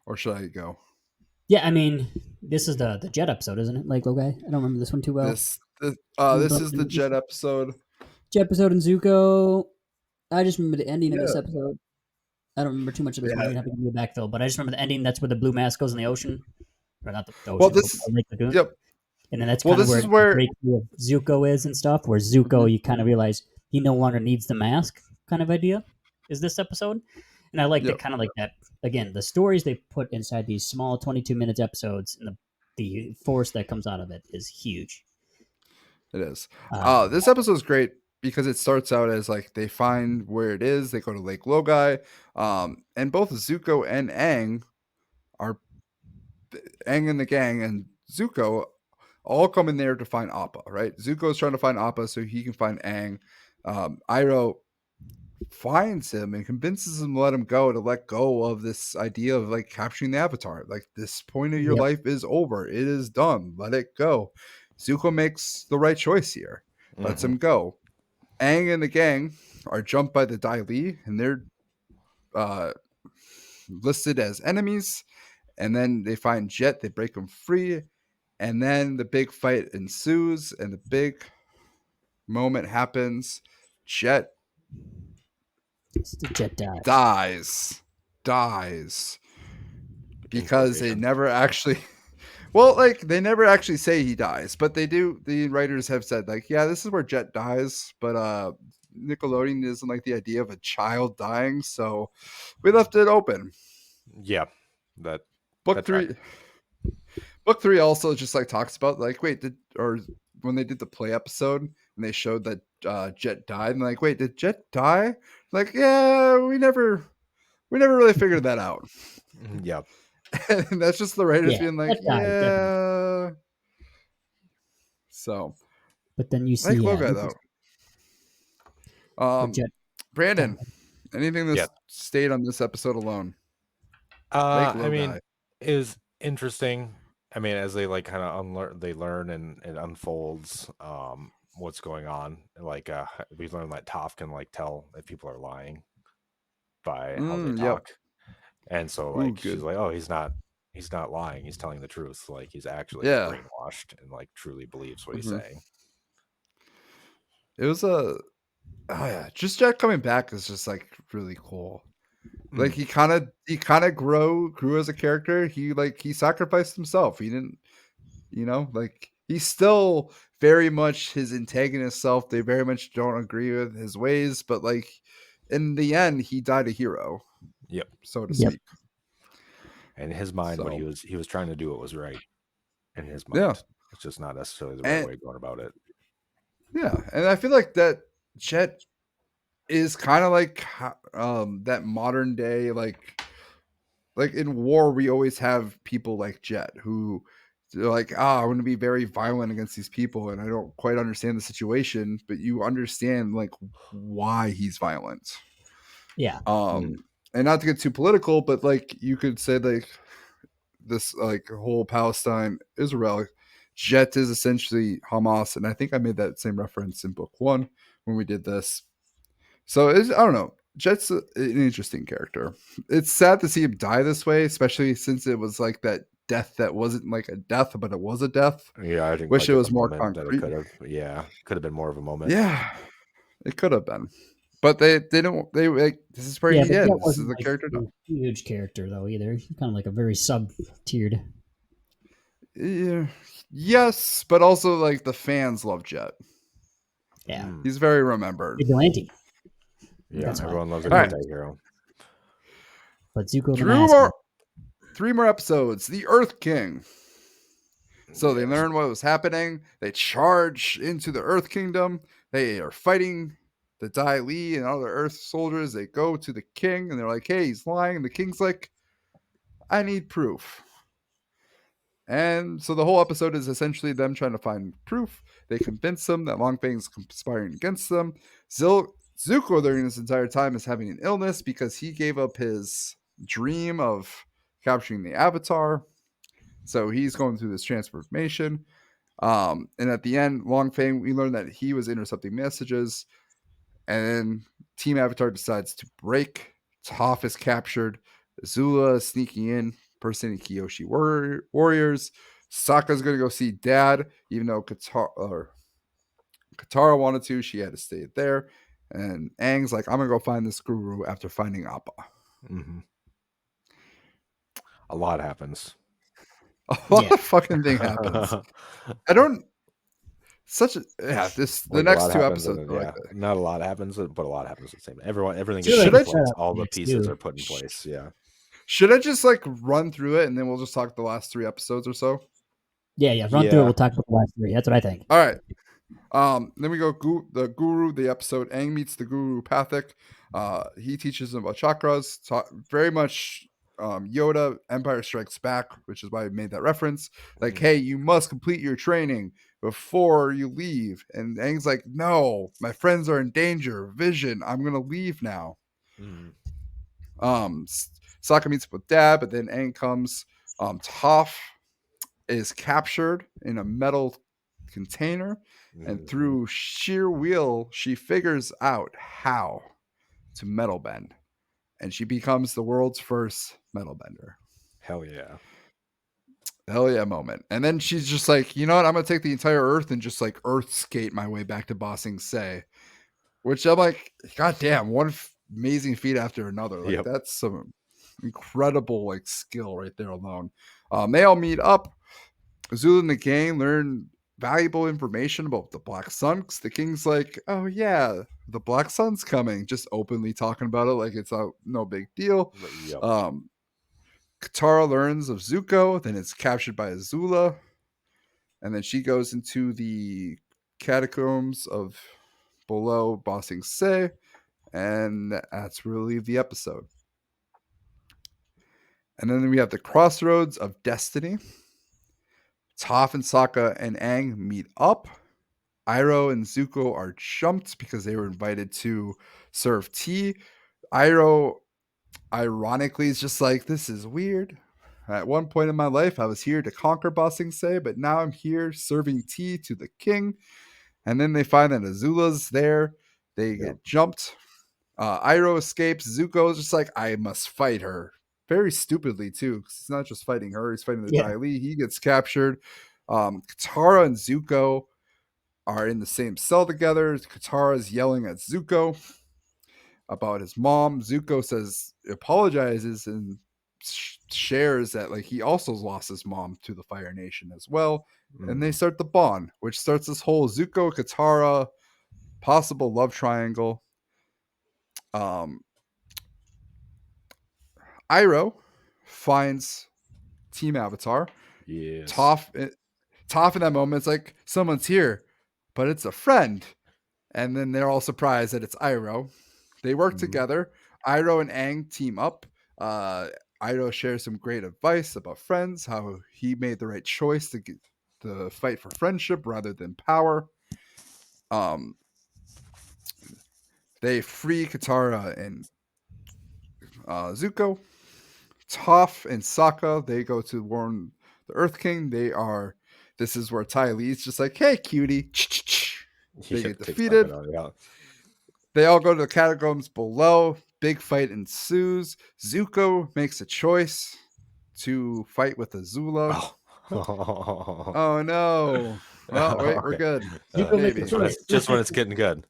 Speaker 3: or should I go?
Speaker 1: Yeah, I mean, this is the Jet episode, isn't it? Lake Logai. I don't remember this one too well.
Speaker 3: This is the Jet episode.
Speaker 1: Jet episode and Zuko. I just remember the ending of this episode. I don't remember too much of this one. I'm happy to give you a backfill, but I just remember the ending. That's where the blue mask goes in the ocean, or not the ocean.
Speaker 3: Well, this
Speaker 1: Lake Lagoon.
Speaker 3: Yep.
Speaker 1: And then that's kind of where the breakthrough of Zuko is and stuff. Where Zuko, you kind of realize he no longer needs the mask. Kind of idea is this episode, and I like that kind of like that. Again, the stories they put inside these small 22 minutes episodes and the force that comes out of it is huge.
Speaker 3: It is. This episode is great because it starts out as like they find where it is. They go to Lake Logai, and both Zuko and Aang and the gang and Zuko all come in there to find Appa. Right? Zuko is trying to find Appa so he can find Aang. Iroh finds him and convinces him to let him go, to let go of this idea of like capturing the Avatar. Like this point of your life is over. It is done. Let it go. Zuko makes the right choice here. Lets him go. Aang and the gang are jumped by the Dai Li, and they're listed as enemies. And then they find Jet. They break him free. And then the big fight ensues, and the big moment happens. Jet dies because they never actually they never actually say he dies, but they do. The writers have said like, yeah, this is where Jet dies, but Nickelodeon doesn't like the idea of a child dying, so we left it open.
Speaker 2: Yeah,
Speaker 3: book three also just like talks about like, when they did the play episode and they showed that Jet died, and like, wait, did Jet die? Like, yeah, we never really figured that out.
Speaker 2: Yep.
Speaker 3: And that's just the writers being like, yeah. So,
Speaker 1: but then you see
Speaker 3: though. Brandon, anything that stayed on this episode alone?
Speaker 2: I mean, it was interesting. I mean, as they like kind of learn and it unfolds what's going on. Like we learn that Toph can like tell if people are lying by how they talk. And so like she's like, oh, he's not lying, he's telling the truth. Like he's actually brainwashed and like truly believes what he's saying.
Speaker 3: It was just Jet coming back is just like really cool. Like he kind of grew as a character. He sacrificed himself. He didn't, like he's still very much his antagonist self. They very much don't agree with his ways, but like in the end, he died a hero.
Speaker 2: Yep.
Speaker 3: So to speak.
Speaker 2: And in his mind, what he was trying to do, what was right. In his mind, it's just not necessarily the right way of going about it.
Speaker 3: Yeah, and I feel like that Jet is kind of like that modern day, like like in war, we always have people like Jet who they're like, I want to be very violent against these people, and I don't quite understand the situation, but you understand like why he's violent.
Speaker 1: Yeah.
Speaker 3: And not to get too political, but like you could say like this like whole Palestine Israel, Jet is essentially Hamas, and I think I made that same reference in book 1 when we did this. So I don't know. Jet's an interesting character. It's sad to see him die this way, especially since it was like that death that wasn't like a death, but it was a death.
Speaker 2: Yeah, I didn't
Speaker 3: Wish
Speaker 2: quite
Speaker 3: it
Speaker 2: get
Speaker 3: was
Speaker 2: the
Speaker 3: more
Speaker 2: moment that it
Speaker 3: concrete.
Speaker 2: could have been more of a moment.
Speaker 3: Yeah, it could have been, but they didn't. They like this is where
Speaker 1: Yeah,
Speaker 3: he
Speaker 1: but Jet
Speaker 3: ends. This is
Speaker 1: wasn't
Speaker 3: the
Speaker 1: like
Speaker 3: character
Speaker 1: a
Speaker 3: done.
Speaker 1: huge character though either. He's kind of like a very sub-tiered.
Speaker 3: Yeah, yes, but also like the fans love Jet.
Speaker 1: Yeah.
Speaker 3: He's very remembered.
Speaker 1: Vigilante.
Speaker 2: Yeah,
Speaker 1: That's why.
Speaker 2: everyone loves a
Speaker 3: All right.
Speaker 2: good hero.
Speaker 1: But Zuko the Master.
Speaker 3: 3 more episodes. The Earth King. So they
Speaker 2: Yes.
Speaker 3: learn what was happening. They charge into the Earth Kingdom. They are fighting the Dai Li and other Earth soldiers. They go to the king and they're like, hey, he's lying. And the king's like, I need proof. And so the whole episode is essentially them trying to find proof. They convince them that Longfang's conspiring against them. Zuko during this entire time is having an illness because he gave up his dream of capturing the Avatar. So he's going through this transformation. And at the end, Longfang, we learn that he was intercepting messages. And then Team Avatar decides to break. Toph is captured. Azula is sneaking in, impersonating Kyoshi warriors. Sokka's going to go see Dad, even though Katara wanted to. She had to stay there. And Aang's like, I'm going to go find this guru after finding Appa.
Speaker 2: Mm-hmm. A lot happens.
Speaker 3: A lot of fucking thing happens. I don't. The
Speaker 2: Like
Speaker 3: next 2 episodes
Speaker 2: and,
Speaker 3: are like that.
Speaker 2: not a lot happens, but a lot happens at the same. Everything
Speaker 1: Should
Speaker 2: gets
Speaker 3: I
Speaker 2: put in
Speaker 3: set
Speaker 2: place.
Speaker 1: up
Speaker 2: All the
Speaker 1: next
Speaker 2: pieces
Speaker 1: too?
Speaker 2: are put in place. Yeah.
Speaker 3: Should I just like run through it and then we'll just talk the last 3 episodes or so?
Speaker 1: Yeah. Run through it. We'll talk about the last 3. That's what I think.
Speaker 3: All right. Then we go the guru, the episode Aang meets the guru Pathik. He teaches him about chakras. Very much Yoda, Empire Strikes Back, which is why I made that reference. Like, hey, you must complete your training before you leave. And Aang's like, no, my friends are in danger. Vision, I'm gonna leave now. Sokka meets up with Dad, but then Aang comes. Toph is captured in a metal container, and through sheer will, she figures out how to metal bend, and she becomes the world's first metal bender.
Speaker 2: Hell yeah.
Speaker 3: Hell yeah moment. And then she's just like, you know what? I'm going to take the entire Earth and just like Earth skate my way back to Ba Sing Se. Which I'm like, God damn, one amazing feat after another. Like, that's some incredible like skill right there alone. They all meet up. Zulu and the gang learn valuable information about the Black Sun. 'Cause the king's like, oh yeah, the Black Sun's coming. Just openly talking about it like it's no big deal. Katara learns of Zuko, then it's captured by Azula. And then she goes into the catacombs of below Ba Sing Se. And that's really the episode. And then we have the crossroads of destiny. Toph and Sokka and Aang meet up. Iroh and Zuko are jumped because they were invited to serve tea. Iroh, ironically, is just like, this is weird. At one point in my life, I was here to conquer Ba Sing Se, but now I'm here serving tea to the king. And then they find that Azula's there. They get jumped. Iroh escapes. Zuko is just like, I must fight her. Very stupidly, too, because he's not just fighting her, he's fighting the Dai Li. He gets captured. Katara and Zuko are in the same cell together. Katara's yelling at Zuko about his mom. Zuko apologizes and shares that like he also lost his mom to the Fire Nation as well. And they start the bond, which starts this whole Zuko Katara possible love triangle. Iroh finds Team Avatar.
Speaker 2: Yes.
Speaker 3: Toph in that moment, it's like someone's here, but it's a friend. And then they're all surprised that it's Iroh. They work together. Iroh and Aang team up. Iroh shares some great advice about friends, how he made the right choice to fight for friendship rather than power. Um, they free Katara and Zuko. Toph and Sokka, they go to warn the Earth King. This is where Ty Lee's just like, hey, cutie. They get
Speaker 2: Takes weapon
Speaker 3: defeated.
Speaker 2: on it, yeah.
Speaker 3: They all go to the catacombs below. Big fight ensues. Zuko makes a choice to fight with Azula. Oh no. Well, wait, we're good.
Speaker 1: Zuko makes a
Speaker 3: Maybe.
Speaker 1: choice.
Speaker 2: Just when it's getting good.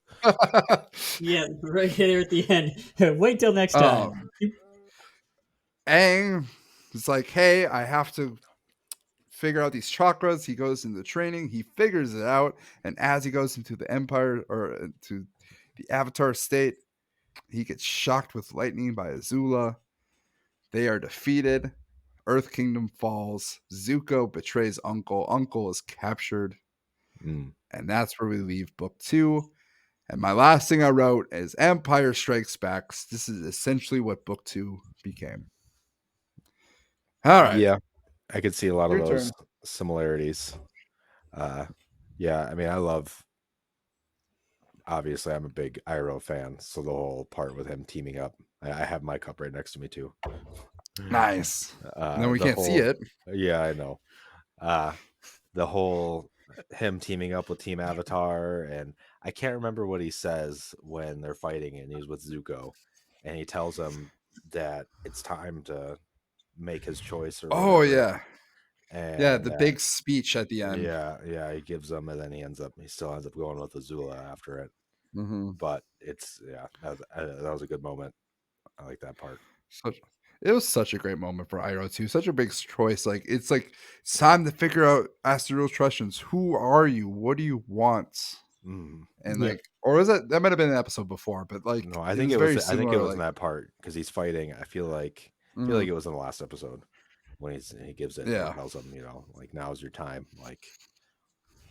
Speaker 1: Yeah, right there at the end. Wait till next time.
Speaker 3: Aang is like, hey, I have to figure out these chakras. He goes into training. He figures it out. And as he goes into the Empire or into the Avatar state, he gets shocked with lightning by Azula. They are defeated. Earth Kingdom falls. Zuko betrays Uncle. Uncle is captured. And that's where we leave book 2. And my last thing I wrote is Empire Strikes Back. This is essentially what book 2 became. All right.
Speaker 2: Yeah, I could see a lot
Speaker 3: Your
Speaker 2: of those
Speaker 3: turn.
Speaker 2: similarities. Yeah, I mean, obviously, I'm a big Iroh fan, so the whole part with him teaming up, I have my cup right next to me too.
Speaker 3: Nice. Then we can't see it.
Speaker 2: Yeah, I know. The whole him teaming up with Team Avatar, and I can't remember what he says when they're fighting, and he's with Zuko, and he tells him that it's time to make his choice or whatever.
Speaker 3: Oh yeah.
Speaker 2: And
Speaker 3: yeah, the big speech at the end.
Speaker 2: Yeah, he gives them, and then he still ends up going with Azula after it. But that was a good moment. I like that part.
Speaker 3: It was such a great moment for Iroh too. Such a big choice. It's time to figure out, ask the real questions. Who are you? What do you want? And or was that might have been an episode before, but
Speaker 2: no, I think
Speaker 3: it was very similar.
Speaker 2: I think it was in that part because he's fighting. I feel like it was in the last episode when he gives it. Yeah, and tells him, like, now's your time. Like,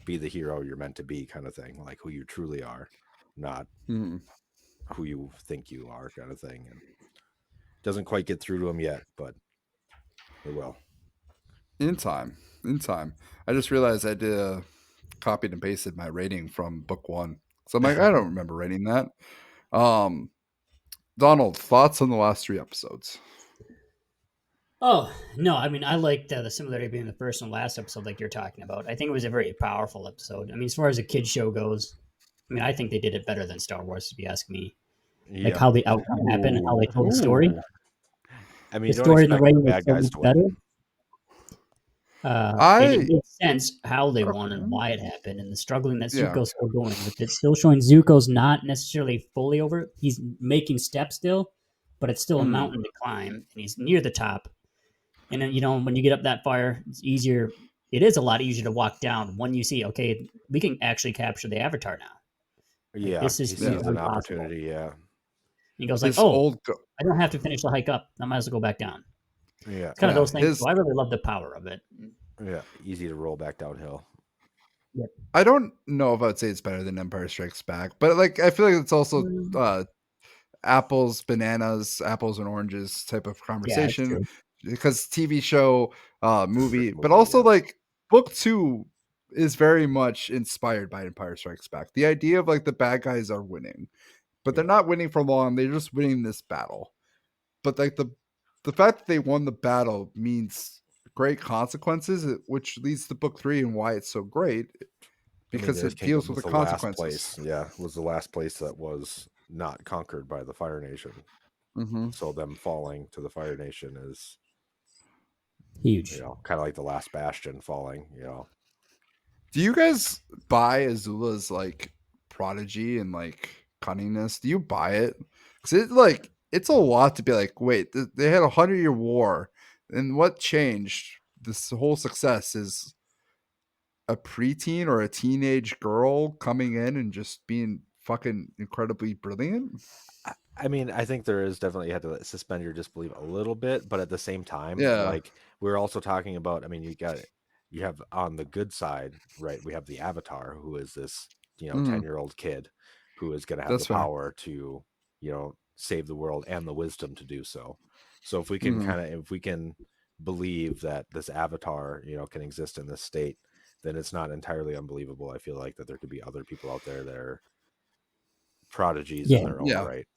Speaker 2: be the hero you're meant to be, kind of thing. Like, who you truly are, not who you think you are, kind of thing. And doesn't quite get through to him yet, but it will.
Speaker 3: In time. I just realized I did copied and pasted my rating from book 1. So I'm like, I don't remember rating that. Donald, thoughts on the last 3 episodes?
Speaker 1: Oh, no, I mean, I liked the similarity between the first and last episode, like you're talking about. I think it was a very powerful episode. I mean, as far as a kid's show goes, I mean, I think they did it better than Star Wars, if you ask me. Like how the outcome happened and how they told the story.
Speaker 2: I mean,
Speaker 1: the story and the writing was so much better. It made sense how they won and why it happened, and the struggling that Zuko's still going with. It's still showing Zuko's not necessarily fully over it. He's making steps still, but it's still a mountain to climb, and he's near the top. And then, when you get up that far, it's easier. It is a lot easier to walk down when you see, okay, we can actually capture the Avatar now.
Speaker 2: Yeah,
Speaker 1: this is
Speaker 2: an opportunity. Yeah,
Speaker 1: he goes like, I don't have to finish the hike up. I might as well go back down.
Speaker 2: Yeah,
Speaker 1: it's kind of those things. So I really love the power of it.
Speaker 2: Yeah, easy to roll back downhill.
Speaker 3: Yep. I don't know if I'd say it's better than Empire Strikes Back, but I feel like it's also apples, bananas, apples and oranges type of conversation, because TV show, movie, but also book 2 is very much inspired by Empire Strikes Back. The idea of the bad guys are winning, but they're not winning for long. They're just winning this battle. But the fact that they won the battle means great consequences, which leads to book 3 and why it's so great, because it deals with the consequences.
Speaker 2: Was the last place that was not conquered by the Fire Nation. So them falling to the Fire Nation is
Speaker 1: huge.
Speaker 2: Kind of like the last bastion falling.
Speaker 3: Do you guys buy Azula's prodigy and cunningness? Do you buy it? Because it's a lot to be like, wait, they had 100-year war, and what changed? This whole success is a preteen or a teenage girl coming in and just being fucking incredibly brilliant.
Speaker 2: I mean, I think there is definitely, you have to suspend your disbelief a little bit, but at the same time, we're also talking about, I mean, you have on the good side, right? We have the Avatar, who is this 10-year-old kid who is going to have the power to save the world and the wisdom to do so. So if we can if we can believe that this avatar, can exist in this state, then it's not entirely unbelievable. I feel like that there could be other people out there that are prodigies in
Speaker 1: Yeah.
Speaker 2: their own
Speaker 3: Yeah.
Speaker 2: right.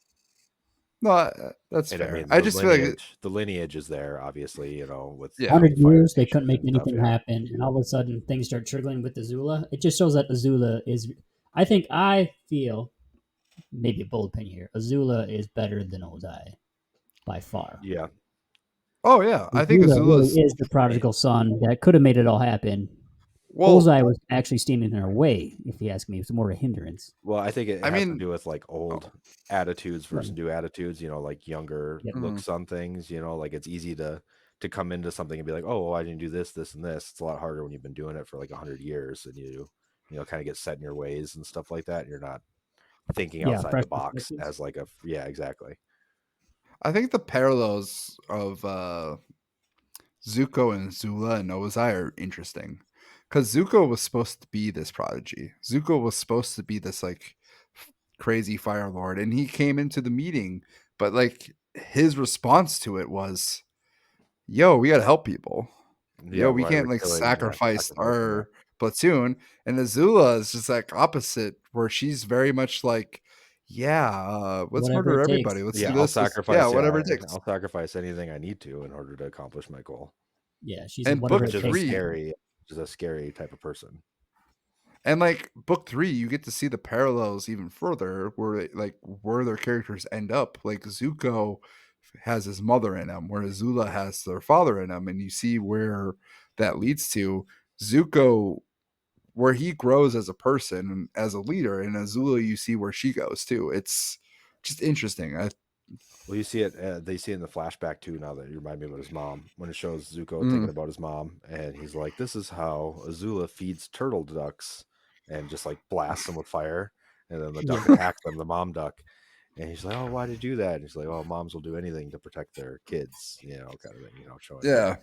Speaker 3: No, that's
Speaker 2: And I
Speaker 3: fair.
Speaker 2: mean,
Speaker 3: I just feel like
Speaker 2: the lineage is there, obviously, with
Speaker 3: Yeah.
Speaker 1: 100
Speaker 2: Fire
Speaker 1: years, they
Speaker 2: Nation
Speaker 1: couldn't make
Speaker 2: and stuff.
Speaker 1: anything
Speaker 2: Yeah.
Speaker 1: happen, and all of a sudden things start trickling with Azula. It just shows that Azula is. I feel, maybe a bold opinion here, Azula is better than Ozai by far.
Speaker 2: Yeah.
Speaker 3: Oh yeah, I think
Speaker 1: Azula really
Speaker 3: Azula's
Speaker 1: is the prodigal son that could have made it all happen.
Speaker 3: well.
Speaker 1: Ozai was actually standing in her way, if you ask me. It was more a hindrance.
Speaker 2: Well, I think it
Speaker 3: I
Speaker 2: has to
Speaker 3: mean,
Speaker 2: do with like old attitudes versus
Speaker 1: Right.
Speaker 2: new attitudes, like younger
Speaker 1: Yep.
Speaker 2: looks on things, like it's easy to come into something and be like, oh, well, I didn't do this, this, and this. It's a lot harder when you've been doing it for like 100 years and kind of get set in your ways and stuff like that. And you're not thinking
Speaker 1: Yeah,
Speaker 2: outside
Speaker 1: fresh
Speaker 2: the box
Speaker 1: perspectives.
Speaker 2: as like yeah, exactly.
Speaker 3: I think the parallels of Zuko and Azula and Ozai are interesting because Zuko was supposed to be this prodigy. Zuko was supposed to be this like crazy fire lord, and he came into the meeting, but like his response to it was, "Yo, we got to help people.
Speaker 2: Yeah,
Speaker 3: Yo, we
Speaker 2: why are
Speaker 3: can't
Speaker 2: we
Speaker 3: like
Speaker 2: killing? Yeah,
Speaker 3: sacrifice
Speaker 2: sacrificing that.
Speaker 3: our platoon." And Azula is just like opposite, where she's very much like, "Yeah, let's
Speaker 1: Whatever
Speaker 3: murder
Speaker 1: it
Speaker 3: everybody.
Speaker 1: takes.
Speaker 3: Let's
Speaker 2: Yeah,
Speaker 3: do
Speaker 2: I'll
Speaker 3: this. Yeah,
Speaker 2: sacrifice.
Speaker 3: whatever
Speaker 2: Yeah,
Speaker 3: it takes."
Speaker 2: I'll sacrifice anything I need to in order to accomplish my goal.
Speaker 1: Yeah, she's a
Speaker 3: And
Speaker 1: whatever
Speaker 3: book
Speaker 2: Which
Speaker 1: it
Speaker 2: is a
Speaker 1: takes.
Speaker 3: three,
Speaker 2: scary, type of person.
Speaker 3: and like book 3, you get to see the parallels even further, where like where their characters end up. Like Zuko has his mother in him, where Azula has their father in him, and you see where that leads to. Zuko, where he grows as a person and as a leader, and Azula, you see where she goes too. It's just interesting.
Speaker 2: Well, you see it. They see it in the flashback too. Now that you remind me about his mom, when it shows Zuko
Speaker 3: Mm.
Speaker 2: thinking about his mom, and he's like, "This is how Azula feeds turtle ducks," and just like blasts them with fire, and then the duck attacks them, the mom duck, and he's like, "Oh, why did you do that?" And he's like, "Oh, moms will do anything to protect their kids," kind of thing. Showing
Speaker 3: Yeah.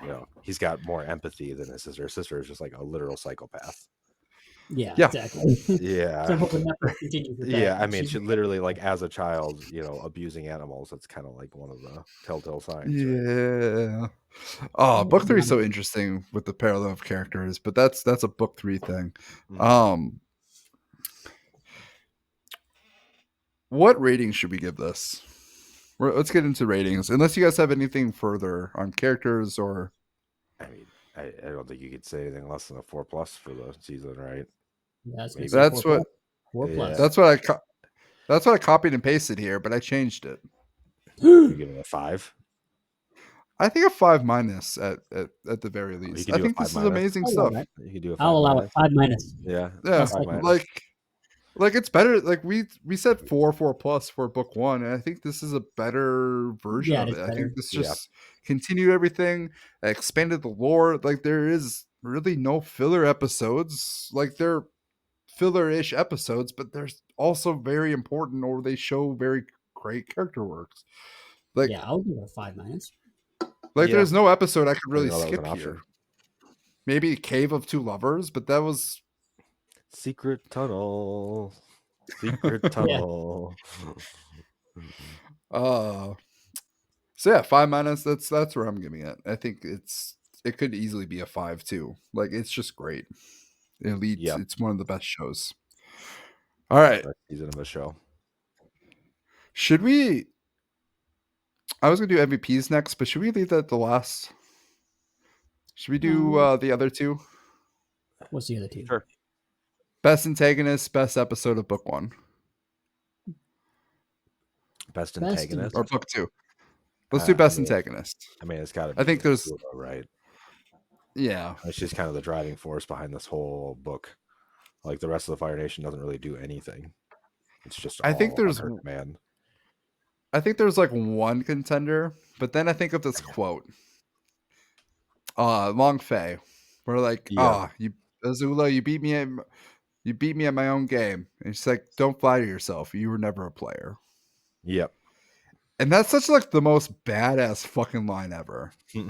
Speaker 2: that, he's got more empathy than his sister. His sister is just like a literal psychopath.
Speaker 1: Yeah,
Speaker 3: Yeah.
Speaker 1: exactly.
Speaker 2: Yeah.
Speaker 1: So I'm hoping that continues with that.
Speaker 2: Yeah, I mean, she literally, like, as a child, abusing animals. That's kind of like one of the telltale signs, right?
Speaker 3: Yeah. Oh, book 3 is so interesting with the parallel of characters, but that's a book 3 thing.
Speaker 2: Mhm.
Speaker 3: What rating should we give this? Let's get into ratings. Unless you guys have anything further on characters or.
Speaker 2: I mean, I don't think you could say anything less than a 4+ for the season, right?
Speaker 1: Yeah,
Speaker 2: Maybe.
Speaker 3: That's what.
Speaker 1: 4 plus.
Speaker 3: That's what I copied and pasted here, but I changed it.
Speaker 2: You give it a 5.
Speaker 3: I think a 5 minus at the very
Speaker 2: You
Speaker 3: least.
Speaker 2: could
Speaker 3: I
Speaker 2: do a
Speaker 3: think this
Speaker 2: 5
Speaker 3: is
Speaker 2: minus.
Speaker 3: amazing
Speaker 1: I'll allow
Speaker 3: stuff.
Speaker 1: that.
Speaker 2: You could do a 5
Speaker 1: I'll allow it.
Speaker 2: minus.
Speaker 1: 5 minus.
Speaker 2: Yeah,
Speaker 3: Yeah,
Speaker 2: 5 minus.
Speaker 3: like it's better. Like we said 4 plus for book 1, and I think this is a better version
Speaker 1: Yeah,
Speaker 3: of
Speaker 1: it is
Speaker 3: it. I
Speaker 1: better.
Speaker 3: think this just continued everything, expanded the lore. Like there is really no filler episodes. Like they're filler-ish episodes, but they're also very important, or they show very great character works. Like
Speaker 1: Yeah, I'll give it a 5 minus.
Speaker 3: like
Speaker 2: Yeah.
Speaker 3: there's no episode I could
Speaker 2: I
Speaker 3: really
Speaker 2: didn't know that was
Speaker 3: skip
Speaker 2: an option.
Speaker 3: here. Maybe Cave of Two Lovers, but that was
Speaker 2: Secret tunnel. Secret tunnel.
Speaker 3: So yeah, 5 minus. That's where I'm giving it. I think it could easily be a 5 too. Like it's just great. Elite.
Speaker 2: Yeah.
Speaker 3: It's one of the best shows. All right.
Speaker 2: Best season of a show.
Speaker 3: Should we? I was gonna do MVPs next, but should we leave that the last? Should we do the other two?
Speaker 1: What's the other two?
Speaker 2: Sure.
Speaker 3: Best antagonist, best episode of book 1
Speaker 2: Best antagonist.
Speaker 3: or book 2. Let's do best antagonist.
Speaker 2: I mean, it's got to be.
Speaker 3: I think there's
Speaker 2: Azula, right.
Speaker 3: Yeah.
Speaker 2: She's kind of the driving force behind this whole book. Like the rest of the Fire Nation doesn't really do anything. It's just
Speaker 3: I think there's
Speaker 2: her command.
Speaker 3: I think there's like one contender, but then I think of this quote. Long Fei. We're like, you Azula, you beat me at my own game. And she's like, don't flatter yourself. You were never a player.
Speaker 2: Yep.
Speaker 3: And that's such like the most badass fucking line ever.
Speaker 2: Yeah,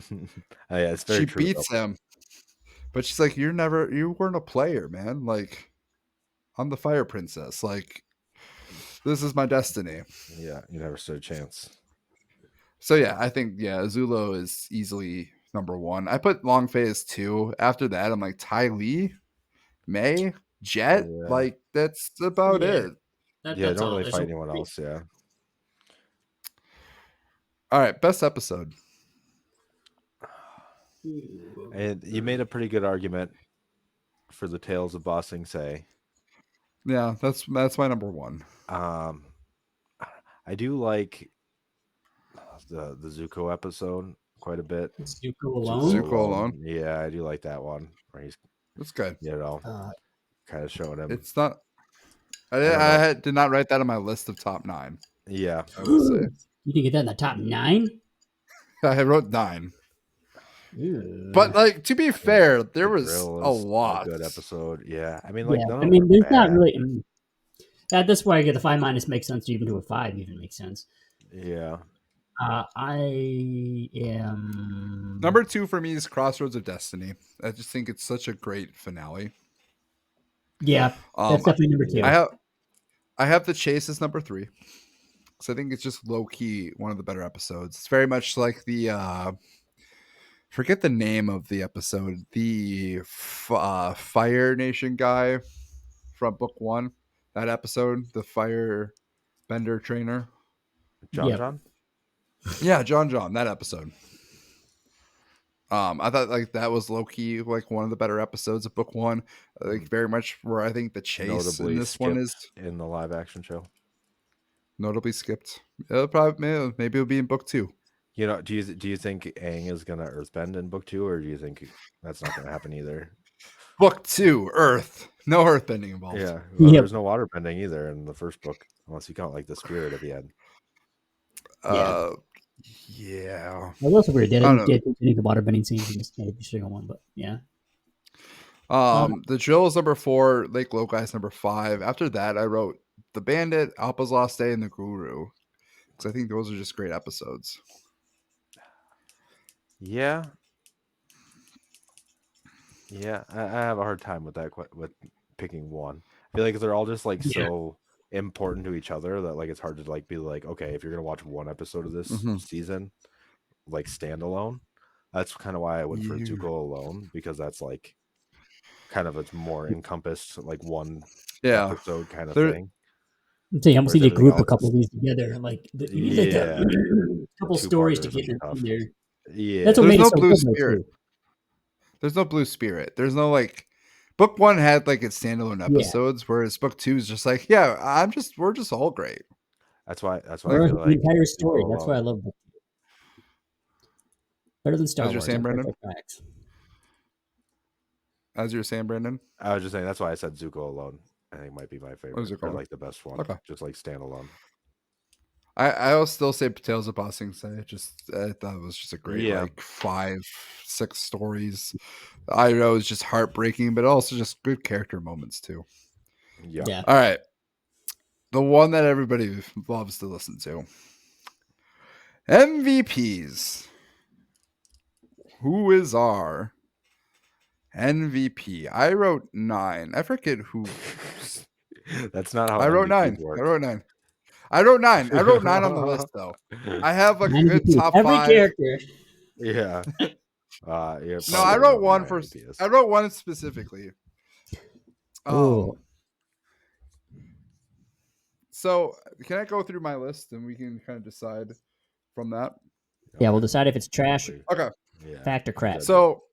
Speaker 2: it's very
Speaker 3: she
Speaker 2: true.
Speaker 3: Beats him. But she's like, you weren't a player, man. Like, I'm the fire princess. Like, this is my destiny.
Speaker 2: Yeah, you never stood a chance.
Speaker 3: So yeah, I think Zulo is easily number 1. I put Long Fei as 2. After that, I'm like Ty Lee, May, Jet.
Speaker 2: Yeah.
Speaker 3: Like that's about
Speaker 1: Yeah.
Speaker 3: it.
Speaker 2: Yeah,
Speaker 1: That's
Speaker 2: don't
Speaker 1: all.
Speaker 2: really
Speaker 1: There's
Speaker 2: fight
Speaker 1: no-
Speaker 2: anyone else. Yeah.
Speaker 3: All right, best episode.
Speaker 2: And you made a pretty good argument for the Tales of Ba Sing Se.
Speaker 3: Yeah, that's my number 1.
Speaker 2: I do like the Zuko episode quite a bit.
Speaker 1: Zuko alone.
Speaker 3: Zuko alone.
Speaker 2: Yeah, I do like that one where he's,
Speaker 3: That's good.
Speaker 2: kind of showing him.
Speaker 3: It's not.
Speaker 2: I don't know.
Speaker 3: I did not write that on my list of top 9.
Speaker 2: Yeah.
Speaker 3: I will say.
Speaker 1: You didn't get that in the top 9?
Speaker 3: I wrote 9.
Speaker 1: Ew.
Speaker 3: But like to be fair, there
Speaker 2: The
Speaker 3: was
Speaker 2: Grill
Speaker 3: a
Speaker 2: is
Speaker 3: lot.
Speaker 2: good episode. Yeah. I mean, like,
Speaker 1: Yeah,
Speaker 2: none
Speaker 1: I
Speaker 2: of
Speaker 1: mean,
Speaker 2: them
Speaker 1: there's
Speaker 2: are
Speaker 1: not
Speaker 2: bad.
Speaker 1: really. That's why I get the 5 minus makes sense. Even to a 5 even makes sense.
Speaker 2: Yeah.
Speaker 1: I am
Speaker 3: Number 2 for me is Crossroads of Destiny. I just think it's such a great finale.
Speaker 1: Yeah, that's definitely number 2.
Speaker 3: I have The Chase as number 3. So I think it's just low key one of the better episodes. It's very much like the forget the name of the episode. The Fire Nation guy from book 1. That episode, the Fire Bender trainer.
Speaker 2: John?
Speaker 3: Yeah, John, that episode. I thought like that was low key like one of the better episodes of book 1. Like very much where I think the chase
Speaker 2: Notably
Speaker 3: in this one is
Speaker 2: in the live action show.
Speaker 3: notably skipped. It'll probably maybe it'll be in book 2.
Speaker 2: You know, do you think Aang is gonna earthbend in book 2, or do you think that's not gonna happen either?
Speaker 3: Book 2, Earth. No earthbending involved.
Speaker 2: Yeah. Well,
Speaker 1: Yep.
Speaker 2: There's no water bending either in the first book, unless you count like the spirit at the end.
Speaker 3: Yeah.
Speaker 1: Well, those are weird. They
Speaker 3: I don't
Speaker 1: didn't get any of the water bending scenes in this every single one, but yeah.
Speaker 3: The Drill is number 4, Lake Lokai is number 5. After that, I wrote The Bandit, Appa's Lost Day, and The Guru. Because I think those are just great episodes.
Speaker 2: Yeah. Yeah, I have a hard time with that. With picking one. I feel like they're all just like so important to each other that like it's hard to like be like, okay, if you're gonna watch one episode of this season, like standalone. That's kind of why I went for Zuko alone, because that's like kind of a more encompassed like one episode kind of thing.
Speaker 1: I'm saying I almost need to group a couple of these together. Like you need like a couple stories to get in there.
Speaker 2: Yeah,
Speaker 1: that's what made it so
Speaker 3: Blue
Speaker 1: good.
Speaker 3: Spirit. There's no Blue Spirit. There's no like. Book 1 had like its standalone episodes, whereas book 2 is just like, we're just all great.
Speaker 2: That's why I feel
Speaker 1: the entire story. That's why I love book 2. Better than Star Wars.
Speaker 3: As you're saying, Brandon? As you're saying, Brandon?
Speaker 2: I was just saying that's why I said Zuko alone. I think might be my favorite. I like the best one.
Speaker 3: Okay.
Speaker 2: Just like standalone.
Speaker 3: I'll still say Tales of Ba Sing Se. I thought it was just a great like 5-6 stories. I know it's just heartbreaking, but also just good character moments too.
Speaker 2: Yeah.
Speaker 3: All right. The one that everybody loves to listen to. MVPs. Who is our MVP? I wrote 9. I forget who.
Speaker 2: That's not how
Speaker 3: I wrote 9.
Speaker 2: work.
Speaker 3: I wrote 9 on the list though. I have like a good top 5.
Speaker 1: Every character.
Speaker 2: Yeah.
Speaker 3: No, I wrote one for. I wrote one specifically. So can I go through my list and we can kind of decide from that?
Speaker 1: Yeah, we'll decide if it's trash.
Speaker 3: Okay.
Speaker 1: Fact or crap.
Speaker 3: So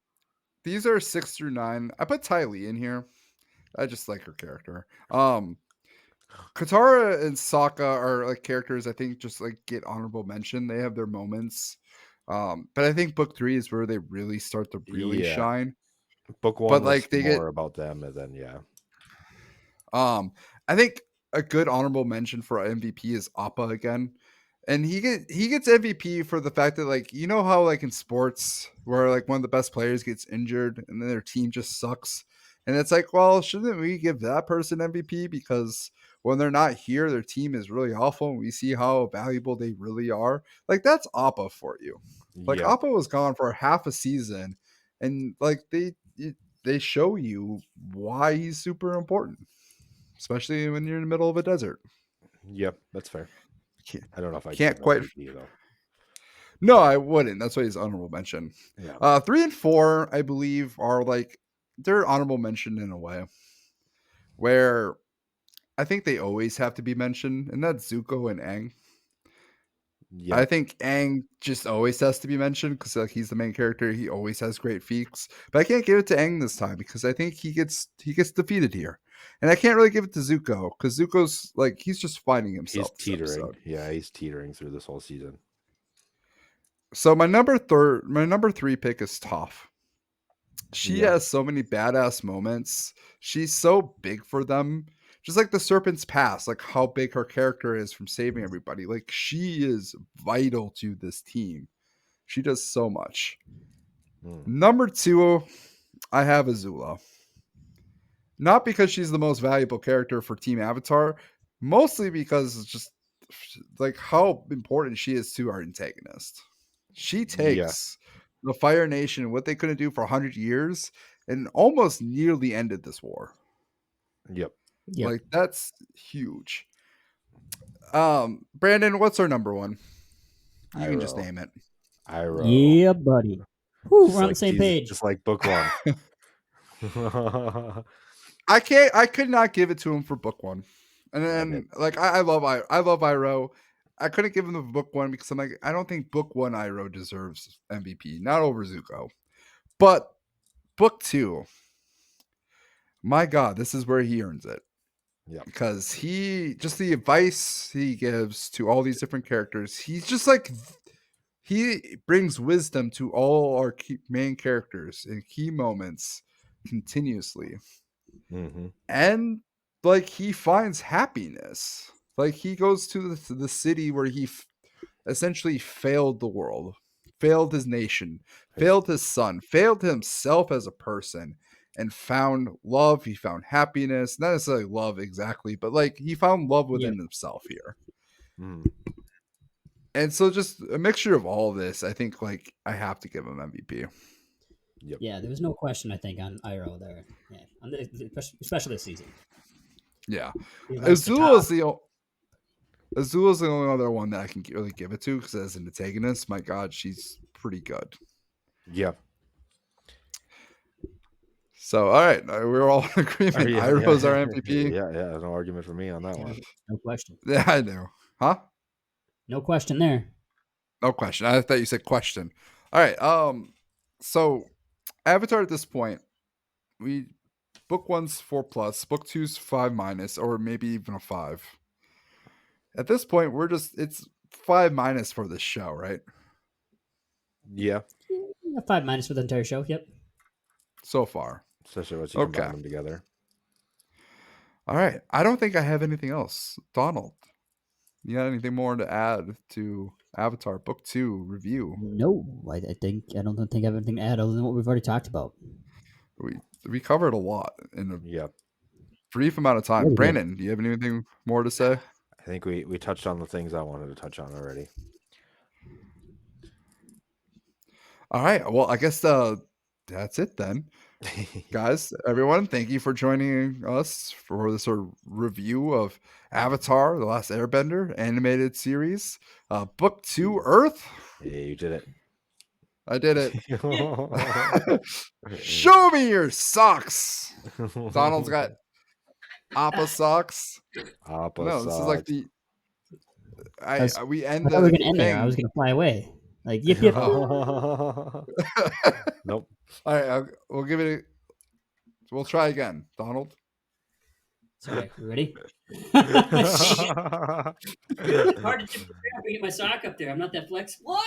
Speaker 3: these are 6 through 9. I put Ty Lee in here. I just like her character. Katara and Sokka are like characters I think just like get honorable mention. They have their moments. But I think book 3 is where they really start to shine.
Speaker 2: Book 1 like they more about them, and then
Speaker 3: I think a good honorable mention for MVP is Appa again. And he gets MVP for the fact that like how like in sports where like one of the best players gets injured and then their team just sucks. And it's like, well, shouldn't we give that person MVP because when they're not here, their team is really awful and we see how valuable they really are. Like that's Appa for you. Like Appa was gone for half a season and like they show you why he's super important, especially when you're in the middle of a desert.
Speaker 2: Yep, that's fair. I don't know if I
Speaker 3: can't quite
Speaker 2: though.
Speaker 3: No, I wouldn't. That's why he's honorable mention.
Speaker 2: Yeah.
Speaker 3: 3 and 4, I believe, are like they're honorable mention in a way where I think they always have to be mentioned, and that's Zuko and Aang. I
Speaker 2: Yep.
Speaker 3: think Aang just always has to be mentioned because like he's the main character. He always has great feats, but I can't give it to Aang this time because I think he gets defeated here, and I can't really give it to Zuko because Zuko's like he's just finding
Speaker 2: He's
Speaker 3: himself this
Speaker 2: teetering.
Speaker 3: episode.
Speaker 2: Yeah, he's teetering through this whole season.
Speaker 3: So my number 3 pick is Toph. She
Speaker 2: Yeah.
Speaker 3: has so many badass moments. She's so big for them. Just like the Serpent's Pass, like how big her character is from saving everybody. Like she is vital to this team. She does so much. Number 2, I have Azula. Not because she's the most valuable character for Team Avatar, mostly because it's just like how important she is to our antagonist. She takes the Fire Nation and what they couldn't do for 100 years and almost nearly ended this war.
Speaker 2: Yep.
Speaker 3: Like that's huge. Brandon, what's our number 1? You can just name it.
Speaker 2: Iroh.
Speaker 1: Yeah, buddy. Whew,
Speaker 2: Just
Speaker 1: we're on
Speaker 2: like
Speaker 1: the same page.
Speaker 2: Just like book 1.
Speaker 3: I could not give it to him for book 1. And then like I love Iroh. I couldn't give him the book 1 because I'm like, I don't think book 1 Iroh deserves MVP, not over Zuko. But book 2, my God, this is where he earns it.
Speaker 2: Yeah.
Speaker 3: Because he just the advice he gives to all these different characters, he's just like he brings wisdom to all our main characters in key moments continuously. And like he finds happiness. Like he goes to the city where he essentially failed the world, failed his nation, failed his son, failed himself as a person, and found love. He found happiness, not necessarily love exactly, but like he found love within himself here. And so just a mixture of all this, I think like I have to give him MVP.
Speaker 1: Yeah, there was no question, I think, on Iroh there. Yeah, especially this season.
Speaker 3: Yeah.
Speaker 1: Azula's
Speaker 3: the only other one that I can really give it to because as an antagonist, my God, she's pretty good.
Speaker 2: Yeah.
Speaker 3: So, all right, we're all in agreement. Iroh's our MVP.
Speaker 2: Yeah, no argument for me on that one.
Speaker 1: No question.
Speaker 3: Yeah, I know. Huh?
Speaker 1: No question there.
Speaker 3: No question. I thought you said question. All right. So Avatar at this point, book 1's 4+, book 2's 5-, or maybe even a 5. At this point, it's 5- for this show, right?
Speaker 2: Yeah.
Speaker 1: 5- for the entire show. Yep.
Speaker 3: So far.
Speaker 2: Especially once you combine them together.
Speaker 3: All right. I don't think I have anything else. Donald, you got anything more to add to Avatar Book 2 review?
Speaker 1: No, I don't think I have anything to add other than what we've already talked about.
Speaker 3: We covered a lot in a brief amount of time. Brandon, do you have anything more to say?
Speaker 2: I think we touched on the things I wanted to touch on already.
Speaker 3: All right. Well, I guess that's it then. Guys, everyone, thank you for joining us for this sort of review of Avatar The Last Airbender animated series. Book 2 Earth.
Speaker 2: Yeah, you did it.
Speaker 3: I did it. Show me your socks. Donald's got Appa socks.
Speaker 2: This
Speaker 3: is like the we end
Speaker 1: I
Speaker 3: the
Speaker 1: was gonna end
Speaker 3: thing.
Speaker 1: there. I was gonna fly away. Like yip yip.
Speaker 2: Nope.
Speaker 3: All right, we'll give it. We'll try again, Donald.
Speaker 1: Sorry, you ready? It's hard to get my sock up there. I'm not that flexible.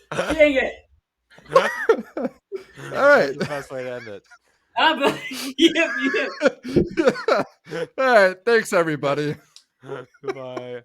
Speaker 1: Dang it!
Speaker 3: All right.
Speaker 2: That's the best way to end it.
Speaker 1: Yep.
Speaker 3: All right. Thanks, everybody.
Speaker 2: Goodbye.